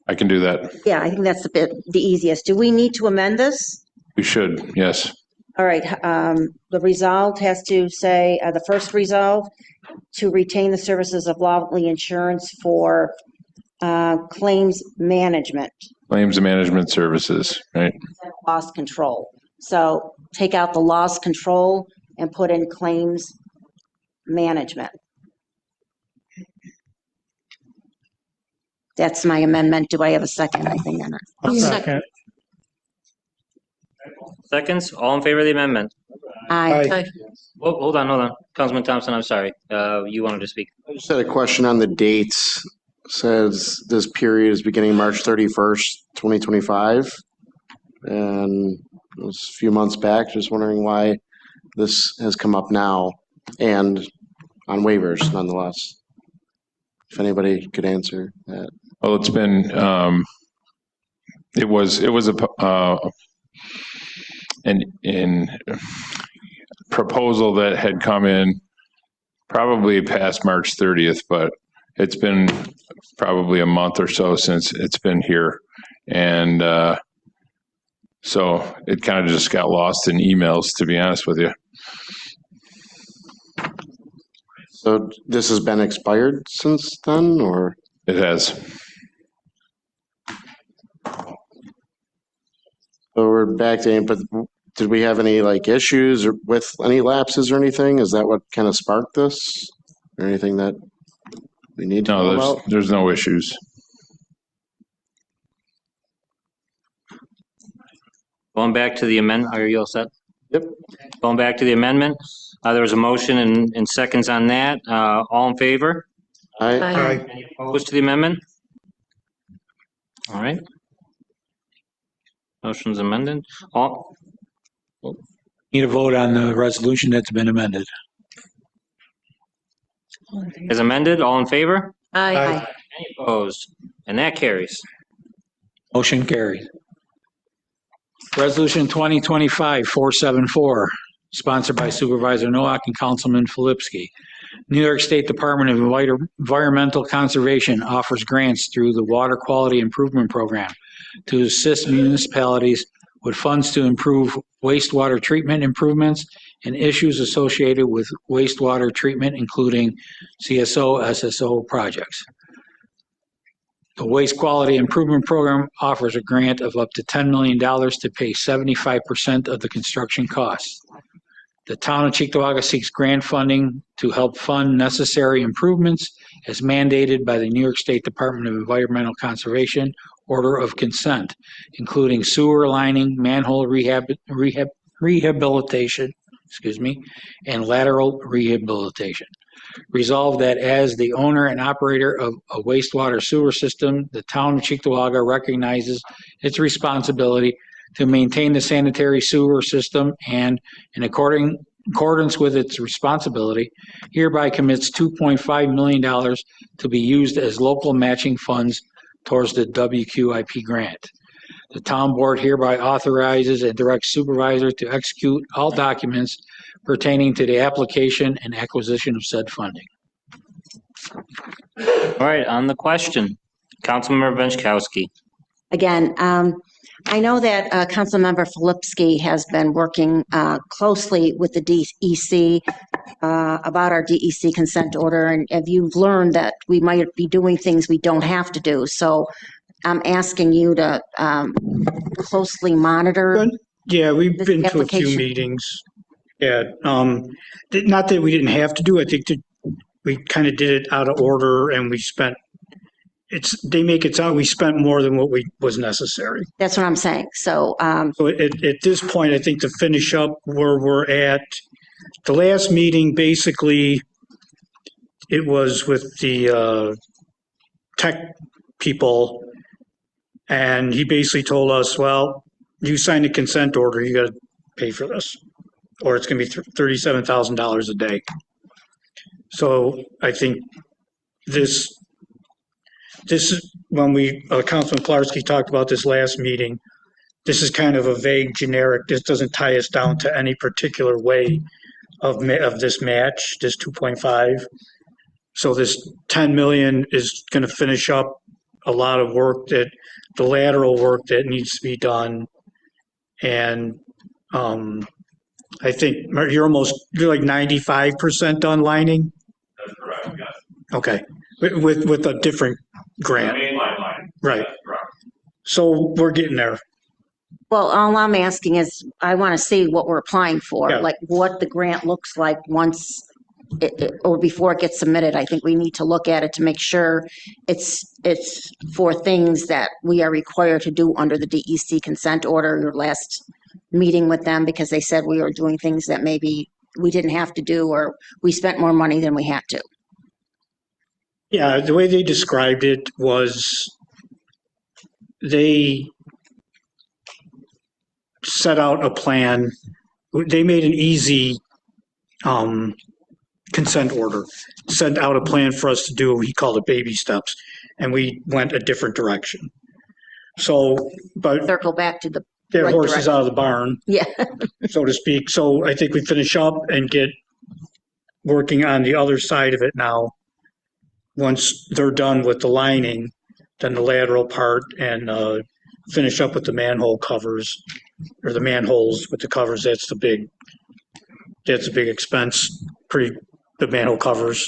I can do that. Yeah, I think that's the easiest. Do we need to amend this? We should, yes. All right, the resolved has to say, the first resolve, to retain the services of Lawley Insurance for claims management. Claims management services, right? Loss control. So take out the loss control and put in claims management. That's my amendment. Do I have a second? I think. Second. Seconds, all in favor of the amendment? Aye. Oh, hold on. Councilman Thompson, I'm sorry. You wanted to speak. I just had a question on the dates. It says this period is beginning March 31st, 2025. And it was a few months back. Just wondering why this has come up now and on waivers nonetheless. If anybody could answer that. Well, it's been, it was an proposal that had come in probably past March 30th, but it's been probably a month or so since it's been here. And so it kind of just got lost in emails, to be honest with you. So this has been expired since then, or? It has. So we're back to, but did we have any issues or with any lapses or anything? Is that what kind of sparked this? Or anything that we need to know about? There's no issues. Going back to the amendment, are you all set? Yep. Going back to the amendment, there was a motion and seconds on that. All in favor? Aye. Any opposed to the amendment? All right. Motion's amended. Need a vote on the resolution that's been amended. As amended, all in favor? Aye. Any opposed? And that carries. Motion carried. Resolution 2025-474, sponsored by Supervisor Nowak and Councilman Filipski. New York State Department of Environmental Conservation offers grants through the Water Quality Improvement Program to assist municipalities with funds to improve wastewater treatment improvements and issues associated with wastewater treatment, including CSO, SSO projects. The Waste Quality Improvement Program offers a grant of up to $10 million to pay 75% of the construction costs. The town of Cheektowaga seeks grant funding to help fund necessary improvements as mandated by the New York State Department of Environmental Conservation Order of Consent, including sewer lining, manhole rehabilitation, and lateral rehabilitation. Resolved that as the owner and operator of a wastewater sewer system, the town of Cheektowaga recognizes its responsibility to maintain the sanitary sewer system and, in accordance with its responsibility, hereby commits $2.5 million to be used as local matching funds towards the WQIP grant. The town board hereby authorizes and directs supervisor to execute all documents pertaining to the application and acquisition of said funding. All right, on the question, Councilmember Benchkowski. Again, I know that Councilmember Filipski has been working closely with the DEC about our DEC consent order, and have you learned that we might be doing things we don't have to do? So I'm asking you to closely monitor. Yeah, we've been to a few application. meetings. Yeah, not that we didn't have to do. I think that we kind of did it out of order, and we spent. They make it sound we spent more than what was necessary. That's what I'm saying. So, so at this point, I think to finish up where we're at, the last meeting basically it was with the tech people, and he basically told us, "Well, you signed a consent order. You got to pay for this, or it's going to be $37,000 a day." So I think this is when Councilman Pilarski talked about this last meeting. This is kind of a vague, generic. This doesn't tie us down to any particular way of this match, this 2.5. So this 10 million is going to finish up a lot of work the lateral work that needs to be done. And I think you're like 95% done lining. That's correct, yes. Okay, with a different grant. Mainline. Right. That's correct. So we're getting there. well, all I'm asking is I want to see what we're applying for, Yeah. like what the grant looks like once or before it gets submitted. I think we need to look at it to make sure it's for things that we are required to do under the DEC consent order. Your last meeting with them, because they said we were doing things that maybe we didn't have to do, or we spent more money than we had to. Yeah, the way they described it was they set out a plan. They made an easy consent order, sent out a plan for us to do. He called it baby steps, and we went a different direction. So, but circle back to the their right horses direction. out of the barn, Yeah. so to speak. So I think we finish up and get working on the other side of it now. Once they're done with the lining, then the lateral part, and finish up with the manhole covers, or the manholes with the covers. That's a big expense. The manhole covers.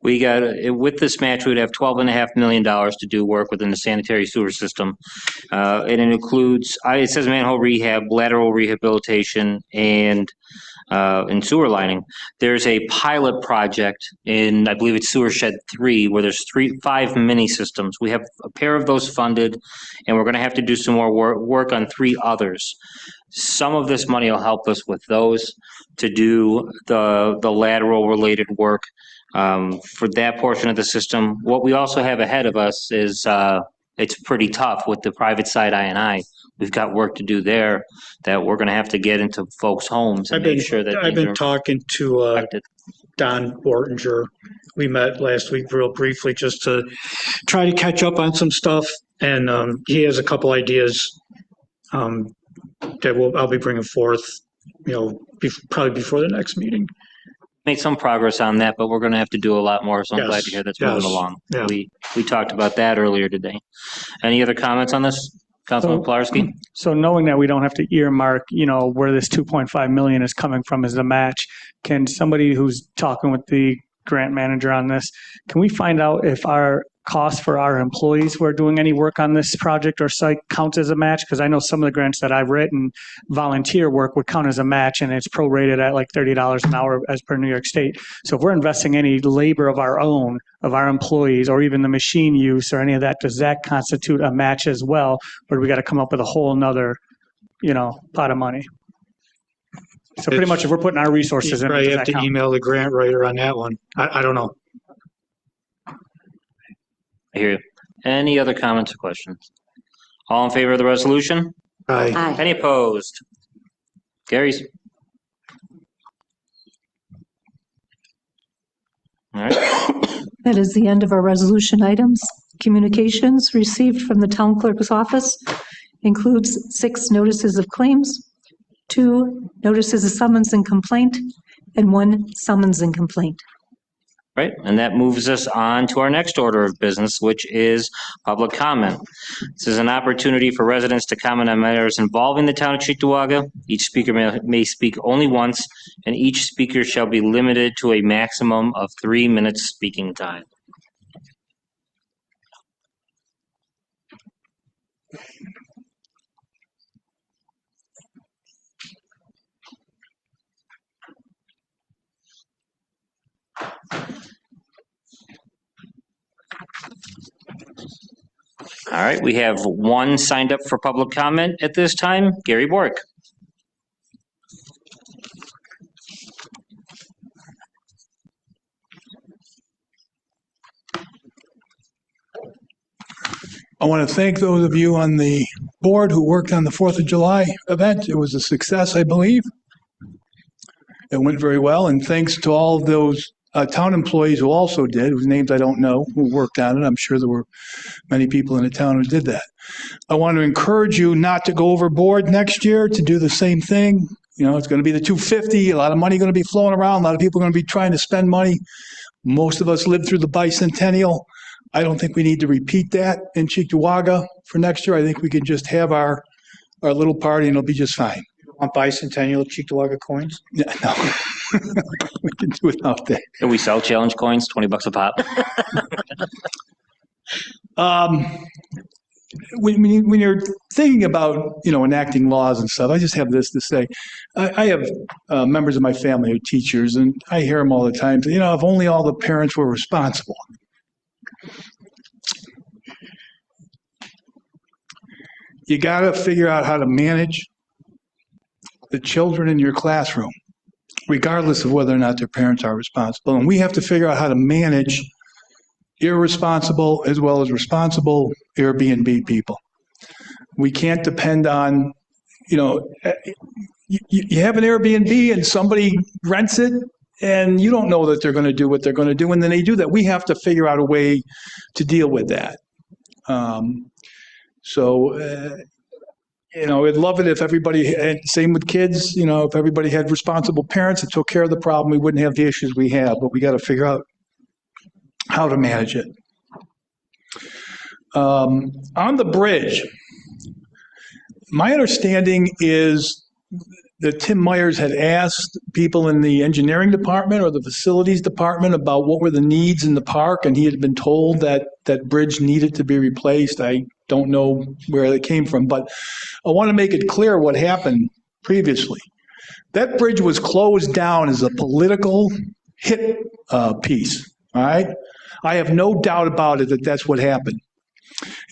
We got, with this match, we'd have $12.5 million to do work within the sanitary sewer system. And it includes, it says manhole rehab, lateral rehabilitation, and sewer lining. There's a pilot project in, I believe it's Sewer Shed 3, where there's 5 mini systems. We have a pair of those funded, and we're going to have to do some more work on 3 others. Some of this money will help us with those to do the lateral related work for that portion of the system. What we also have ahead of us is it's pretty tough with the private side I&I. We've got work to do there that we're going to have to get into folks' homes and make sure that I've been talking to Don Wortinger. We met last week real briefly just to try to catch up on some stuff, and he has a couple ideas that I'll be bringing forth, probably before the next meeting. Make some progress on that, but we're going to have to do a lot more. So I'm glad to hear that's moving along. Yeah. We talked about that earlier today. Any other comments on this? Councilman Pilarski? So knowing that we don't have to earmark, where this 2.5 million is coming from as the match, can somebody who's talking with the grant manager on this, can we find out if our cost for our employees who are doing any work on this project or site counts as a match? Because I know some of the grants that I've written, volunteer work would count as a match, and it's prorated at like $30 an hour as per New York State. So if we're investing any labor of our own, of our employees, or even the machine use or any of that, does that constitute a match as well? Or do we got to come up with a whole nother, pot of money? So pretty much if we're putting our resources in, Probably does have that to count? email the grant writer on that one. I don't know. I hear you. Any other comments or questions? All in favor of the resolution? Aye. Aye. Any opposed? Carries. All right. That is the end of our resolution items. Communications received from the town clerk's office includes 6 notices of claims, 2 notices of summons and complaint, and 1 summons and complaint. Right, and that moves us on to our next order of business, which is public comment. This is an opportunity for residents to comment on matters involving the town of Cheektowaga. Each speaker may speak only once, and each speaker shall be limited to a maximum of 3 minutes speaking time. All right, we have 1 signed up for public comment at this time, Gary Bork. I want to thank those of you on the board who worked on the 4th of July event. It was a success, I believe. It went very well, and thanks to all of those town employees who also did, whose names I don't know, who worked on it. I'm sure there were many people in the town who did that. I want to encourage you not to go overboard next year, to do the same thing. It's going to be the 250, a lot of money going to be flowing around, a lot of people are going to be trying to spend money. Most of us lived through the bicentennial. I don't think we need to repeat that in Cheektowaga for next year. I think we can just have our little party and it'll be just fine. Want bicentennial Cheektowaga coins? Yeah, no. We can do without that. Can we sell challenge coins, $20 a pop? When you're thinking about, enacting laws and stuff, I just have this to say. I have members of my family who are teachers, and I hear them all the time. If only all the parents were responsible. You got to figure out how to manage the children in your classroom, regardless of whether or not their parents are responsible. And we have to figure out how to manage irresponsible as well as responsible Airbnb people. We can't depend on, you have an Airbnb and somebody rents it and you don't know that they're going to do what they're going to do. And then they do that. We have to figure out a way to deal with that. I'd love it if everybody, same with kids, if everybody had responsible parents that took care of the problem, we wouldn't have the issues we have, but we got to figure out how to manage it. On the bridge, my understanding is that Tim Myers had asked people in the engineering department or the facilities department about what were the needs in the park, and he had been told that that bridge needed to be replaced. I don't know where it came from, but I want to make it clear what happened previously. That bridge was closed down as a political hit piece, all right? I have no doubt about it that that's what happened.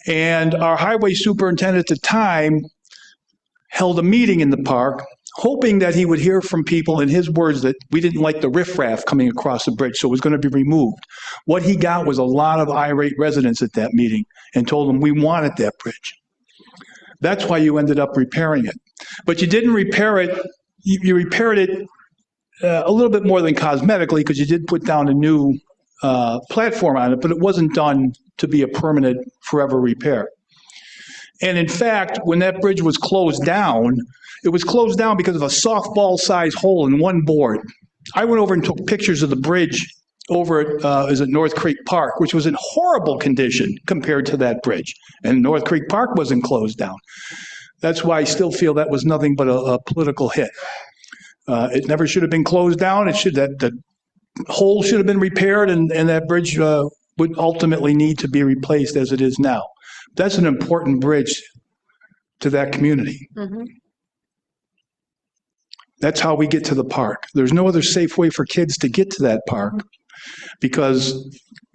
And our highway superintendent at the time held a meeting in the park, hoping that he would hear from people, in his words, that we didn't like the riffraff coming across the bridge, so it was going to be removed. What he got was a lot of irate residents at that meeting and told them we wanted that bridge. That's why you ended up repairing it. But you didn't repair it, you repaired it a little bit more than cosmetically, because you did put down a new platform on it, but it wasn't done to be a permanent forever repair. And in fact, when that bridge was closed down, it was closed down because of a softball-sized hole in one board. I went over and took pictures of the bridge over at, is it North Creek Park, which was in horrible condition compared to that bridge. And North Creek Park wasn't closed down. That's why I still feel that was nothing but a political hit. It never should have been closed down. The hole should have been repaired, and that bridge would ultimately need to be replaced as it is now. That's an important bridge to that community. Mhm. That's how we get to the park. There's no other safe way for kids to get to that park, because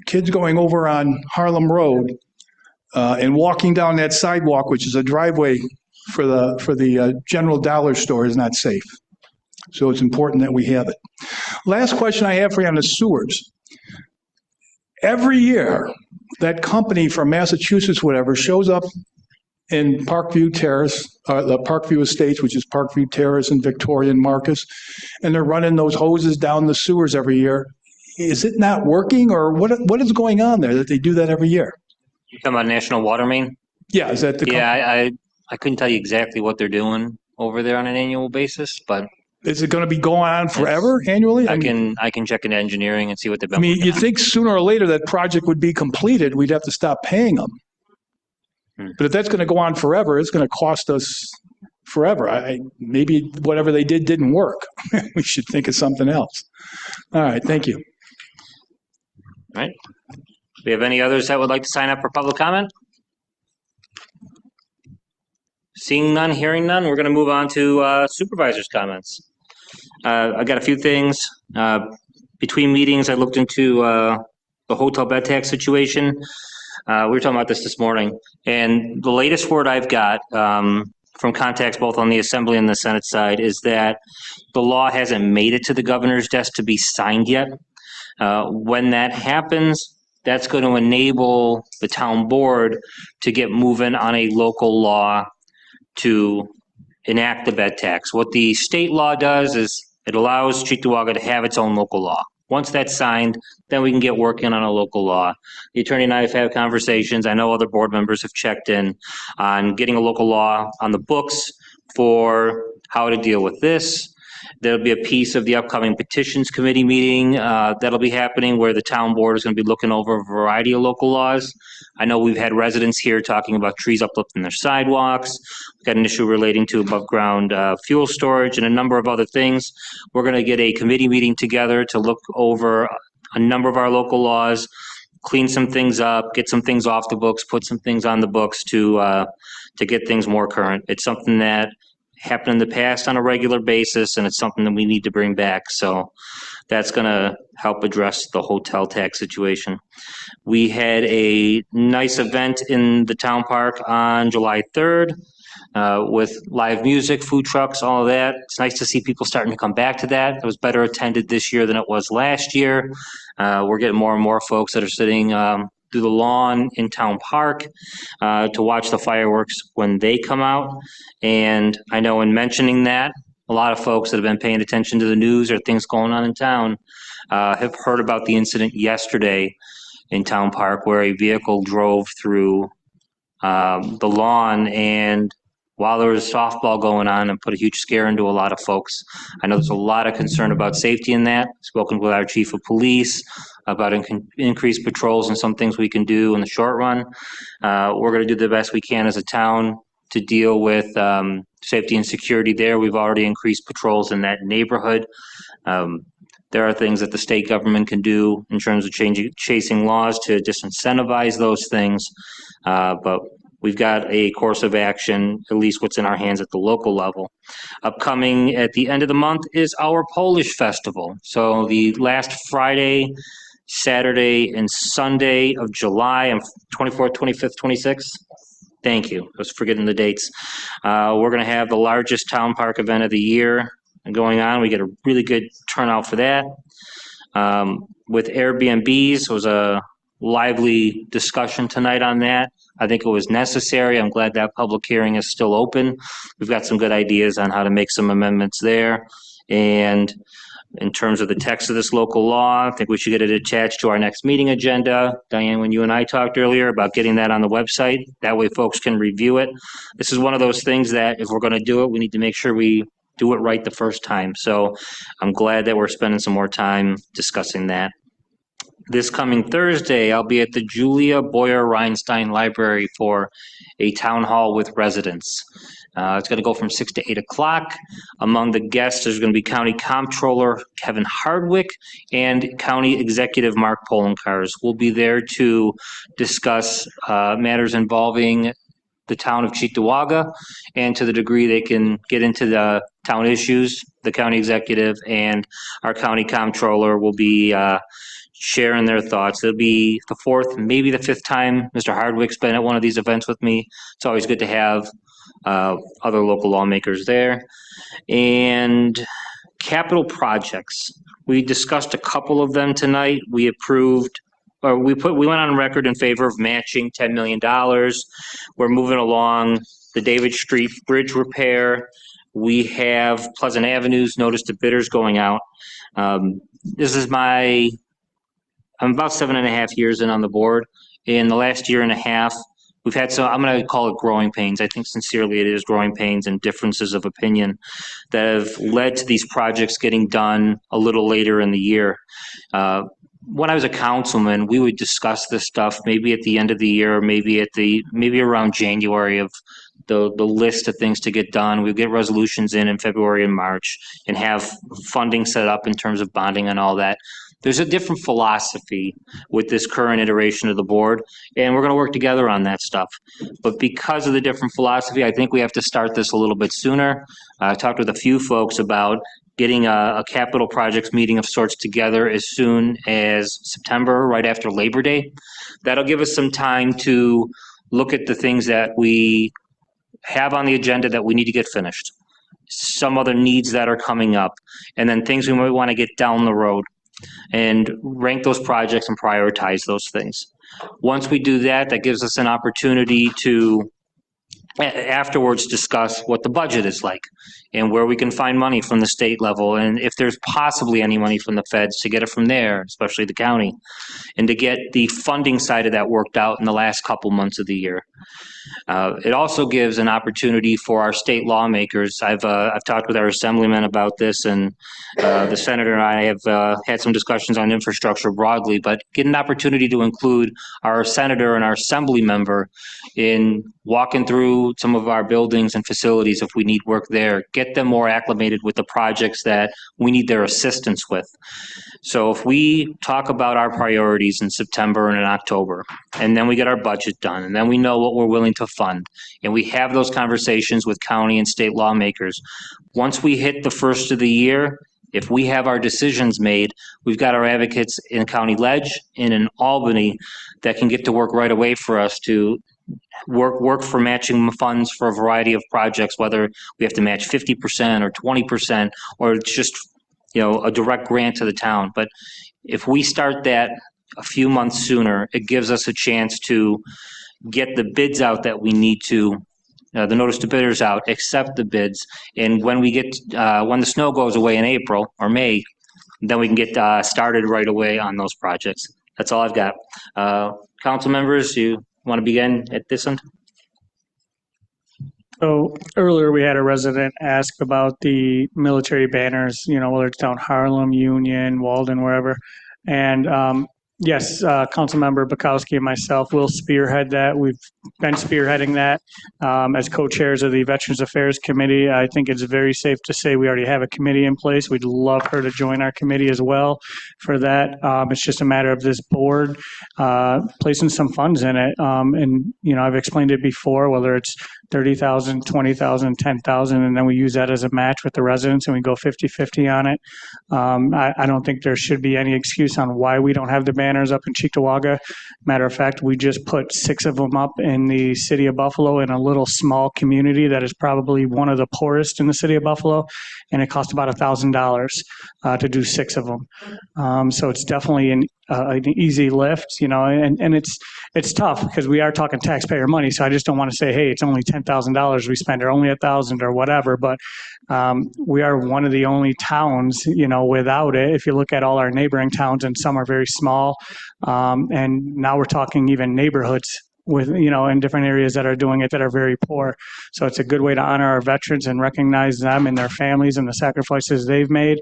kids going over on Harlem Road and walking down that sidewalk, which is a driveway for the general dollar store, is not safe. So it's important that we have it. Last question I have for you on the sewers. Every year, that company from Massachusetts, whatever, shows up in Parkview Terrace, the Parkview Estates, which is Parkview Terrace and Victoria and Marcus, and they're running those hoses down the sewers every year. Is it not working, or what is going on there that they do that every year? You talking about National Water Main? Yeah, is that the company? Yeah, I couldn't tell you exactly what they're doing over there on an annual basis, but Is it going to be going on forever annually? I can check into engineering and see what they've been. I mean, you'd think sooner or later that project would be completed, we'd have to stop paying them. But if that's going to go on forever, it's going to cost us forever. Maybe whatever they didn't work. We should think of something else. All right, thank you. All right. Do we have any others that would like to sign up for public comment? Seeing none, hearing none, we're going to move on to supervisors' comments. I got a few things. Between meetings, I looked into the hotel bed tax situation. We were talking about this morning, and the latest word I've got from contacts both on the Assembly and the Senate side is that the law hasn't made it to the governor's desk to be signed yet. When that happens, that's going to enable the town board to get moving on a local law to enact the bed tax. What the state law does is it allows Cheektowaga to have its own local law. Once that's signed, then we can get working on a local law. The attorney and I have had conversations. I know other board members have checked in on getting a local law on the books for how to deal with this. There'll be a piece of the upcoming petitions committee meeting that'll be happening where the town board is going to be looking over a variety of local laws. I know we've had residents here talking about trees uplifting their sidewalks. We've got an issue relating to above ground fuel storage and a number of other things. We're going to get a committee meeting together to look over a number of our local laws, clean some things up, get some things off the books, put some things on the books to get things more current. It's something that happened in the past on a regular basis, and it's something that we need to bring back. So that's going to help address the hotel tax situation. We had a nice event in the town park on July 3rd with live music, food trucks, all of that. It's nice to see people starting to come back to that. It was better attended this year than it was last year. We're getting more and more folks that are sitting through the lawn in town park to watch the fireworks when they come out. And I know in mentioning that, a lot of folks that have been paying attention to the news or things going on in town have heard about the incident yesterday in town park where a vehicle drove through the lawn and while there was softball going on and put a huge scare into a lot of folks. I know there's a lot of concern about safety in that. Spoken with our chief of police about increased patrols and some things we can do in the short run. We're going to do the best we can as a town to deal with safety and security there. We've already increased patrols in that neighborhood. There are things that the state government can do in terms of chasing laws to disincentivize those things. But we've got a course of action, at least what's in our hands at the local level. Upcoming at the end of the month is our Polish festival. So the last Friday, Saturday, and Sunday of July, 24th, 25th, 26th. Thank you. I was forgetting the dates. We're going to have the largest town park event of the year going on. We get a really good turnout for that. With Airbnbs, it was a lively discussion tonight on that. I think it was necessary. I'm glad that public hearing is still open. We've got some good ideas on how to make some amendments there. And in terms of the text of this local law, I think we should get it attached to our next meeting agenda. Diane, when you and I talked earlier about getting that on the website, that way folks can review it. This is one of those things that if we're going to do it, we need to make sure we do it right the first time. So I'm glad that we're spending some more time discussing that. This coming Thursday, I'll be at the Julia Boyer Reinstein Library for a town hall with residents. It's going to go from 6 to 8 o'clock. Among the guests, there's going to be County Comptroller Kevin Hardwick and County Executive Mark Polenkars. We'll be there to discuss matters involving the town of Cheektowaga, and to the degree they can get into the town issues, the county executive and our county comptroller will be sharing their thoughts. It'll be the fourth, maybe the fifth time Mr. Hardwick's been at one of these events with me. It's always good to have other local lawmakers there. And capital projects. We discussed a couple of them tonight. We approved, or we went on record in favor of matching $10 million. We're moving along the David Street Bridge repair. We have Pleasant Avenue's notice to bidders going out. This is I'm about 7.5 years in on the board. In the last year and a half, we've had some, I'm going to call it growing pains. I think sincerely it is growing pains and differences of opinion that have led to these projects getting done a little later in the year. When I was a councilman, we would discuss this stuff maybe at the end of the year, maybe around January of the list of things to get done. We'd get resolutions in February and March and have funding set up in terms of bonding and all that. There's a different philosophy with this current iteration of the board, and we're going to work together on that stuff. But because of the different philosophy, I think we have to start this a little bit sooner. I talked with a few folks about getting a capital projects meeting of sorts together as soon as September, right after Labor Day. That'll give us some time to look at the things that we have on the agenda that we need to get finished, some other needs that are coming up, and then things we might want to get down the road, and rank those projects and prioritize those things. Once we do that, that gives us an opportunity to afterwards discuss what the budget is like and where we can find money from the state level, and if there's possibly any money from the feds, to get it from there, especially the county, and to get the funding side of that worked out in the last couple months of the year. It also gives an opportunity for our state lawmakers. I've talked with our assemblyman about this, and the senator and I have had some discussions on infrastructure broadly, but get an opportunity to include our senator and our assembly member in walking through some of our buildings and facilities if we need work there, get them more acclimated with the projects that we need their assistance with. So if we talk about our priorities in September and in October, and then we get our budget done, and then we know what we're willing to fund, and we have those conversations with county and state lawmakers, once we hit the first of the year, if we have our decisions made, we've got our advocates in County Ledge and in Albany that can get to work right away for us to work for matching funds for a variety of projects, whether we have to match 50% or 20%, or it's just a direct grant to the town. But if we start that a few months sooner, it gives us a chance to get the bids out that we need to, the notice to bidders out, accept the bids, and when we get when the snow goes away in April or May, then we can get started right away on those projects. That's all I've got. Council members, you want to begin at this end? So earlier we had a resident ask about the military banners, whether it's down Harlem, Union, Walden, wherever. And yes, Councilmember Bukowski and myself will spearhead that. We've been spearheading that as co-chairs of the Veterans Affairs Committee. I think it's very safe to say we already have a committee in place. We'd love her to join our committee as well for that. It's just a matter of this board placing some funds in it. And, I've explained it before, whether it's 30,000, 20,000, 10,000, and then we use that as a match with the residents and we go 50-50 on it. I don't think there should be any excuse on why we don't have the banners up in Cheektowaga. Matter of fact, we just put 6 of them up in the city of Buffalo in a little small community that is probably one of the poorest in the city of Buffalo, and it cost about $1,000 to do 6 of them. So it's definitely an easy lift, and it's tough because we are talking taxpayer money. So I just don't want to say, hey, it's only $10,000 we spend, or only $1,000 or whatever. But we are one of the only towns, without it. If you look at all our neighboring towns, and some are very small, and now we're talking even neighborhoods with, in different areas that are doing it that are very poor. So it's a good way to honor our veterans and recognize them and their families and the sacrifices they've made.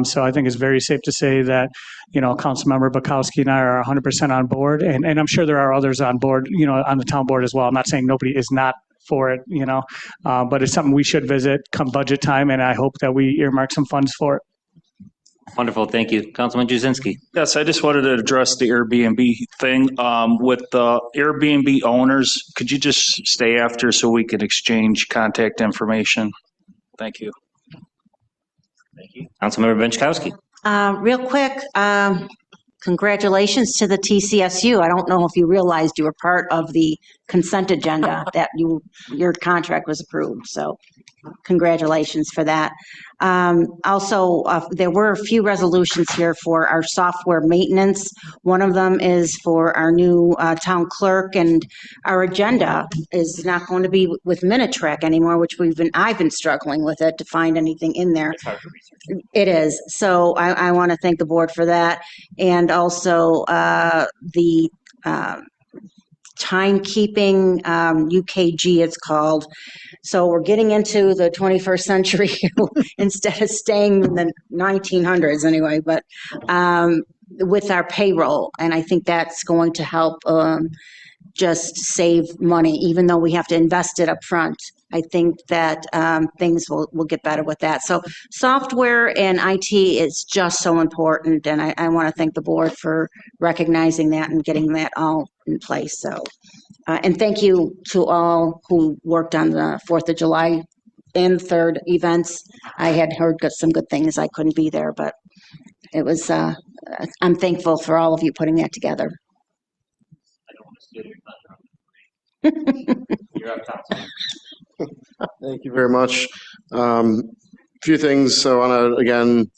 So I think it's very safe to say that, Councilmember Bukowski and I are 100% on board. And I'm sure there are others on board, on the town board as well. I'm not saying nobody is not for it, but it's something we should visit come budget time. And I hope that we earmark some funds for it. Wonderful. Thank you. Councilman Jazinski. Yes, I just wanted to address the Airbnb thing. With the Airbnb owners, could you just stay after so we can exchange contact information? Thank you. Thank you. Councilmember Benchkowski. Real quick, congratulations to the TCSU. I don't know if you realized you were part of the consent agenda that your contract was approved. So congratulations for that. Also, there were a few resolutions here for our software maintenance. One of them is for our new town clerk, and our agenda is not going to be with Minitrack anymore, which I've been struggling with it to find anything in there. It's hard to research. It is. So I want to thank the board for that. And also the timekeeping, UKG it's called. So we're getting into the 21st century instead of staying in the 1900s anyway, but with our payroll. And I think that's going to help just save money, even though we have to invest it up front. I think that things will get better with that. So software and IT is just so important. And I want to thank the board for recognizing that and getting that all in place. So, and thank you to all who worked on the 4th of July and 3rd events. I had heard some good things. I couldn't be there, but it was, I'm thankful for all of you putting that together. I don't want to steal your thunder. You're up, Councilman. Thank you very much. A few things. I want to, again,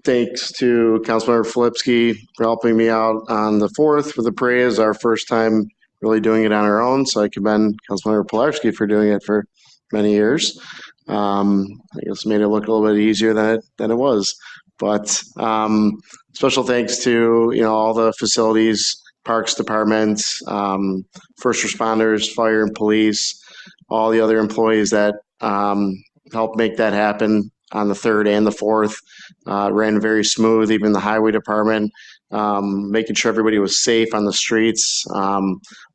thanks to Councilmember Filipski for helping me out on the 4th for the parade. It's our first time really doing it on our own. So I commend Councilmember Pilarski for doing it for many years. I guess made it look a little bit easier than it was. But special thanks to, all the facilities, parks department, first responders, fire and police, all the other employees that helped make that happen on the 3rd and the 4th. Ran very smooth, even the highway department, making sure everybody was safe on the streets. A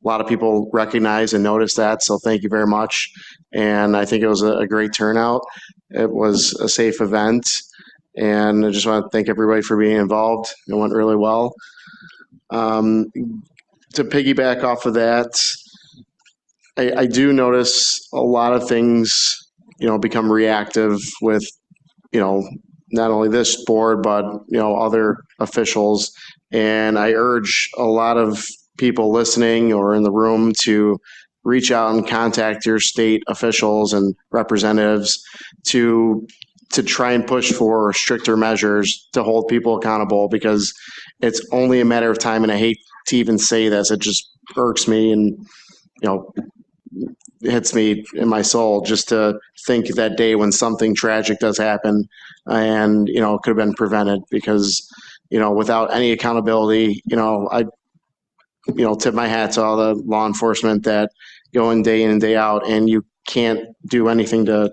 lot of people recognized and noticed that, so thank you very much. And I think it was a great turnout. It was a safe event, and I just want to thank everybody for being involved. It went really well. To piggyback off of that, I do notice a lot of things, become reactive with, not only this board, but, other officials. And I urge a lot of people listening or in the room to reach out and contact your state officials and representatives to try and push for stricter measures to hold people accountable, because it's only a matter of time. And I hate to even say this, it just irks me and, hits me in my soul just to think that day when something tragic does happen and, it could have been prevented, because, without any accountability, I tip my hat to all the law enforcement that go in and day out, and you can't do anything to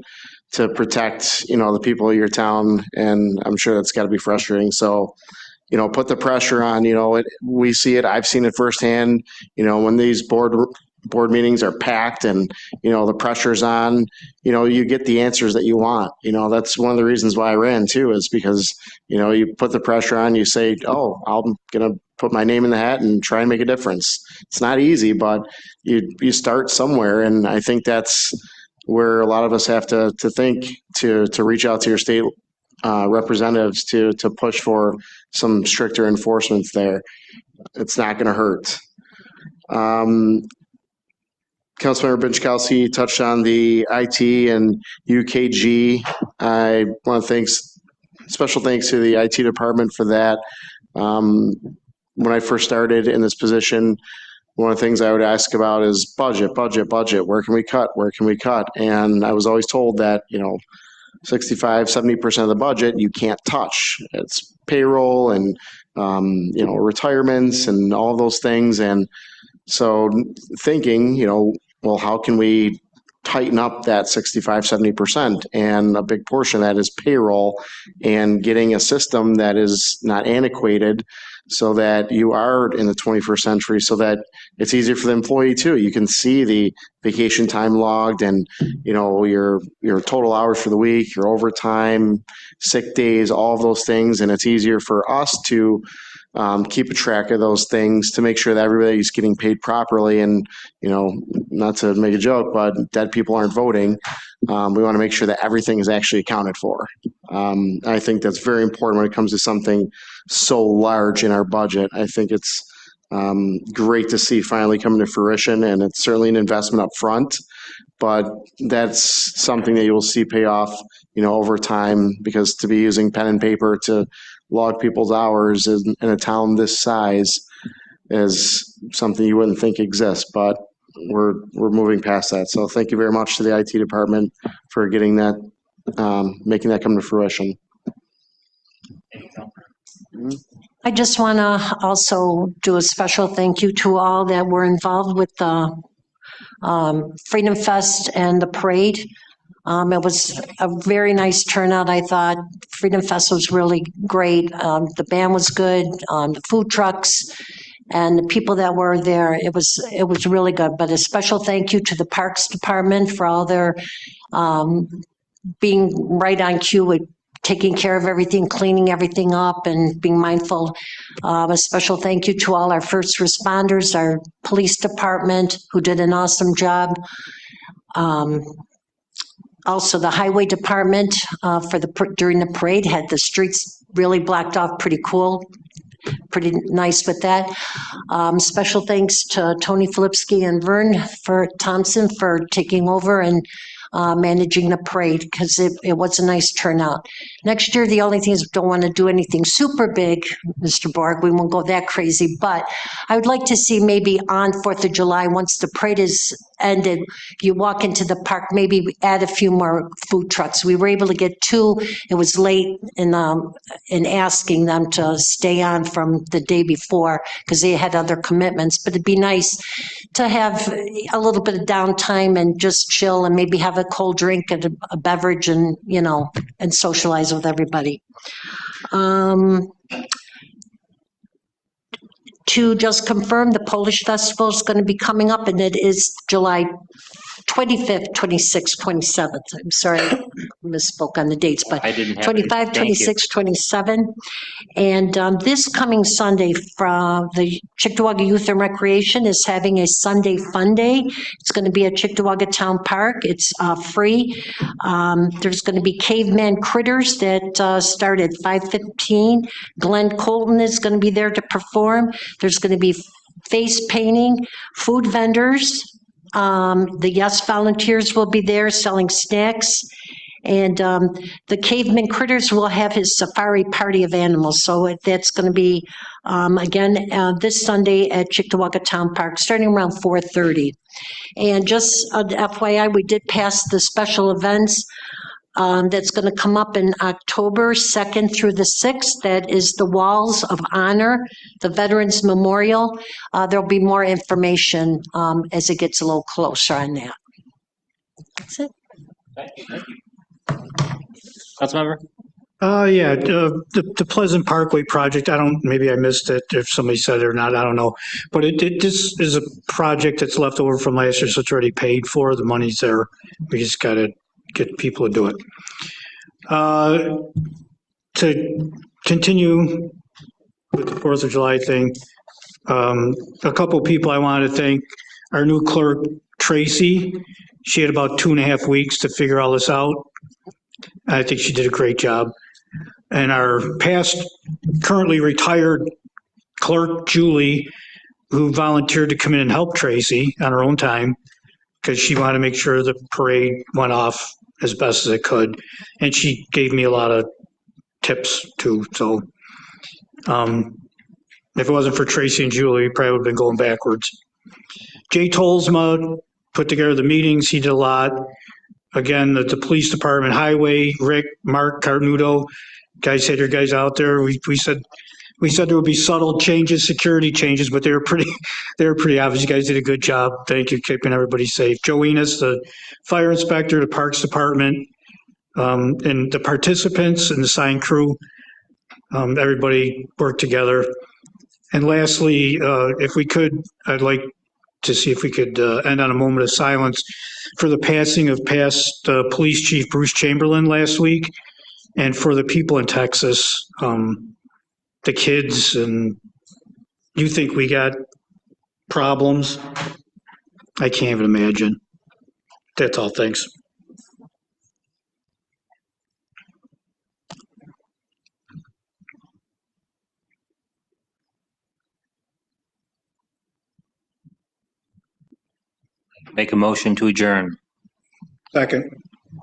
protect, the people of your town. And I'm sure that's got to be frustrating. So, put the pressure on, we see it. I've seen it firsthand, when these board meetings are packed and, the pressure's on, you get the answers that you want. That's one of the reasons why I ran too, is because, you put the pressure on, you say, oh, I'm going to put my name in the hat and try and make a difference. It's not easy, but you start somewhere. And I think that's where a lot of us have to think to reach out to your state representatives to push for some stricter enforcements there. It's not going to hurt. Councilmember Benchkowski touched on the IT and UKG. I want to special thanks to the IT department for that. When I first started in this position, one of the things I would ask about is budget. Where can we cut? And I was always told that, 65, 70% of the budget you can't touch. It's payroll and, retirements and all of those things. And So thinking, well, how can we tighten up that 65-70%? And a big portion of that is payroll and getting a system that is not antiquated so that you are in the 21st century, so that it's easier for the employee too. You can see the vacation time logged and, your total hours for the week, your overtime, sick days, all of those things. And it's easier for us to keep a track of those things to make sure that everybody's getting paid properly. And, not to make a joke, but dead people aren't voting. We want to make sure that everything is actually accounted for. I think that's very important when it comes to something so large in our budget. I think it's great to see finally coming to fruition, and it's certainly an investment up front, but that's something that you'll see pay off, over time, because to be using pen and paper to log people's hours in a town this size is something you wouldn't think exists, but we're moving past that. So thank you very much to the IT department for getting that, making that come to fruition. I just want to also do a special thank you to all that were involved with the Freedom Fest and the parade. It was a very nice turnout, I thought. Freedom Fest was really great. The band was good, the food trucks, and the people that were there, it was really good. But a special thank you to the Parks Department for all their being right on cue with taking care of everything, cleaning everything up, and being mindful. A special thank you to all our first responders, our police department, who did an awesome job. Also, the highway department during the parade had the streets really blocked off, pretty cool. Pretty nice with that. Special thanks to Tony Filipski and Vern Thompson for taking over and managing the parade, because it was a nice turnout. Next year, the only thing is we don't want to do anything super big, Mr. Borg. We won't go that crazy, but I would like to see maybe on 4th of July, once the parade is ended, you walk into the park, maybe add a few more food trucks. We were able to get 2. It was late in asking them to stay on from the day before because they had other commitments, but it'd be nice to have a little bit of downtime and just chill and maybe have a cold drink and a beverage and, and socialize with everybody. To just confirm, the Polish Festival is going to be coming up, and it is July 25th, 26th, 27th. I'm sorry, I misspoke on the dates, but I didn't have 25, it. Thank you. 26, 27. And this coming Sunday, from the Cheektowaga Youth and Recreation is having a Sunday Fun Day. It's going to be at Cheektowaga Town Park. It's free. There's going to be caveman critters that start at 5:15. Glenn Colton is going to be there to perform. There's going to be face painting, food vendors. The Yes volunteers will be there selling snacks. And the Caveman Critters will have his safari party of animals. So that's going to be, again, this Sunday at Cheektowaga Town Park, starting around 4:30. And just FYI, we did pass the special events that's going to come up in October 2nd through the 6th. That is the Walls of Honor, the Veterans Memorial. There'll be more information as it gets a little closer on that. That's it. Thank you. Councilmember? Yeah, the Pleasant Parkway project, maybe I missed it if somebody said it or not, I don't know. But this is a project that's left over from last year, so it's already paid for. The money's there. We just got to get people to do it. To continue with the 4th of July thing, a couple people I wanted to thank. Our new clerk, Tracy, she had about 2.5 weeks to figure all this out. I think she did a great job. And our currently retired clerk, Julie, who volunteered to come in and help Tracy on her own time because she wanted to make sure the parade went off as best as it could. And she gave me a lot of tips too. So if it wasn't for Tracy and Julie, we probably would have been going backwards. Jay Tolsma put together the meetings. He did a lot. Again, the police department, highway, Rick, Mark Carnudo, guys had your guys out there. We said We said there would be subtle changes, security changes, but they were pretty obvious. You guys did a good job. Thank you, keeping everybody safe. Joe Enos, the fire inspector, the Parks Department, and the participants and the sign crew, everybody worked together. And lastly, if we could, I'd like to see if we could end on a moment of silence for the passing of past Police Chief Bruce Chamberlain last week, and for the people in Texas, the kids. And you think we got problems? I can't even imagine. That's all. Thanks. Make a motion to adjourn. Second.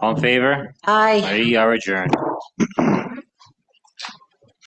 All in favor? Aye. We are adjourned.